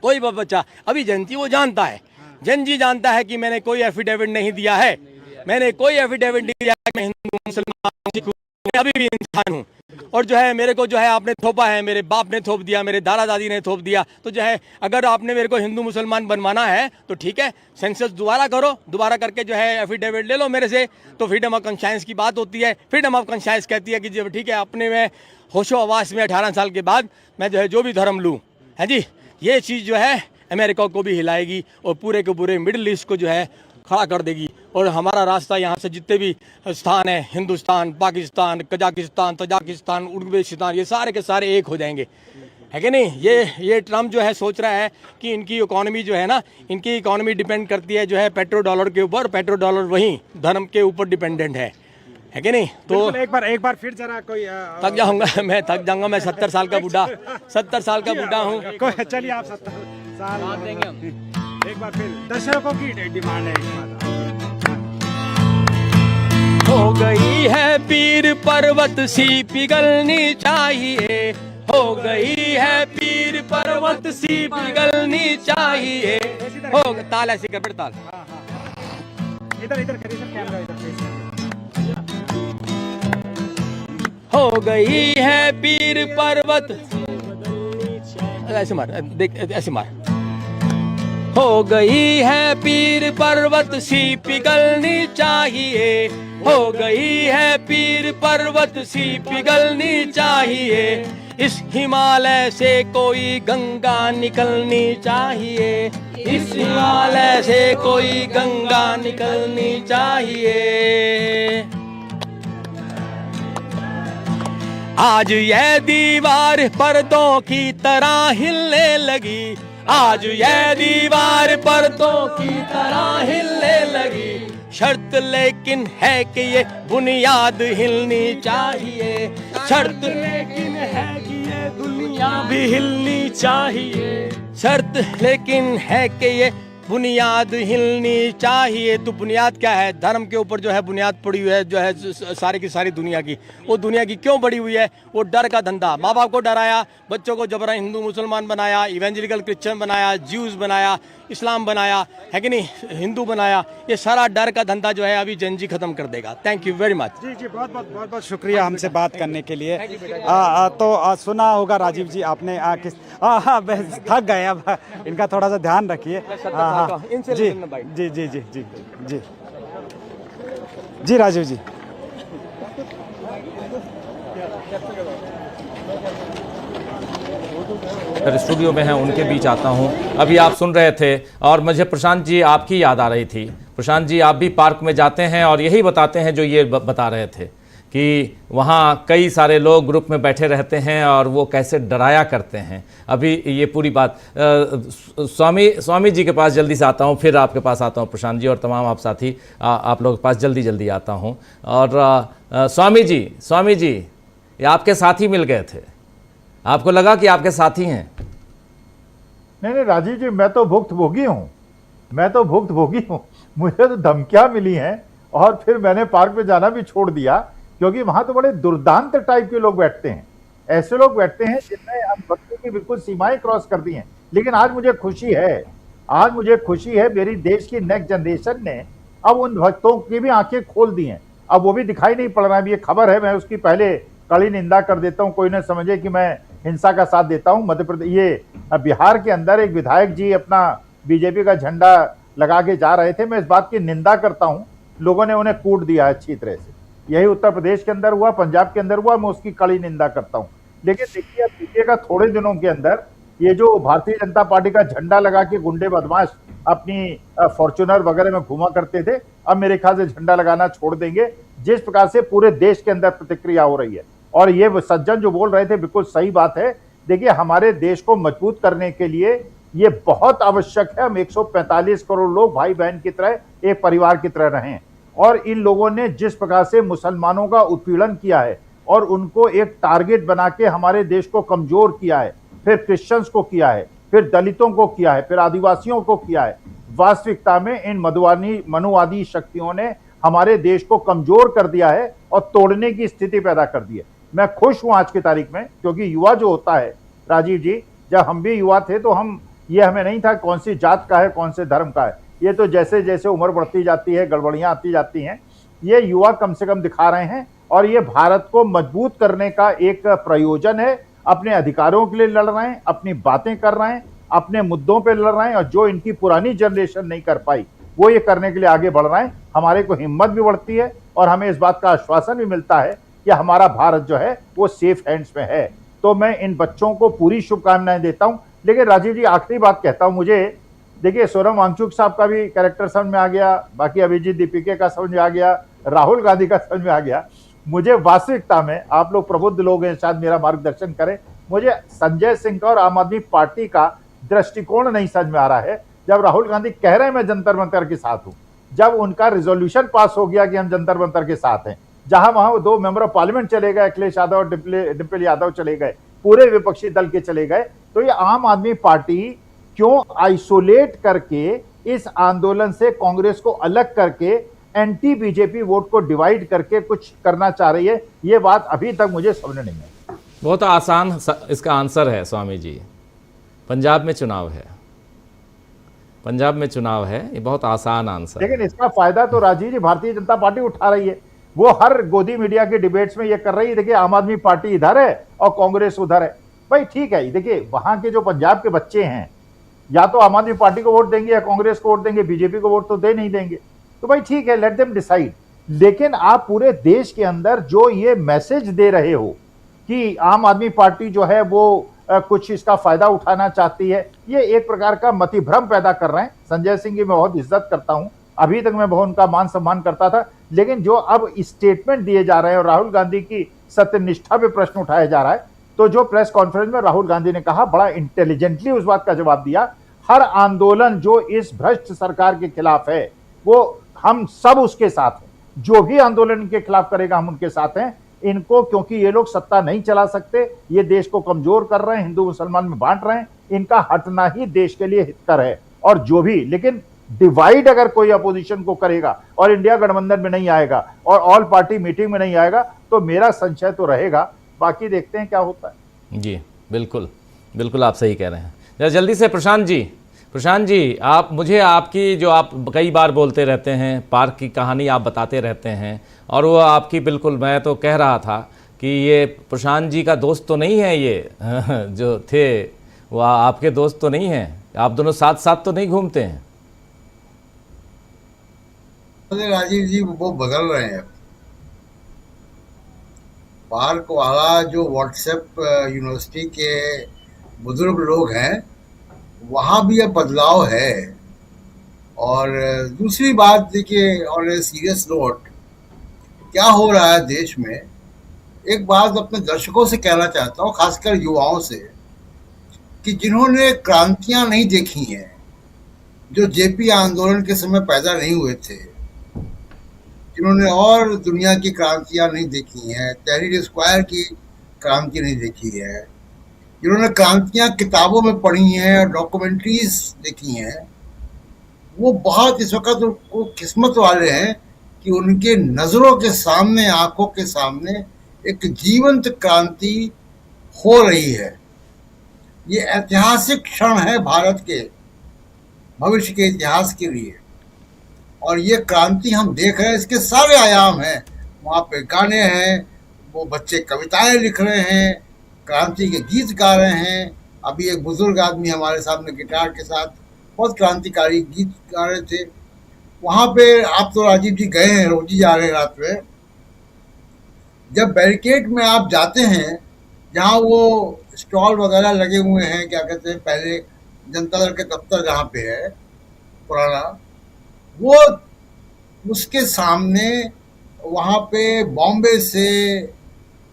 कोई भी बच्चा, अभी जनती वो जानता है, जन जी जानता है कि मैंने कोई एफिडेविट नहीं दिया है, मैंने कोई एफिडेविट नहीं दिया कि मैं हिंदू मुसलमान सिख मैं अभी भी इंसान हूँ। और जो है मेरे को जो है आपने थोपा है, मेरे बाप ने थोप दिया, मेरे दादा दादी ने थोप दिया, तो जो है अगर आपने मेरे को हिंदू मुसलमान बनवाना है तो ठीक है, सेंसस दोबारा करो, दोबारा करके जो है एफिडेविट ले लो मेरे से, तो फ्रीडम ऑफ कॉन्शियंस की बात होती है। फ्रीडम ऑफ कॉन्शियंस कहती है कि जब ठीक है अपने में होशो हवास में 18 साल के बाद मैं जो है जो भी धर्म लूँ, है जी, ये चीज़ जो है अमेरिका को भी हिलाएगी और पूरे के पूरे मिडिल ईस्ट को जो है खड़ा कर देगी। और हमारा रास्ता यहाँ से जितने भी स्थान है, Hindustan, Pakistan, Kazakhstan, Tajikistan, Uzbekistan, ये सारे के सारे एक हो जाएंगे, है कि नहीं। ये ट्रम्प जो है सोच रहा है कि इनकी इकोनॉमी जो है ना, इनकी इकोनॉमी डिपेंड करती है जो है पेट्रो डॉलर के ऊपर, पेट्रो डॉलर वहीं धर्म के ऊपर डिपेंडेंट है कि नहीं। तो एक बार फिर जरा कोई थक जाऊंगा मैं, थक जाऊंगा मैं, 70 साल का बूढ़ा, 70 साल का बूढ़ा हूँ। चलिए आप 70 साल देंगे हम। एक बार फिर दर्शकों की डिमांड है इस बार। हो गई है पीर पर्वत सी पिघलनी चाहिए, हो गई है पीर पर्वत सी पिघलनी चाहिए। हो ताल ऐसी कर बेटा, ताल इधर करिए सर, कैमरा इधर। हो गई है पीर पर्वत, ऐसे मार, देख ऐसे मार। हो गई है पीर पर्वत सी पिघलनी चाहिए, हो गई है पीर पर्वत सी पिघलनी चाहिए। इस हिमालय से कोई गंगा निकलनी चाहिए, इस हिमालय से कोई गंगा निकलनी चाहिए। आज यह दीवार पर्दों की तरह हिलने लगी, आज यह दीवार पर्दों की तरह हिलने लगी। शर्त लेकिन है कि ये बुनियाद हिलनी चाहिए, शर्त लेकिन है कि ये दुनिया भी हिलनी चाहिए, शर्त लेकिन है कि ये बुनियाद हिलनी चाहिए। तो बुनियाद क्या है? धर्म के ऊपर जो है बुनियाद पड़ी हुई है, जो है सारी की सारी दुनिया की। वो दुनिया की क्यों पड़ी हुई है? वो डर का धंधा। माँ बाप को डराया, बच्चों को जबरन हिंदू मुसलमान बनाया, इवेंजलिकल क्रिश्चियन बनाया, ज्यूज बनाया, इस्लाम बनाया, है कि नहीं, हिंदू बनाया। ये सारा डर का धंधा जो है अभी जनजी खत्म कर देगा। Thank you very much. जी बहुत बहुत शुक्रिया हमसे बात करने के लिए। तो सुना होगा राजीव जी आपने किस थक गए, अब इनका थोड़ा सा ध्यान रखिए। जी जी जी जी जी जी जी राजीव जी। स्टूडियो में हैं, उनके बीच आता हूं। अभी आप सुन रहे थे और मुझे प्रशांत जी आपकी याद आ रही थी। प्रशांत जी आप भी पार्क में जाते हैं और यही बताते हैं जो ये बता रहे थे कि वहाँ कई सारे लोग ग्रुप में बैठे रहते हैं और वो कैसे डराया करते हैं। अभी ये पूरी बात स्वामी जी के पास जल्दी से आता हूँ, फिर आपके पास आता हूँ प्रशांत जी, और तमाम आप साथी आप लोगों के पास जल्दी आता हूँ। और स्वामी जी ये आपके साथी मिल गए थे, आपको लगा कि आपके साथी हैं? नहीं राजीव जी, मैं तो भुक्तभोगी हूँ, मुझे तो धमकियां मिली हैं और फिर मैंने पार्क में जाना भी छोड़ दिया, क्योंकि वहां तो बड़े दुर्दांत टाइप के लोग बैठते हैं। ऐसे लोग बैठते हैं जिनने हम भक्ति की बिल्कुल सीमाएं क्रॉस कर दी हैं। लेकिन आज मुझे खुशी है मेरी देश की नेक्स्ट जनरेशन ने अब उन भक्तों की भी आंखें खोल दी हैं। अब वो भी दिखाई नहीं पड़ रहा है। ये खबर है, मैं उसकी पहले कड़ी निंदा कर देता हूं, कोई न समझे कि मैं हिंसा का साथ देता हूं। मध्य प्रदेश, ये बिहार के अंदर एक विधायक जी अपना बीजेपी का झंडा लगा के जा रहे थे। मैं इस बात की निंदा करता हूं, लोगों ने उन्हें कूट दिया अच्छी तरह से। यही उत्तर प्रदेश के अंदर हुआ, पंजाब के अंदर हुआ, मैं उसकी कड़ी निंदा करता हूं। लेकिन देखिए, अब देखिएगा थोड़े दिनों के अंदर ये जो भारतीय जनता पार्टी का झंडा लगा के गुंडे बदमाश अपनी फॉर्च्यूनर वगैरह में घुमा करते थे, अब मेरे ख्याल से झंडा लगाना छोड़ देंगे। जिस प्रकार से पूरे देश के अंदर प्रतिक्रिया हो रही है, और ये सज्जन जो बोल रहे थे बिल्कुल सही बात है। देखिए, हमारे देश को मजबूत करने के लिए ये बहुत आवश्यक है हम 145 करोड़ लोग भाई बहन की तरह एक परिवार की तरह रहें। और इन लोगों ने जिस प्रकार से मुसलमानों का उत्पीड़न किया है और उनको एक टारगेट बना के हमारे देश को कमजोर किया है, फिर क्रिश्चियंस को किया है, फिर दलितों को किया है, फिर आदिवासियों को किया है, वास्तविकता में इन मनुवादी शक्तियों ने हमारे देश को कमजोर कर दिया है और तोड़ने की स्थिति पैदा कर दी है। मैं खुश हूं आज की तारीख में, क्योंकि युवा जो होता है राजीव जी, जब हम भी युवा थे तो हमें नहीं था कौन सी जात का है, कौन से धर्म का है। ये तो जैसे जैसे उम्र बढ़ती जाती है, गड़बड़ियां आती जाती हैं, ये युवा कम से कम दिखा रहे हैं और ये भारत को मजबूत करने का एक प्रयोजन है। अपने अधिकारों के लिए लड़ रहे हैं, अपनी बातें कर रहे हैं, अपने मुद्दों पे लड़ रहे हैं, और जो इनकी पुरानी जनरेशन नहीं कर पाई वो ये करने के लिए आगे बढ़ रहे हैं। हमारे को हिम्मत भी बढ़ती है और हमें इस बात का आश्वासन भी मिलता है कि हमारा भारत जो है वो सेफ हैंड्स में है। तो मैं इन बच्चों को पूरी शुभकामनाएं देता हूं। लेकिन राजीव जी, आखिरी बात कहता हूं, मुझे देखिए सोनम वांगचुक साहब का भी कैरेक्टर समझ में आ गया, बाकी अभिजीत दीपिके का समझ में आ गया, राहुल गांधी का समझ में आ गया। मुझे वास्तविकता में, आप लोग प्रबुद्ध लोग हैं, शायद मेरा मार्गदर्शन करें, मुझे संजय सिंह का और आम आदमी पार्टी का दृष्टिकोण नहीं समझ में आ रहा है। जब राहुल गांधी कह रहे हैं मैं जंतर मंतर के साथ हूं, जब उनका रिजोल्यूशन पास हो गया कि हम जंतर मंतर के साथ हैं, जहां वहां 2 मेंबर ऑफ पार्लियामेंट चले गए, अखिलेश यादव और डिम्पल यादव चले गए, पूरे विपक्षी दल के चले गए, तो ये आम आदमी पार्टी क्यों आइसोलेट करके इस आंदोलन से कांग्रेस को अलग करके एंटी बीजेपी वोट को डिवाइड करके कुछ करना चाह रही है? ये बात अभी तक मुझे समझ नहीं है। बहुत आसान इसका आंसर है स्वामी जी, पंजाब में चुनाव है, पंजाब में चुनाव है, ये बहुत आसान आंसर। लेकिन इसका फायदा तो राजीव जी भारतीय जनता पार्टी उठा रही है। वो हर गोदी मीडिया के डिबेट्स में ये कर रही है, देखिए आम आदमी पार्टी इधर है और कांग्रेस उधर है। भाई ठीक है, देखिए वहां के जो पंजाब के बच्चे हैं, या तो आम आदमी पार्टी को वोट देंगे या कांग्रेस को वोट देंगे, बीजेपी को वोट तो दे नहीं देंगे। तो भाई ठीक है, लेट देम डिसाइड। लेकिन आप पूरे देश के अंदर जो ये मैसेज दे रहे हो कि आम आदमी पार्टी जो है वो कुछ इसका फायदा उठाना चाहती है, ये एक प्रकार का मतिभ्रम पैदा कर रहे हैं। संजय सिंह की मैं बहुत इज्जत करता हूं, अभी तक मैं बहुत उनका मान सम्मान करता था, लेकिन जो अब स्टेटमेंट दिए जा रहे हैं और राहुल गांधी की सत्यनिष्ठा पे प्रश्न उठाया जा रहा है, तो जो प्रेस कॉन्फ्रेंस में राहुल गांधी ने कहा, बड़ा इंटेलिजेंटली उस बात का जवाब दिया। हर आंदोलन जो इस भ्रष्ट सरकार के खिलाफ है, वो हम सब उसके साथ हैं, जो भी आंदोलन के खिलाफ करेगा हम उनके साथ हैं। इनको, क्योंकि ये लोग सत्ता नहीं चला सकते, ये देश को कमजोर कर रहे हैं, हिंदू मुसलमान में बांट रहे हैं, इनका हटना ही देश के लिए हितकर है। और जो भी, लेकिन डिवाइड अगर कोई अपोजिशन को करेगा और इंडिया गठबंधन में नहीं आएगा और ऑल पार्टी मीटिंग में नहीं आएगा, तो मेरा संशय तो रहेगा। बाकी देखते हैं क्या होता है। जी बिल्कुल बिल्कुल, आप सही कह रहे हैं। जरा जल्दी से प्रशांत जी, आप मुझे आपकी जो आप कई बार बोलते रहते हैं, पार्क की कहानी आप बताते रहते हैं, और वो आपकी बिल्कुल, मैं तो कह रहा था कि ये प्रशांत जी का दोस्त तो नहीं है, ये जो थे वो आपके दोस्त तो नहीं हैं, आप दोनों साथ साथ तो नहीं घूमते हैं? राजीव जी वो बदल रहे हैं। पार्क वाला जो व्हाट्सएप यूनिवर्सिटी के बुजुर्ग लोग हैं, वहाँ भी अब बदलाव है। और दूसरी बात देखिए, और सीरियस नोट, क्या हो रहा है देश में, एक बात अपने दर्शकों से कहना चाहता हूँ, खासकर युवाओं से, कि जिन्होंने क्रांतियां नहीं देखी हैं, जो जेपी आंदोलन के समय पैदा नहीं हुए थे, जिन्होंने और दुनिया की क्रांतियां नहीं देखी हैं, तहरीर स्क्वायर की क्रांति नहीं देखी है, जिन्होंने क्रांतियां किताबों में पढ़ी हैं, डॉक्यूमेंट्रीज देखी हैं, वो बहुत इस वक्त वो किस्मत वाले हैं कि उनके नज़रों के सामने, आंखों के सामने एक जीवंत क्रांति हो रही है। ये ऐतिहासिक क्षण है भारत के भविष्य के इतिहास के लिए, और ये क्रांति हम देख रहे हैं। इसके सारे आयाम हैं, वहाँ पे गाने हैं, वो बच्चे कविताएं लिख रहे हैं, क्रांति के गीत गा रहे हैं। अभी एक बुजुर्ग आदमी हमारे सामने गिटार के साथ बहुत क्रांतिकारी गीत गा रहे थे। वहाँ पे आप तो राजीव जी गए हैं, रोज ही जा रहे हैं रात में, जब बैरिकेड में आप जाते हैं, जहाँ वो स्टॉल वगैरह लगे हुए हैं, क्या कहते हैं, पहले जनता दल के दफ्तर जहाँ पे है पुराना, वो उसके सामने वहाँ पे बॉम्बे से,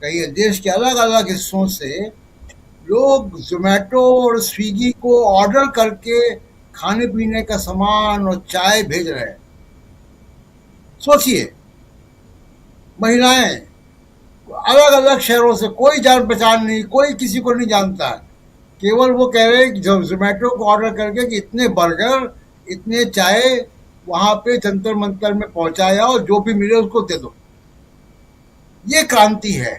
कई देश के अलग अलग हिस्सों से लोग जोमेटो और स्विगी को ऑर्डर करके खाने पीने का सामान और चाय भेज रहे हैं। सोचिए, महिलाएं अलग अलग शहरों से, कोई जान पहचान नहीं, कोई किसी को नहीं जानता है, केवल वो कह रहे हैं कि जोमेटो को ऑर्डर करके कि इतने बर्गर, इतने चाय वहाँ पे जंतर मंतर में पहुँचाया और जो भी मिले उसको दे दो। ये क्रांति है।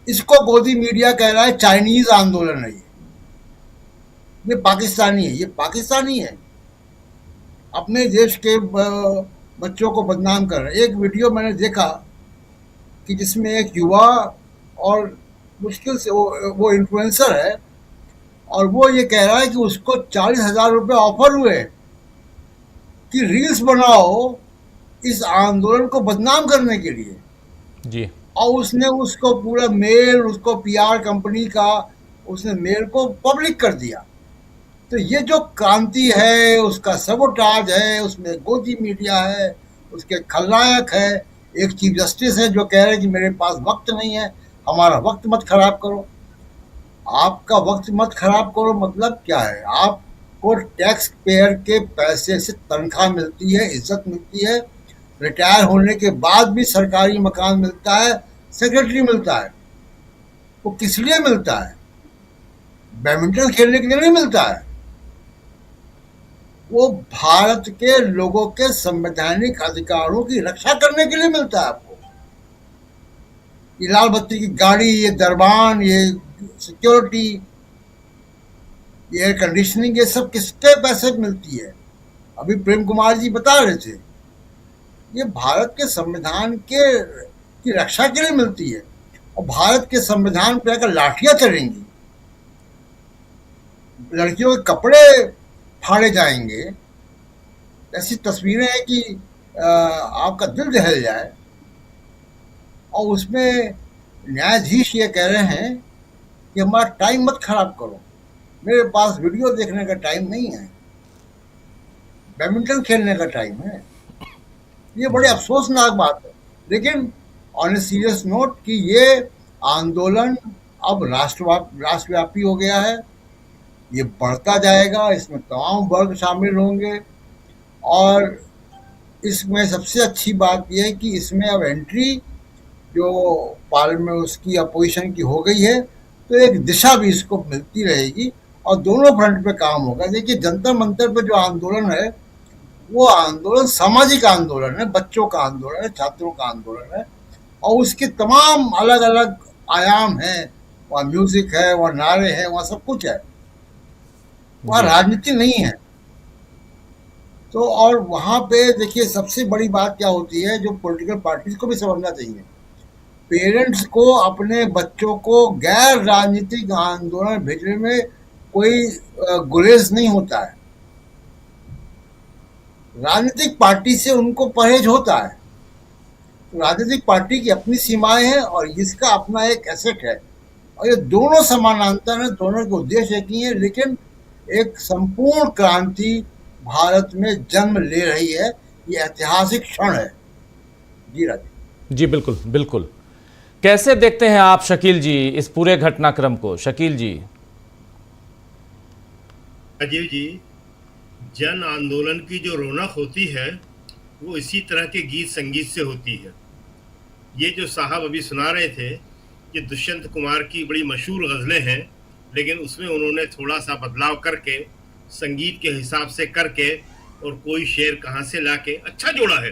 इसको गोदी मीडिया कह रहा है चाइनीज आंदोलन है। ये पाकिस्तानी है, ये पाकिस्तानी है, अपने देश के बच्चों को बदनाम कर रहे हैं। एक वीडियो मैंने देखा, कि जिसमें एक युवा और मुश्किल से वो इन्फ्लुएंसर है और वो ये कह रहा है कि उसको 40,000 रुपये ऑफर हुए कि रील्स बनाओ इस आंदोलन को बदनाम करने के लिए जी। और उसने उसको पूरा मेल, उसको पीआर कंपनी का उसने मेल को पब्लिक कर दिया। तो ये जो क्रांति है उसका सबोटाज है, उसमें गोदी मीडिया है, उसके खलनायक है, एक चीफ जस्टिस है जो कह रहे हैं कि मेरे पास वक्त नहीं है, हमारा वक्त मत खराब करो। आपका वक्त मत खराब करो मतलब क्या है? आपको टैक्स पेयर के पैसे से तनख्वाह मिलती है, इज्जत मिलती है, रिटायर होने के बाद भी सरकारी मकान मिलता है, सेक्रेटरी मिलता है। वो किस लिए मिलता है? बैडमिंटन खेलने के लिए नहीं मिलता है, वो भारत के लोगों के संवैधानिक अधिकारों की रक्षा करने के लिए मिलता है आपको। ये लाल बत्ती की गाड़ी, ये दरबान, ये सिक्योरिटी, ये एयर कंडीशनिंग, ये सब किसके पैसे मिलती है? अभी प्रेम कुमार जी बता रहे थे, ये भारत के संविधान की रक्षा के लिए मिलती है। और भारत के संविधान पे अगर लाठियां चलेंगी, लड़कियों के कपड़े फाड़े जाएंगे, ऐसी तस्वीरें हैं कि आपका दिल दहल जाए। और उसमें न्यायाधीश ये कह रहे हैं कि हमारा टाइम मत खराब करो, मेरे पास वीडियो देखने का टाइम नहीं है, बैडमिंटन खेलने का टाइम है। ये बड़े अफसोसनाक बात है। लेकिन ऑन ए सीरियस नोट कि ये आंदोलन अब राष्ट्रव्यापी हो गया है, ये बढ़ता जाएगा, इसमें तमाम वर्ग शामिल होंगे। और इसमें सबसे अच्छी बात यह है कि इसमें अब एंट्री जो पार्लियामेंट में उसकी अपोजिशन की हो गई है, तो एक दिशा भी इसको मिलती रहेगी और दोनों फ्रंट पे काम होगा। देखिए, जंतर मंतर पे जो आंदोलन है वो आंदोलन सामाजिक आंदोलन है, बच्चों का आंदोलन है, छात्रों का आंदोलन है, और उसके तमाम अलग अलग आयाम हैं। वहाँ म्यूजिक है, वहाँ नारे हैं, वहाँ सब कुछ है, वहाँ राजनीति नहीं है। तो और वहाँ पे देखिए सबसे बड़ी बात क्या होती है, जो पॉलिटिकल पार्टीज को भी समझना चाहिए, पेरेंट्स को अपने बच्चों को गैर राजनीतिक आंदोलन भेजने में कोई गुरेज नहीं होता है। राजनीतिक पार्टी से उनको परहेज होता है। राजनीतिक पार्टी की अपनी सीमाएं हैं और इसका अपना एक एसेट है, और ये दोनों समानांतर हैं, दोनों के उद्देश्य एक ही है। लेकिन एक संपूर्ण क्रांति भारत में जन्म ले रही है, ये ऐतिहासिक क्षण है। जी राजीव जी, बिल्कुल बिल्कुल। कैसे देखते हैं आप शकील जी इस पूरे घटनाक्रम को? शकील जी। राजीव जी, जन आंदोलन की जो रौनक होती है वो इसी तरह के गीत संगीत से होती है। ये जो साहब अभी सुना रहे थे, ये दुष्यंत कुमार की बड़ी मशहूर गज़लें हैं, लेकिन उसमें उन्होंने थोड़ा सा बदलाव करके, संगीत के हिसाब से करके, और कोई शेर कहाँ से लाके अच्छा जोड़ा है।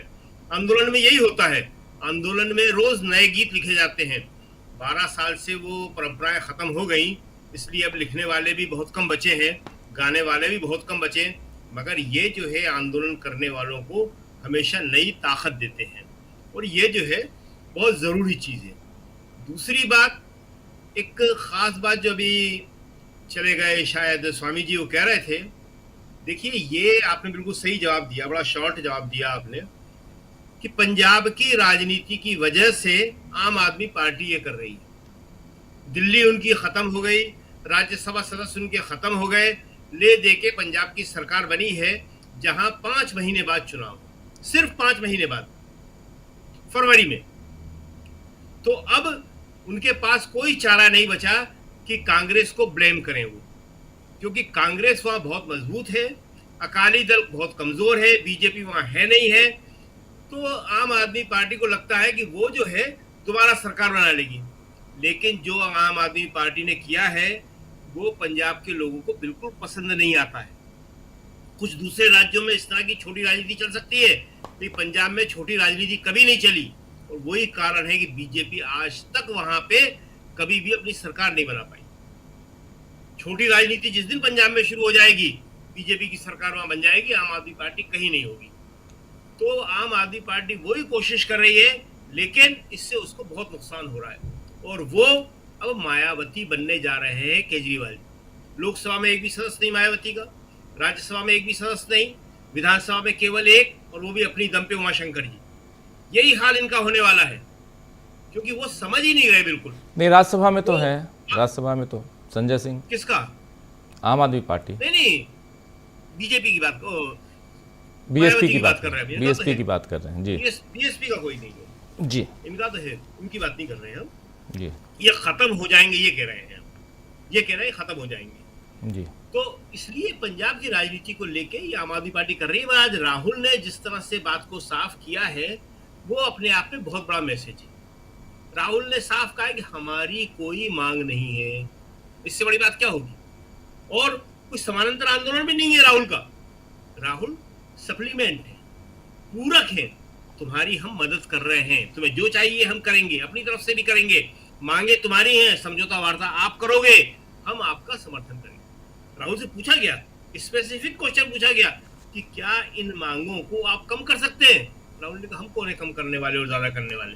आंदोलन में यही होता है, आंदोलन में रोज नए गीत लिखे जाते हैं। 12 साल से वो परंपराएं खत्म हो गई, इसलिए अब लिखने वाले भी बहुत कम बचे हैं, गाने वाले भी बहुत कम बचे। मगर ये जो है आंदोलन करने वालों को हमेशा नई ताकत देते हैं, और ये जो है बहुत ज़रूरी चीज़ है। दूसरी बात, एक ख़ास बात जो अभी चले गए शायद स्वामी जी वो कह रहे थे, देखिए ये आपने बिल्कुल सही जवाब दिया, बड़ा शॉर्ट जवाब दिया आपने, कि पंजाब की राजनीति की वजह से आम आदमी पार्टी ये कर रही है। दिल्ली उनकी ख़त्म हो गई, राज्यसभा सदस्य उनके ख़त्म हो गए, ले दे के पंजाब की सरकार बनी है, जहां 5 महीने बाद चुनाव, सिर्फ 5 महीने बाद, फरवरी में। तो अब उनके पास कोई चारा नहीं बचा कि कांग्रेस को ब्लेम करें वो, क्योंकि कांग्रेस वहां बहुत मजबूत है, अकाली दल बहुत कमजोर है, बीजेपी वहां है नहीं है। तो आम आदमी पार्टी को लगता है कि वो जो है दोबारा सरकार बना लेगी। लेकिन जो आम आदमी पार्टी ने किया है वो पंजाब के लोगों को बिल्कुल पसंद नहीं आता है। कुछ दूसरे राज्यों में इस तरह की छोटी राजनीति चल सकती है, लेकिन पंजाब में छोटी राजनीति कभी नहीं चली, और वही कारण है कि बीजेपी आज तक वहां पे कभी भी अपनी सरकार नहीं बना पाई। छोटी राजनीति जिस दिन पंजाब में शुरू हो जाएगी, बीजेपी की सरकार वहां बन जाएगी, आम आदमी पार्टी कहीं नहीं होगी। तो आम आदमी पार्टी वही कोशिश कर रही है लेकिन इससे उसको बहुत नुकसान हो रहा है और वो अब मायावती बनने जा रहे हैं केजरीवाल। लोकसभा में एक भी सदस्य नहीं मायावती का, राज्यसभा में एक भी सदस्य नहीं, विधानसभा में केवल एक, और वो भी अपनी दम पे उमाशंकर जी। यही हाल इनका होने वाला है क्योंकि वो समझ ही नहीं रहे बिल्कुल। नहीं, राज्यसभा में तो है, राज्यसभा में तो संजय सिंह। किसका? आम आदमी पार्टी। नहीं, बीजेपी की बात, बीएसपी की बात कर रहे हैं, बीएसपी की बात कर रहे हैं जी। बीएसपी का कोई नहीं है जी, इनका तो है, उनकी बात नहीं कर रहे हैं हम जी। ये खत्म हो जाएंगे, ये कह रहे हैं, ये कह रहे हैं खत्म हो जाएंगे जी। तो इसलिए पंजाब की राजनीति को लेके ये आम आदमी पार्टी कर रही है। आज राहुल ने जिस तरह से बात को साफ किया है वो अपने आप में बहुत बड़ा मैसेज है। राहुल ने साफ कहा है कि हमारी कोई मांग नहीं है, इससे बड़ी बात क्या होगी। और कोई समानांतर आंदोलन भी नहीं है राहुल का, राहुल सप्लीमेंट है, पूरक है। तुम्हारी हम मदद कर रहे हैं, तुम्हें जो चाहिए हम करेंगे, अपनी तरफ से भी करेंगे, मांगे तुम्हारी हैं, समझौता वार्ता आप करोगे, हम आपका समर्थन करेंगे। राहुल से पूछा गया, स्पेसिफिक क्वेश्चन पूछा गया कि क्या इन मांगों को आप कम कर सकते हैं। राहुल ने कहा हम कौन है कम करने वाले और ज्यादा करने वाले,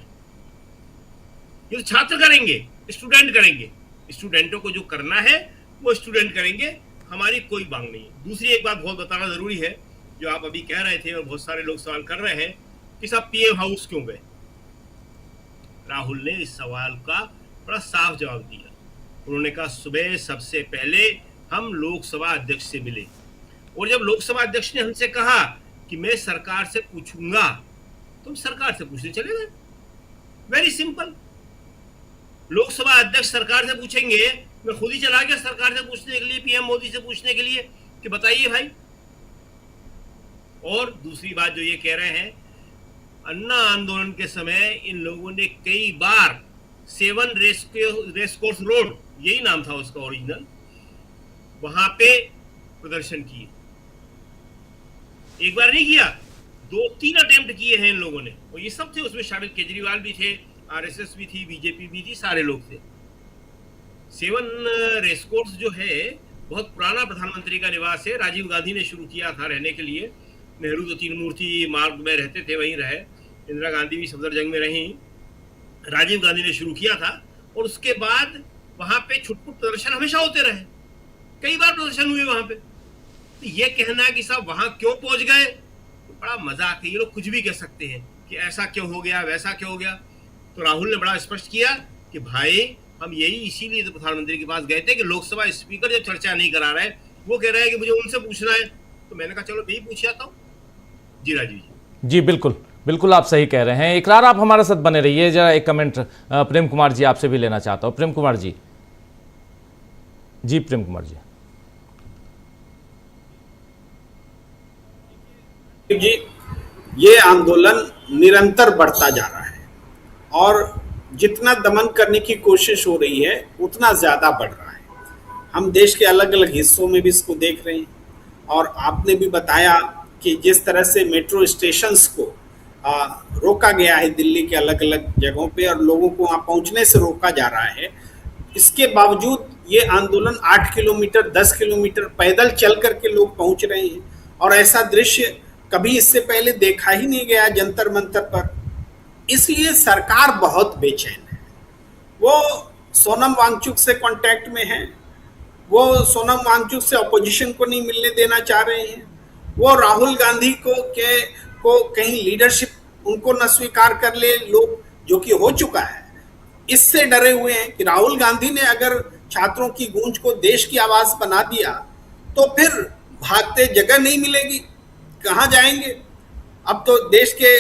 ये तो छात्र करेंगे, स्टूडेंट करेंगे, स्टूडेंटों को जो करना है वो स्टूडेंट करेंगे, हमारी कोई मांग नहीं है। दूसरी एक बात बहुत बताना जरूरी है, जो आप अभी कह रहे थे और बहुत सारे लोग सवाल कर रहे हैं कि साहब पीएम हाउस क्यों गए। राहुल ने इस सवाल का बड़ा साफ जवाब दिया। उन्होंने कहा सुबह सबसे पहले हम लोकसभा अध्यक्ष से मिले और जब लोकसभा अध्यक्ष ने हमसे कहा कि मैं सरकार से पूछूंगा, तो हम सरकार से पूछने चले गए। वेरी सिंपल, लोकसभा अध्यक्ष सरकार से पूछेंगे, मैं खुद ही चला गया सरकार से पूछने के लिए, पीएम मोदी से पूछने के लिए कि बताइए भाई। और दूसरी बात जो ये कह रहे हैं, अन्ना आंदोलन के समय इन लोगों ने कई बार 7 रेसकोर्स रोड, यही नाम था उसका ओरिजिनल, वहां पे प्रदर्शन किए। एक बार नहीं किया, 2-3 अटेम्प्ट किए हैं इन लोगों ने, और ये सब थे, उसमें शामिल केजरीवाल भी थे, आरएसएस भी थी, बीजेपी भी थी, सारे लोग थे। 7 रेसकोर्स जो है बहुत पुराना प्रधानमंत्री का निवास है, राजीव गांधी ने शुरू किया था रहने के लिए। नेहरू तो 3 मूर्ति मार्ग में रहते थे, वहीं रहे। इंदिरा गांधी भी सफदरजंग में रही, राजीव गांधी ने शुरू किया था। और उसके बाद वहां पे छुटपुट प्रदर्शन हमेशा होते रहे, कई बार प्रदर्शन हुए वहां पे। तो ये कहना कि साहब वहां क्यों पहुंच गए, तो बड़ा मजाक है। ये लोग कुछ भी कह सकते हैं कि ऐसा क्यों हो गया, वैसा क्यों हो गया। तो राहुल ने बड़ा स्पष्ट किया कि भाई हम यही इसीलिए तो प्रधानमंत्री के पास गए थे कि लोकसभा स्पीकर जब चर्चा नहीं करा रहे, वो कह रहे हैं कि मुझे उनसे पूछना है, तो मैंने कहा चलो मैं ही पूछ आता हूँ। जी राजीव जी। जी बिल्कुल बिल्कुल, आप सही कह रहे हैं। इकरार आप हमारे साथ बने रहिए। जरा एक कमेंट प्रेम कुमार जी आपसे भी लेना चाहता हूँ। प्रेम कुमार जी। जी प्रेम कुमार जी। जी, ये आंदोलन निरंतर बढ़ता जा रहा है और जितना दमन करने की कोशिश हो रही है उतना ज्यादा बढ़ रहा है। हम देश के अलग अलग हिस्सों में भी इसको देख रहे हैं और आपने भी बताया कि जिस तरह से मेट्रो स्टेशंस को रोका गया है दिल्ली के अलग अलग जगहों पे और लोगों को वहाँ पहुँचने से रोका जा रहा है, इसके बावजूद ये आंदोलन 8 किलोमीटर 10 किलोमीटर पैदल चल करके लोग पहुँच रहे हैं और ऐसा दृश्य कभी इससे पहले देखा ही नहीं गया जंतर मंतर पर। इसलिए सरकार बहुत बेचैन है। वो सोनम वांगचुक से कांटेक्ट में है, वो सोनम वांगचुक से अपोजिशन को नहीं मिलने देना चाह रहे हैं, वो राहुल गांधी को कहीं लीडरशिप उनको न स्वीकार कर ले लोग, जो कि हो चुका है। इससे डरे हुए हैं कि राहुल गांधी ने अगर छात्रों की गूंज को देश की आवाज बना दिया तो फिर भागते जगह नहीं मिलेगी, कहाँ जाएंगे। अब तो देश के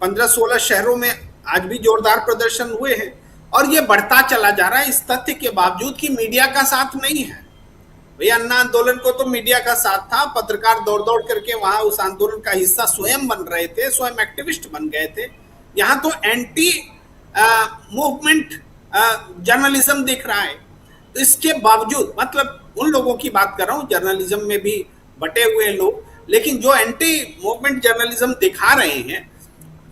15-16 शहरों में आज भी जोरदार प्रदर्शन हुए हैं और ये बढ़ता चला जा रहा है, इस तथ्य के बावजूद कि मीडिया का साथ नहीं है। भैया अन्ना आंदोलन को तो मीडिया का साथ था, पत्रकार दौड़ दौड़ करके वहां उस आंदोलन का हिस्सा स्वयं बन रहे थे, स्वयं एक्टिविस्ट बन गए थे। यहाँ तो एंटी मूवमेंट जर्नलिज्म दिख रहा है। तो इसके बावजूद, मतलब उन लोगों की बात कर रहा हूँ, जर्नलिज्म में भी बटे हुए लोग, लेकिन जो एंटी मूवमेंट जर्नलिज्म दिखा रहे हैं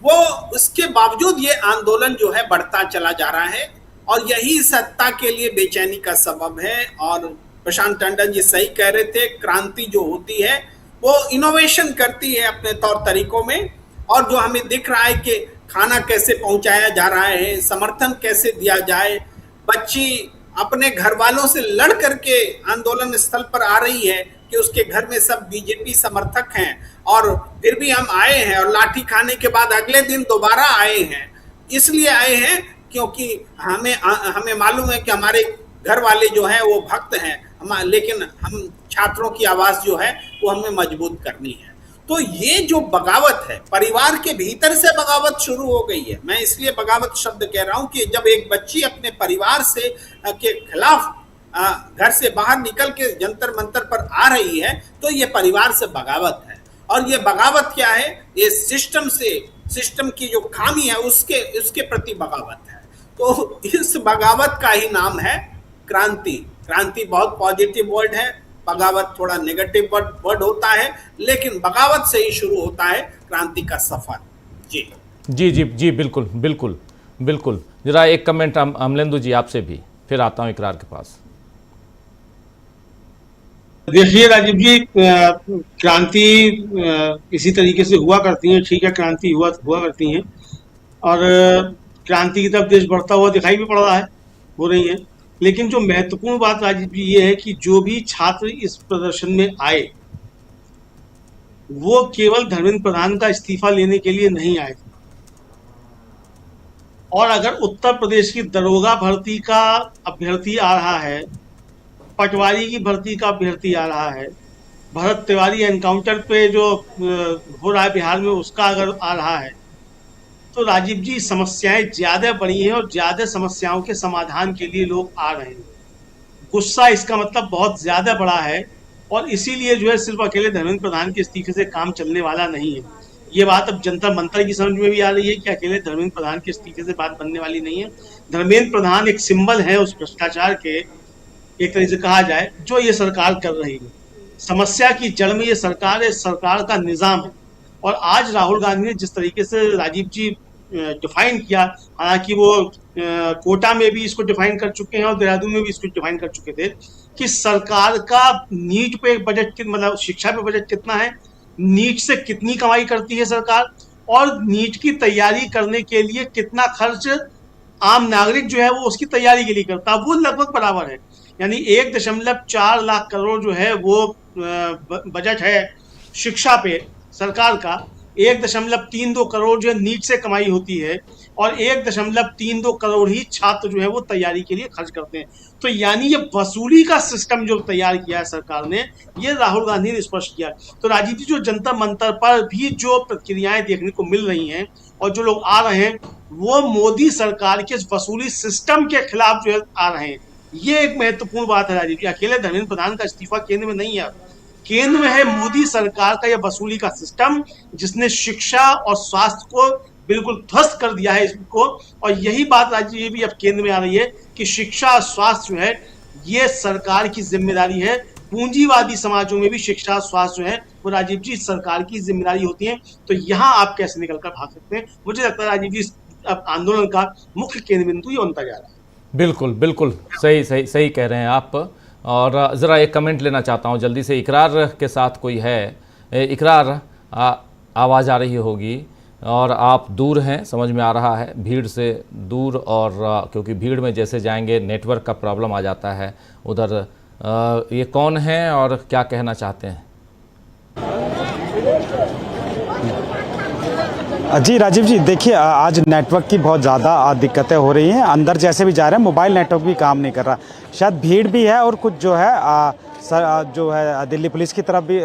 वो, उसके बावजूद ये आंदोलन जो है बढ़ता चला जा रहा है और यही सत्ता के लिए बेचैनी का सबब है। और प्रशांत टंडन जी सही कह रहे थे, क्रांति जो होती है वो इनोवेशन करती है अपने तौर तरीकों में, और जो हमें दिख रहा है कि खाना कैसे पहुंचाया जा रहा है, समर्थन कैसे दिया जाए। बच्ची अपने घर वालों से लड़ करके आंदोलन स्थल पर आ रही है कि उसके घर में सब बीजेपी समर्थक हैं और फिर भी हम आए हैं, और लाठी खाने के बाद अगले दिन दोबारा आए हैं। इसलिए आए हैं क्योंकि हमें मालूम है कि हमारे घर वाले जो हैं वो भक्त हैं, लेकिन हम छात्रों की आवाज जो है वो हमें मजबूत करनी है। तो ये जो बगावत है, परिवार के भीतर से बगावत शुरू हो गई है। मैं इसलिए बगावत शब्द कह रहा हूं कि जब एक बच्ची अपने परिवार से के खिलाफ घर से बाहर निकल के जंतर मंतर पर आ रही है तो ये परिवार से बगावत है। और ये बगावत क्या है? ये सिस्टम की जो खामी है उसके प्रति बगावत है। तो इस बगावत का ही नाम है क्रांति। क्रांति बहुत पॉजिटिव वर्ड है, बगावत थोड़ा नेगेटिव वर्ड होता है, लेकिन बगावत से ही शुरू होता है क्रांति का सफर। जी जी जी जी, बिल्कुल बिल्कुल बिल्कुल। जरा एक कमेंट अमलेंदु जी आपसे भी, फिर आता हूं इकरार के पास। देखिए राजीव जी, क्रांति इसी तरीके से हुआ करती है, ठीक है, क्रांति हुआ करती हैं, और क्रांति की तरफ देश बढ़ता हुआ दिखाई भी पड़ रहा है, हो रही है। लेकिन जो महत्वपूर्ण बात राजीव जी ये है कि जो भी छात्र इस प्रदर्शन में आए वो केवल धर्मेंद्र प्रधान का इस्तीफा लेने के लिए नहीं आए थे। और अगर उत्तर प्रदेश की दरोगा भर्ती का अभ्यर्थी आ रहा है, पटवारी की भर्ती का अभ्यर्थी आ रहा है, भरत तिवारी एनकाउंटर पे जो हो रहा है बिहार में उसका अगर आ रहा है, तो राजीव जी समस्याएं ज्यादा बड़ी हैं और ज्यादा समस्याओं के समाधान के लिए लोग आ रहे हैं। गुस्सा इसका मतलब बहुत ज्यादा बड़ा है, और इसीलिए जो है सिर्फ अकेले धर्मेंद्र प्रधान के इस्तीफे से काम चलने वाला नहीं है। ये बात अब जंतर मंतर की समझ में भी आ रही है कि अकेले धर्मेंद्र प्रधान के इस्तीफे से बात बनने वाली नहीं है। धर्मेंद्र प्रधान एक सिंबल है उस भ्रष्टाचार के, एक तरह से कहा जाए, जो ये सरकार कर रही है। समस्या की जड़ में ये सरकार है, सरकार का निजाम है। और आज राहुल गांधी ने जिस तरीके से राजीव जी डिफाइन किया, हालांकि वो कोटा में भी इसको डिफाइन कर चुके हैं और देहरादून में भी इसको डिफाइन कर चुके थे कि सरकार का नीट पे बजट, मतलब शिक्षा पे बजट कितना है, नीट से कितनी कमाई करती है सरकार, और नीट की तैयारी करने के लिए कितना खर्च आम नागरिक जो है वो उसकी तैयारी के लिए करता है, वो लगभग बराबर है। यानी 1.4 लाख करोड़ जो है वो बजट है शिक्षा पे सरकार का, 1.32 करोड़ जो है नीट से कमाई होती है, और 1.32 करोड़ ही छात्र जो है वो तैयारी के लिए खर्च करते हैं। तो यानी ये वसूली का सिस्टम जो तैयार किया है सरकार ने, ये राहुल गांधी ने स्पष्ट किया। तो राजीव जी, जो जंतर मंतर पर भी जो प्रतिक्रियाएं देखने को मिल रही हैं और जो लोग आ रहे हैं, वो मोदी सरकार के वसूली सिस्टम के खिलाफ जो है आ रहे हैं। ये एक महत्वपूर्ण बात है राजीव जी। अकेले धर्मेंद्र प्रधान का इस्तीफा केंद्र में नहीं है, केंद्र में है मोदी सरकार का यह वसूली का सिस्टम, जिसने शिक्षा और स्वास्थ्य को बिल्कुल ध्वस्त कर दिया है इसको। और यही बात राजीव ये भी अब केंद्र में आ रही है कि शिक्षा और स्वास्थ्य जो है ये सरकार की जिम्मेदारी है। पूंजीवादी समाजों में भी शिक्षा और स्वास्थ्य जो है वो राजीव जी सरकार की जिम्मेदारी होती है। तो यहाँ आप कैसे निकल कर भाग सकते हैं? मुझे लगता है राजीव जी अब आंदोलन का मुख्य केंद्र बिंदु ये बनता जा रहा है। बिल्कुल बिल्कुल सही कह रहे हैं आप। और ज़रा एक कमेंट लेना चाहता हूं जल्दी से। इकरार के साथ कोई है? इकरार, आवाज़ आ रही होगी और आप दूर हैं, समझ में आ रहा है, भीड़ से दूर, और क्योंकि भीड़ में जैसे जाएंगे नेटवर्क का प्रॉब्लम आ जाता है उधर। ये कौन है और क्या कहना चाहते हैं? जी राजीव जी, देखिए आज नेटवर्क की बहुत ज़्यादा दिक्कतें हो रही हैं। अंदर जैसे भी जा रहे हैं मोबाइल नेटवर्क भी काम नहीं कर रहा, शायद भीड़ भी है, और कुछ जो है जो है दिल्ली पुलिस की तरफ भी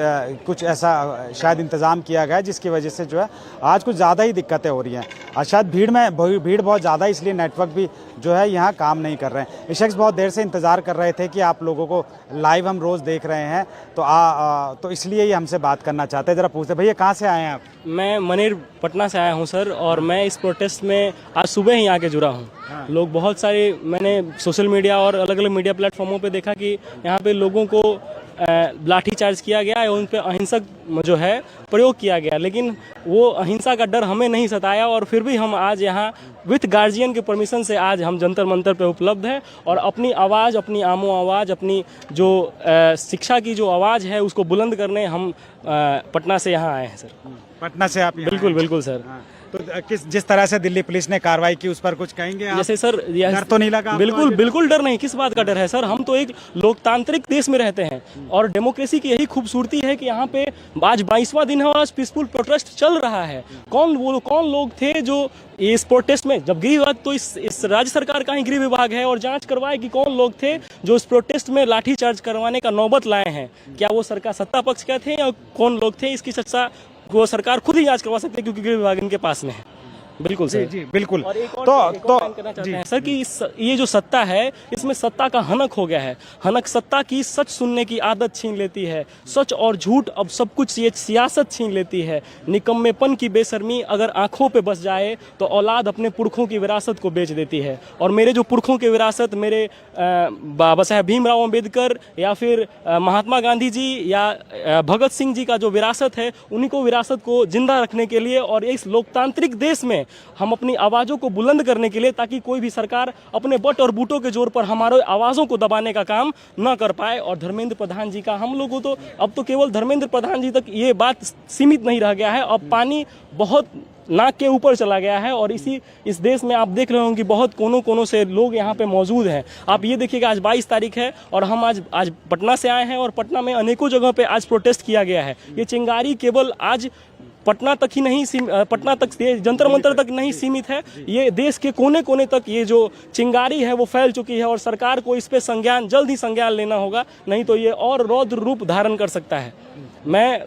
कुछ ऐसा शायद इंतज़ाम किया गया है जिसकी वजह से जो है आज कुछ ज़्यादा ही दिक्कतें हो रही हैं। शायद भीड़ बहुत ज़्यादा, इसलिए नेटवर्क भी जो है यहाँ काम नहीं कर रहे हैं। ये शख्स बहुत देर से इंतज़ार कर रहे थे कि आप लोगों को लाइव हम रोज़ देख रहे हैं, तो इसलिए ये हमसे बात करना चाहते हैं। ज़रा पूछते, भैया कहाँ से आए हैं आप? मैं मनेर पटना से आया हूँ सर, और मैं इस प्रोटेस्ट में आज सुबह ही आके जुड़ा हूँ। लोग बहुत सारे, मैंने सोशल मीडिया और अलग अलग मीडिया प्लेटफॉर्मों पे देखा कि यहाँ पे लोगों को लाठीचार्ज किया गया और उन पे अहिंसक जो है प्रयोग किया गया, लेकिन वो अहिंसा का डर हमें नहीं सताया, और फिर भी हम आज यहाँ विथ गार्जियन के परमिशन से आज हम जंतर मंतर पे उपलब्ध हैं, और अपनी आवाज़, अपनी आमो आवाज़, अपनी जो शिक्षा की जो आवाज़ है उसको बुलंद करने हम पटना से यहाँ आए हैं सर। पटना से आप बिल्कुल बिल्कुल सर। तो जिस तरह से दिल्ली पुलिस ने कार्रवाई की उस पर कुछ कहेंगे आप? जैसे सर डर तो नहीं लगा? बिल्कुल बिल्कुल डर नहीं, किस बात का डर है सर। हम तो एक लोकतांत्रिक देश में रहते हैं और डेमोक्रेसी की यही खूबसूरती है कि यहाँ पे आज 22वां दिन है और आज पीसफुल प्रोटेस्ट चल रहा है। कौन लोग थे जो इस प्रोटेस्ट में, जब गृह विभाग तो इस राज्य सरकार का ही गृह विभाग है और जांच करवाए कि कौन लोग थे जो इस प्रोटेस्ट में लाठीचार्ज करवाने का नौबत लाए हैं। क्या वो सरकार सत्ता पक्ष के थे या कौन लोग थे, इसकी चर्चा वो सरकार खुद ही जांच करवा सकती है क्योंकि गृह विभाग इनके पास में है। बिल्कुल सर जी बिल्कुल। और एक और करना चाहते हैं सर कि ये जो सत्ता है इसमें सत्ता का हनक हो गया है। हनक सत्ता की सच सुनने की आदत छीन लेती है, सच और झूठ अब सब कुछ ये सियासत छीन लेती है। निकम्मेपन की बेशर्मी अगर आंखों पे बस जाए तो औलाद अपने पुरखों की विरासत को बेच देती है। और मेरे जो पुरखों की विरासत, मेरे बाबा साहेब भीमराव अम्बेडकर या फिर महात्मा गांधी जी या भगत सिंह जी का जो विरासत है, उन्हीं को विरासत को जिंदा रखने के लिए और इस लोकतांत्रिक देश में हम अपनी आवाज़ों को बुलंद करने के लिए, ताकि कोई भी सरकार अपने बट और बूटों के जोर पर हमारे आवाज़ों को दबाने का काम न कर पाए। और धर्मेंद्र प्रधान जी का हम लोगों तो अब तो केवल धर्मेंद्र प्रधान जी तक ये बात सीमित नहीं रह गया है, अब पानी बहुत नाक के ऊपर चला गया है। और इस देश में आप देख रहे होंगे कि बहुत कोनों से लोग यहाँ पे मौजूद हैं। आप ये देखिएगा आज 22 तारीख है और हम आज पटना से आए हैं और पटना में अनेकों जगह पे आज प्रोटेस्ट किया गया है। ये चिंगारी केवल आज पटना तक ही नहीं, पटना तक जंतर मंतर तक नहीं सीमित है, ये देश के कोने कोने तक ये जो चिंगारी है वो फैल चुकी है। और सरकार को इस पे जल्द ही संज्ञान लेना होगा, नहीं तो ये और रौद्र रूप धारण कर सकता है। मैं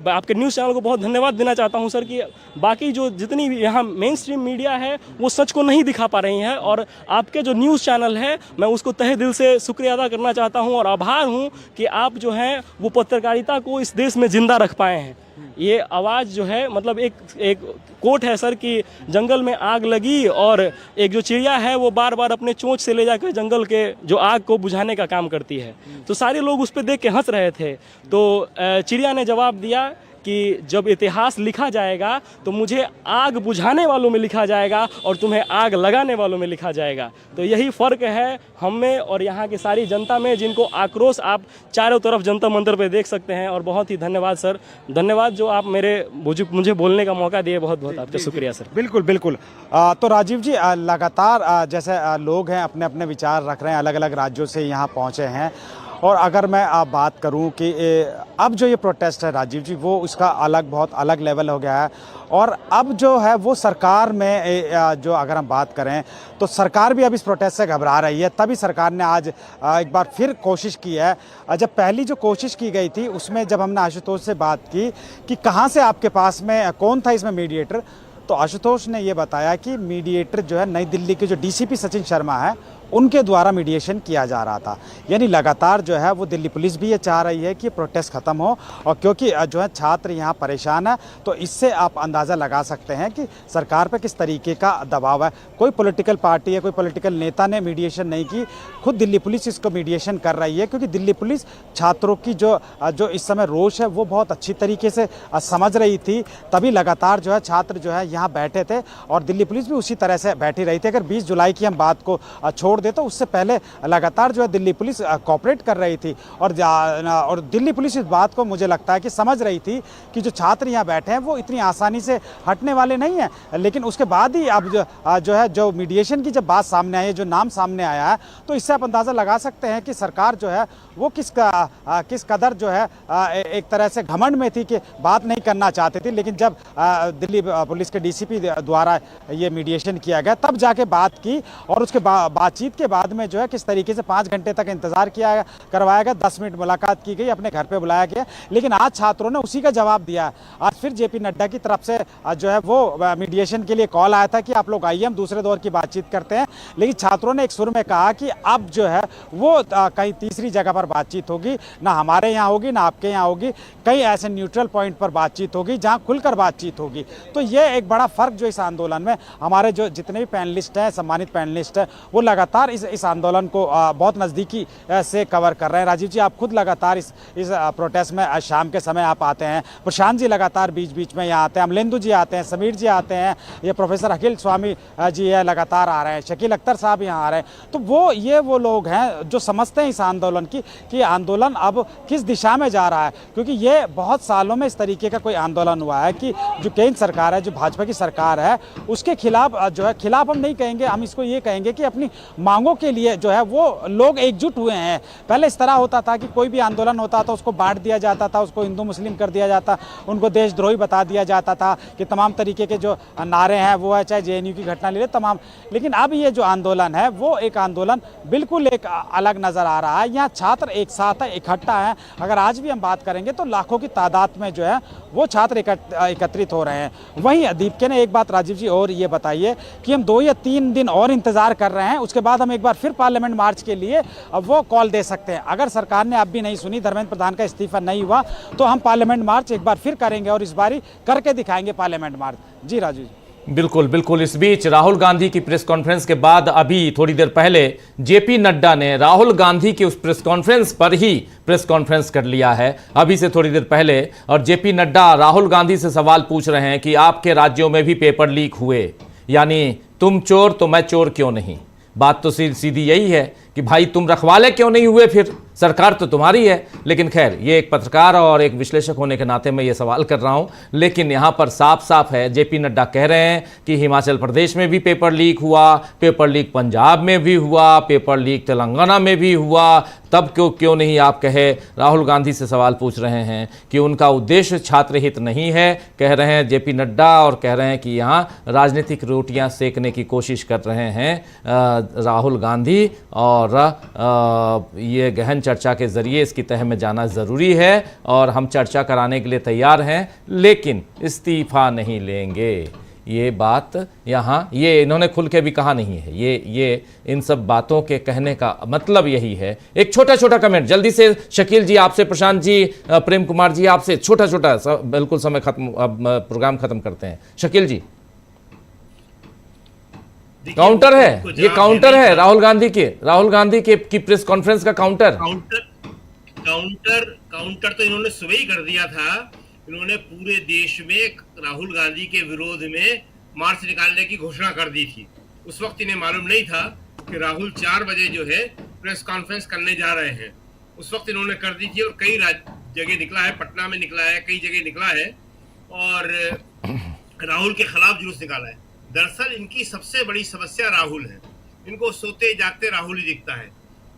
आपके न्यूज़ चैनल को बहुत धन्यवाद देना चाहता हूं सर कि बाकी जो जितनी भी यहाँ मेन स्ट्रीम मीडिया है वो सच को नहीं दिखा पा रही है, और आपके जो न्यूज़ चैनल है मैं उसको तहे दिल से शुक्रिया अदा करना चाहता हूं और आभार हूं कि आप जो हैं वो पत्रकारिता को इस देश में जिंदा रख पाए हैं। ये आवाज़ जो है, मतलब एक कोट है सर कि जंगल में आग लगी और एक जो चिड़िया है वो बार बार अपने चोंच से ले जाकर जंगल के जो आग को बुझाने का काम करती है। तो सारे लोग उस पर देख के हंस रहे थे, तो चिड़िया ने जवाब दिया कि जब इतिहास लिखा जाएगा तो मुझे आग बुझाने वालों में लिखा जाएगा और तुम्हें आग लगाने वालों में लिखा जाएगा। तो यही फ़र्क है हम में और यहाँ की सारी जनता में, जिनको आक्रोश आप चारों तरफ जंतर मंतर पे देख सकते हैं। और बहुत ही धन्यवाद सर, धन्यवाद जो आप मुझे बोलने का मौका दिए, बहुत बहुत आपका शुक्रिया सर। बिल्कुल बिल्कुल। तो राजीव जी, लगातार जैसे लोग हैं अपने अपने विचार रख रहे हैं, अलग अलग राज्यों से यहाँ पहुँचे हैं, और अगर मैं बात करूं कि अब जो ये प्रोटेस्ट है राजीव जी, वो उसका बहुत अलग लेवल हो गया है। और अब जो है वो सरकार में जो अगर हम बात करें तो सरकार भी अब इस प्रोटेस्ट से घबरा रही है। तभी सरकार ने आज एक बार फिर कोशिश की है। जब पहली जो कोशिश की गई थी उसमें जब हमने आशुतोष से बात की कि कहाँ से आपके पास में कौन था इसमें मीडिएटर, तो आशुतोष ने ये बताया कि मीडिएटर जो है नई दिल्ली के जो डीसीपी सचिन शर्मा है उनके द्वारा मीडिएशन किया जा रहा था। यानी लगातार जो है वो दिल्ली पुलिस भी ये चाह रही है कि प्रोटेस्ट ख़त्म हो, और क्योंकि जो है छात्र यहाँ परेशान है, तो इससे आप अंदाज़ा लगा सकते हैं कि सरकार पर किस तरीके का दबाव है। कोई पॉलिटिकल पार्टी या कोई पॉलिटिकल नेता ने मीडिएशन नहीं की, खुद दिल्ली पुलिस इसको मीडिएशन कर रही है, क्योंकि दिल्ली पुलिस छात्रों की जो इस समय रोष है वो बहुत अच्छी तरीके से समझ रही थी। तभी लगातार जो है छात्र जो है यहाँ बैठे थे और दिल्ली पुलिस भी उसी तरह से बैठी रही थी। अगर 20 जुलाई की हम बात को छोड़ दे तो उससे पहले लगातार जो है दिल्ली पुलिस कोऑपरेट कर रही थी, और दिल्ली पुलिस इस बात को मुझे लगता है कि समझ रही थी कि जो छात्र यहाँ बैठे हैं वो इतनी आसानी से हटने वाले नहीं हैं। लेकिन उसके बाद ही अब जो मीडिएशन की जब बात सामने आई है, जो नाम सामने आया है, तो इससे आप अंदाज़ा लगा सकते हैं कि सरकार जो है वो किस कदर जो है एक तरह से घमंड में थी कि बात नहीं करना चाहती थी। लेकिन जब दिल्ली पुलिस के डीसीपी द्वारा ये मीडिएशन किया गया तब जाके बात की, और उसके बातचीत के बाद में जो है किस तरीके से 5 घंटे तक इंतजार करवाया गया, 10 मिनट मुलाकात की गई, अपने घर पे बुलाया गया। लेकिन आज छात्रों ने उसी का जवाब दिया। आज फिर जेपी नड्डा की तरफ से जो है वो मीडिएशन के लिए कॉल आया था कि आप लोग आइए हम दूसरे दौर की बातचीत करते हैं। लेकिन छात्रों ने एक सुर में कहा कि अब जो है वो कहीं तीसरी जगह पर बातचीत होगी, ना हमारे यहाँ होगी ना आपके यहाँ होगी, कई ऐसे न्यूट्रल पॉइंट पर बातचीत होगी जहाँ खुलकर बातचीत होगी। तो ये एक बड़ा फर्क जो इस आंदोलन में हमारे जो जितने भी पैनलिस्ट हैं, सम्मानित पैनलिस्ट हैं, वो लगातार लगातार इस आंदोलन को बहुत नज़दीकी से कवर कर रहे हैं। राजीव जी, आप खुद लगातार इस प्रोटेस्ट में शाम के समय आप आते हैं, प्रशांत जी लगातार बीच बीच में यहाँ आते हैं, अमलेंदु जी आते हैं, समीर जी आते हैं, ये प्रोफेसर अखिल स्वामी जी है लगातार आ रहे हैं, शकील अख्तर साहब यहाँ आ रहे हैं। तो वो लोग हैं जो समझते हैं इस आंदोलन कि आंदोलन अब किस दिशा में जा रहा है, क्योंकि ये बहुत सालों में इस तरीके का कोई आंदोलन हुआ है कि जो केंद्र सरकार है, जो भाजपा की सरकार है, उसके खिलाफ जो है, खिलाफ हम नहीं कहेंगे, हम इसको ये कहेंगे कि अपनी मांगों के लिए जो है वो लोग एकजुट हुए हैं। पहले इस तरह होता था कि कोई भी आंदोलन होता था उसको बांट दिया जाता था, उसको हिंदू मुस्लिम कर दिया जाता, उनको देशद्रोही बता दिया जाता था कि तमाम तरीके के जो नारे हैं वो है, चाहे जेएनयू की घटना ले ले तमाम। लेकिन अब ये जो आंदोलन है वो एक आंदोलन बिल्कुल एक अलग नज़र आ रहा है। यहाँ छात्र एक साथ है, इकट्ठा है। अगर आज भी हम बात करेंगे तो लाखों की तादाद में जो है वो छात्र एकत्रित हो रहे हैं। वहीं दीपके ने एक बात राजीव जी और ये बताइए कि हम 2 या 3 दिन और इंतजार कर रहे हैं, उसके बाद हम एक बार फिर पार्लियामेंट मार्च के लिए वो कॉल दे सकते हैं। अगर सरकार ने अब भी नहीं सुनी, धर्मेंद्र प्रधान का इस्तीफा नहीं हुआ, तो हम पार्लियामेंट मार्च एक बार फिर करेंगे और इस बारी करके दिखाएंगे पार्लियामेंट मार्च। जी राजू जी। बिल्कुल बिल्कुल। इस बीच राहुल गांधी की प्रेस कॉन्फ्रेंस के बाद अभी थोड़ी देर पहले जेपी नड्डा ने राहुल गांधी की उस प्रेस कॉन्फ्रेंस पर ही प्रेस कॉन्फ्रेंस कर लिया है अभी से थोड़ी देर पहले। और जेपी नड्डा राहुल गांधी से सवाल पूछ रहे हैं कि आपके राज्यों में भी पेपर लीक हुए, यानी तुम चोर तो मैं चोर क्यों नहीं। बात तो सीधी यही है कि भाई तुम रखवाले क्यों नहीं हुए, फिर सरकार तो तुम्हारी है। लेकिन खैर, ये एक पत्रकार और एक विश्लेषक होने के नाते मैं ये सवाल कर रहा हूँ, लेकिन यहाँ पर साफ साफ है, जेपी नड्डा कह रहे हैं कि हिमाचल प्रदेश में भी पेपर लीक हुआ, पेपर लीक पंजाब में भी हुआ, पेपर लीक तेलंगाना में भी हुआ, तब क्यों नहीं आप कहे। राहुल गांधी से सवाल पूछ रहे हैं कि उनका उद्देश्य छात्र हित नहीं है, कह रहे हैं जेपी नड्डा, और कह रहे हैं कि यहाँ राजनीतिक रोटियाँ सेकने की कोशिश कर रहे हैं राहुल गांधी। और ये गहन चर्चा के जरिए इसकी तह में जाना ज़रूरी है और हम चर्चा कराने के लिए तैयार हैं, लेकिन इस्तीफा नहीं लेंगे। ये बात यहाँ ये इन्होंने खुल के भी कहा नहीं है। ये इन सब बातों के कहने का मतलब यही है। एक छोटा छोटा कमेंट जल्दी से शकील जी आपसे, प्रशांत जी, प्रेम कुमार जी आपसे, छोटा छोटा बिल्कुल समय खत्म, अब प्रोग्राम खत्म करते हैं। शकील जी, काउंटर है, ये काउंटर है राहुल गांधी की प्रेस कॉन्फ्रेंस का काउंटर तो इन्होंने सुबह ही कर दिया था। इन्होंने पूरे देश में राहुल गांधी के विरोध में मार्च निकालने की घोषणा कर दी थी। उस वक्त इन्हें मालूम नहीं था कि राहुल 4 बजे जो है प्रेस कॉन्फ्रेंस करने जा रहे हैं। उस वक्त इन्होंने कर दी थी और कई जगह निकला है, पटना में निकला है, कई जगह निकला है और राहुल के खिलाफ जुलूस निकाला है। दरअसल इनकी सबसे बड़ी समस्या राहुल है। इनको सोते जागते राहुल ही दिखता है।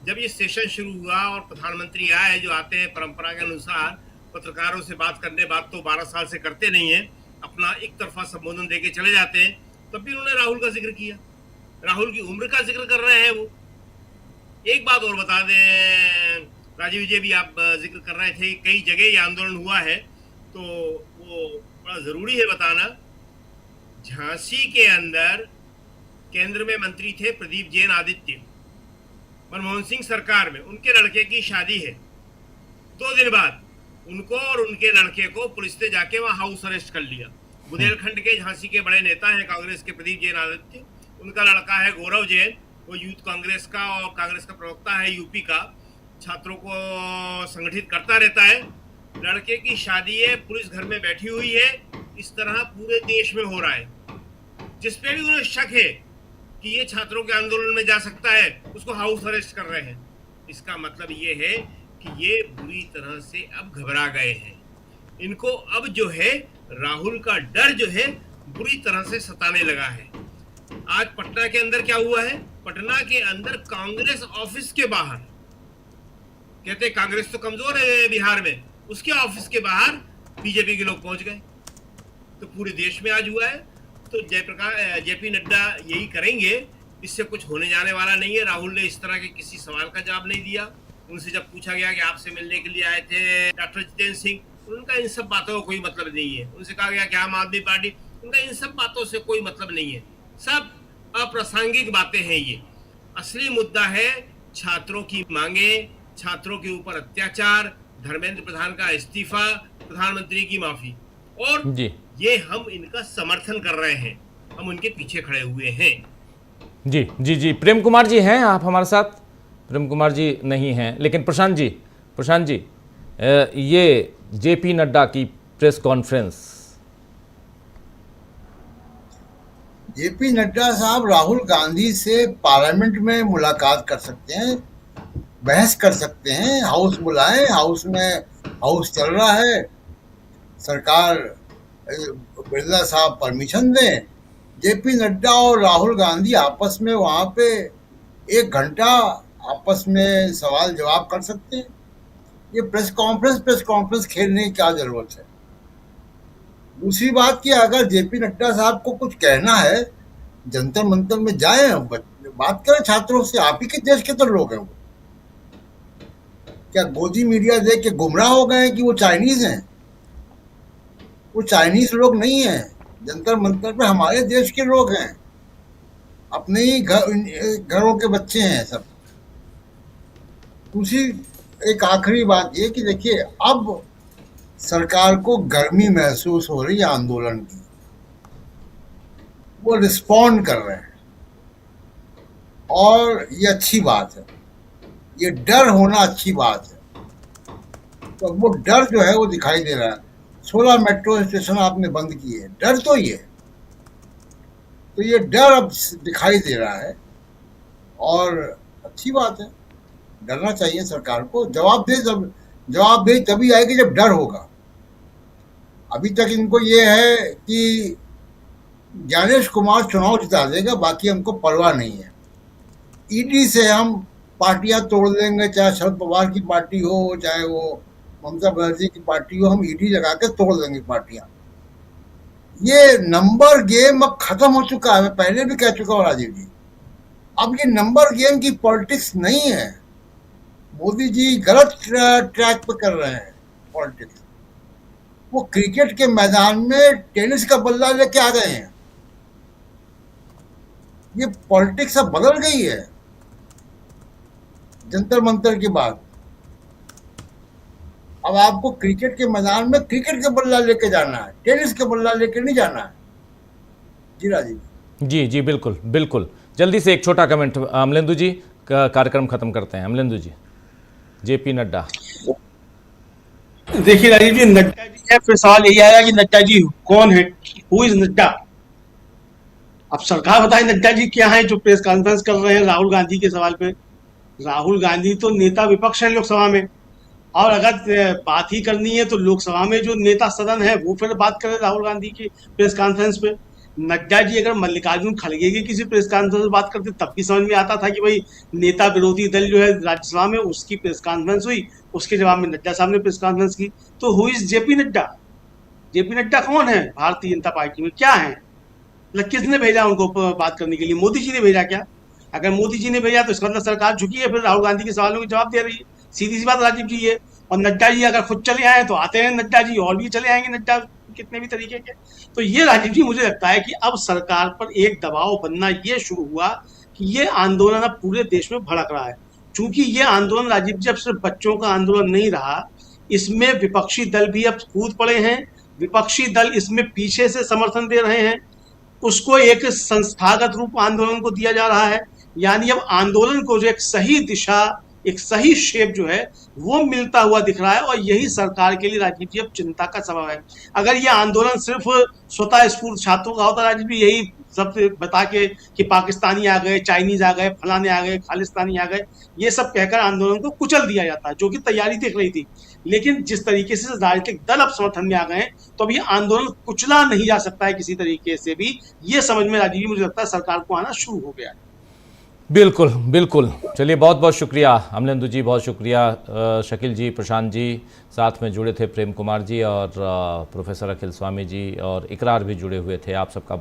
जब ये सेशन शुरू हुआ और प्रधानमंत्री आए, जो आते हैं परंपरा के अनुसार पत्रकारों से बात करने, बात तो 12 साल से करते नहीं है, अपना एक तरफा संबोधन देके चले जाते हैं, तब भी उन्होंने राहुल का जिक्र किया, राहुल की उम्र का जिक्र कर रहे हैं वो। एक बात और बता दें, राजीव जी भी आप जिक्र कर रहे थे, कई जगह ये आंदोलन हुआ है, तो वो बड़ा जरूरी है बताना। झांसी के अंदर केंद्र में मंत्री थे प्रदीप जैन आदित्य, मनमोहन सिंह सरकार में उनके लड़के की शादी है। 2 दिन बाद उनको और उनके लड़के को पुलिस ने जाके वहां हाउस अरेस्ट कर लिया। बुंदेलखंड के झांसी के बड़े नेता हैं कांग्रेस के प्रदीप जैन आदित्य, उनका लड़का है गौरव जैन, वो यूथ कांग्रेस का और कांग्रेस का प्रवक्ता है यूपी का, छात्रों को संगठित करता रहता है। लड़के की शादी है, पुलिस घर में बैठी हुई है। इस तरह पूरे देश में हो रहा है। जिसपे भी उन्हें शक है कि ये छात्रों के आंदोलन में जा सकता है, उसको हाउस अरेस्ट कर रहे हैं। इसका मतलब ये है कि ये बुरी तरह से अब घबरा गए हैं। इनको अब जो है राहुल का डर जो है बुरी तरह से सताने लगा है। आज पटना के अंदर क्या हुआ है, पटना के अंदर कांग्रेस ऑफिस के बाहर, कहते कांग्रेस तो कमजोर है बिहार में, उसके ऑफिस के बाहर बीजेपी के लोग पहुंच गए। तो पूरे देश में आज हुआ है। तो जेपी नड्डा यही करेंगे, इससे कुछ होने जाने वाला नहीं है। राहुल ने इस तरह के किसी सवाल का जवाब नहीं दिया। उनसे जब पूछा गया कि आपसे मिलने के लिए आए थे डॉक्टर जितेंद्र सिंह, उनका इन सब बातों का कोई मतलब नहीं है। उनसे कहा गया कि आम आदमी पार्टी, उनका इन सब बातों से कोई मतलब नहीं है, सब अप्रासंगिक बातें हैं। ये असली मुद्दा है छात्रों की मांगे, छात्रों के ऊपर अत्याचार, धर्मेंद्र प्रधान का इस्तीफा, प्रधानमंत्री की माफी, और ये हम इनका समर्थन कर रहे हैं, हम उनके पीछे खड़े हुए हैं। जी जी जी, प्रेम कुमार जी हैं आप हमारे साथ? प्रेम कुमार जी नहीं हैं, लेकिन प्रशांत जी, ये जेपी नड्डा की प्रेस कॉन्फ्रेंस। जेपी नड्डा साहब राहुल गांधी से पार्लियामेंट में मुलाकात कर सकते हैं, बहस कर सकते हैं, हाउस बुलाएं, हाउस चल रहा है, सरकार बिरला साहब परमिशन दें, जेपी नड्डा और राहुल गांधी आपस में वहां पे 1 घंटा आपस में सवाल जवाब कर सकते हैं। ये प्रेस कॉन्फ्रेंस खेलने की क्या जरूरत है? दूसरी बात कि अगर जेपी नड्डा साहब को कुछ कहना है, जंतर मंतर में जाए, बात करें छात्रों से। आप ही के देश के तो लोग हैं वो। क्या गोदी मीडिया देख के गुमराह हो गए हैं कि वो चाइनीज हैं? वो चाइनीज लोग नहीं हैं। जंतर मंतर पे हमारे देश के लोग हैं, अपने ही घरों के बच्चे हैं सब। दूसरी एक आखिरी बात ये कि देखिए, अब सरकार को गर्मी महसूस हो रही है आंदोलन की, वो रिस्पॉन्ड कर रहे हैं और ये अच्छी बात है। ये डर होना अच्छी बात है, तो वो डर जो है वो दिखाई दे रहा है। 16 मेट्रो स्टेशन आपने बंद किए, डर तो ये, तो ये डर अब दिखाई दे रहा है और अच्छी बात है। डरना चाहिए सरकार को। जवाबदेही तभी आएगी जब डर होगा। अभी तक इनको ये है कि ज्ञानेश कुमार चुनाव जिता देगा, बाकी हमको परवाह नहीं है। ईडी से हम पार्टियां तोड़ देंगे, चाहे शरद पवार की पार्टी हो, चाहे वो ममता बनर्जी की पार्टी हो, हम ईडी लगा के तोड़ देंगे पार्टियां। ये नंबर गेम अब खत्म हो चुका है। मैं पहले भी कह चुका हूँ राजीव जी, अब ये नंबर गेम की पॉलिटिक्स नहीं है। मोदी जी गलत ट्रैक पे कर रहे हैं पॉलिटिक्स। वो क्रिकेट के मैदान में टेनिस का बल्ला लेके आ गए हैं। ये पॉलिटिक्स अब बदल गई है जंतर मंतर के बाद। अब आपको क्रिकेट के मैदान में क्रिकेट का बल्ला लेके जाना है, टेनिस का बल्ला लेके नहीं जाना है। जी राजीव जी, बिल्कुल। जल्दी से एक छोटा कमेंट अमलेंदु जी, का कार्यक्रम खत्म करते हैं। अमलेंदु जी, जेपी नड्डा। देखिए राजीव जी, नड्डा जी है, फिर सवाल यही आया कि नड्डा जी कौन है, हु इज नड्डा? अब सरकार बताए नड्डा जी क्या है जो प्रेस कॉन्फ्रेंस कर रहे हैं राहुल गांधी के सवाल पे। राहुल गांधी तो नेता विपक्ष है लोकसभा में, और अगर बात ही करनी है तो लोकसभा में जो नेता सदन है वो फिर बात करें राहुल गांधी की प्रेस कॉन्फ्रेंस पे। नड्डा जी अगर मल्लिकार्जुन खड़गे की किसी प्रेस कॉन्फ्रेंस में बात करते तब भी समझ में आता था कि भाई नेता विरोधी दल जो है राज्यसभा में उसकी प्रेस कॉन्फ्रेंस हुई, उसके जवाब में नड्डा साहब ने प्रेस कॉन्फ्रेंस की। तो who is JP Nadda? JP Nadda कौन है भारतीय जनता पार्टी में, क्या है? मतलब किसने भेजा उनको बात करने के लिए? मोदी जी ने भेजा क्या? अगर मोदी जी ने भेजा तो इसका मतलब सरकार झुकी है, फिर राहुल गांधी के सवालों के जवाब दे रही है। सीधी सी बात राजीव जी है। और नड्डा जी अगर खुद चले आए तो आते हैं नड्डा जी, और भी चले आएंगे नड्डा कितने भी तरीके के। तो ये राजीव जी मुझे लगता है कि अब सरकार पर एक दबाव बनना ये शुरू हुआ कि ये आंदोलन अब पूरे देश में भड़क रहा है। चूंकि ये आंदोलन राजीव जी अब सिर्फ बच्चों का आंदोलन नहीं रहा, इसमें विपक्षी दल भी अब कूद पड़े हैं। विपक्षी दल इसमें पीछे से समर्थन दे रहे हैं, उसको एक संस्थागत रूप आंदोलन को दिया जा रहा है। यानी अब आंदोलन को जो एक सही दिशा, एक सही शेप जो है वो मिलता हुआ दिख रहा है, और यही सरकार के लिए राजीव जी अब चिंता का सबब है। अगर ये आंदोलन सिर्फ स्वतः स्फूर्त छात्रों का होता राजीव जी, यही सब बता के कि पाकिस्तानी आ गए, चाइनीज आ गए, फलाने आ गए, खालिस्तानी आ गए, ये सब कहकर आंदोलन को कुचल दिया जाता है, जो कि तैयारी दिख रही थी। लेकिन जिस तरीके से राजनीतिक दल अब समर्थन में आ गए हैं, तो अब ये आंदोलन कुचला नहीं जा सकता है किसी तरीके से भी। ये समझ में राजीव जी मुझे लगता है सरकार को आना शुरू हो गया है। बिल्कुल। चलिए, बहुत बहुत शुक्रिया अमलेंदु जी, बहुत शुक्रिया शकील जी, प्रशांत जी, साथ में जुड़े थे प्रेम कुमार जी और प्रोफेसर अखिल स्वामी जी, और इकरार भी जुड़े हुए थे। आप सबका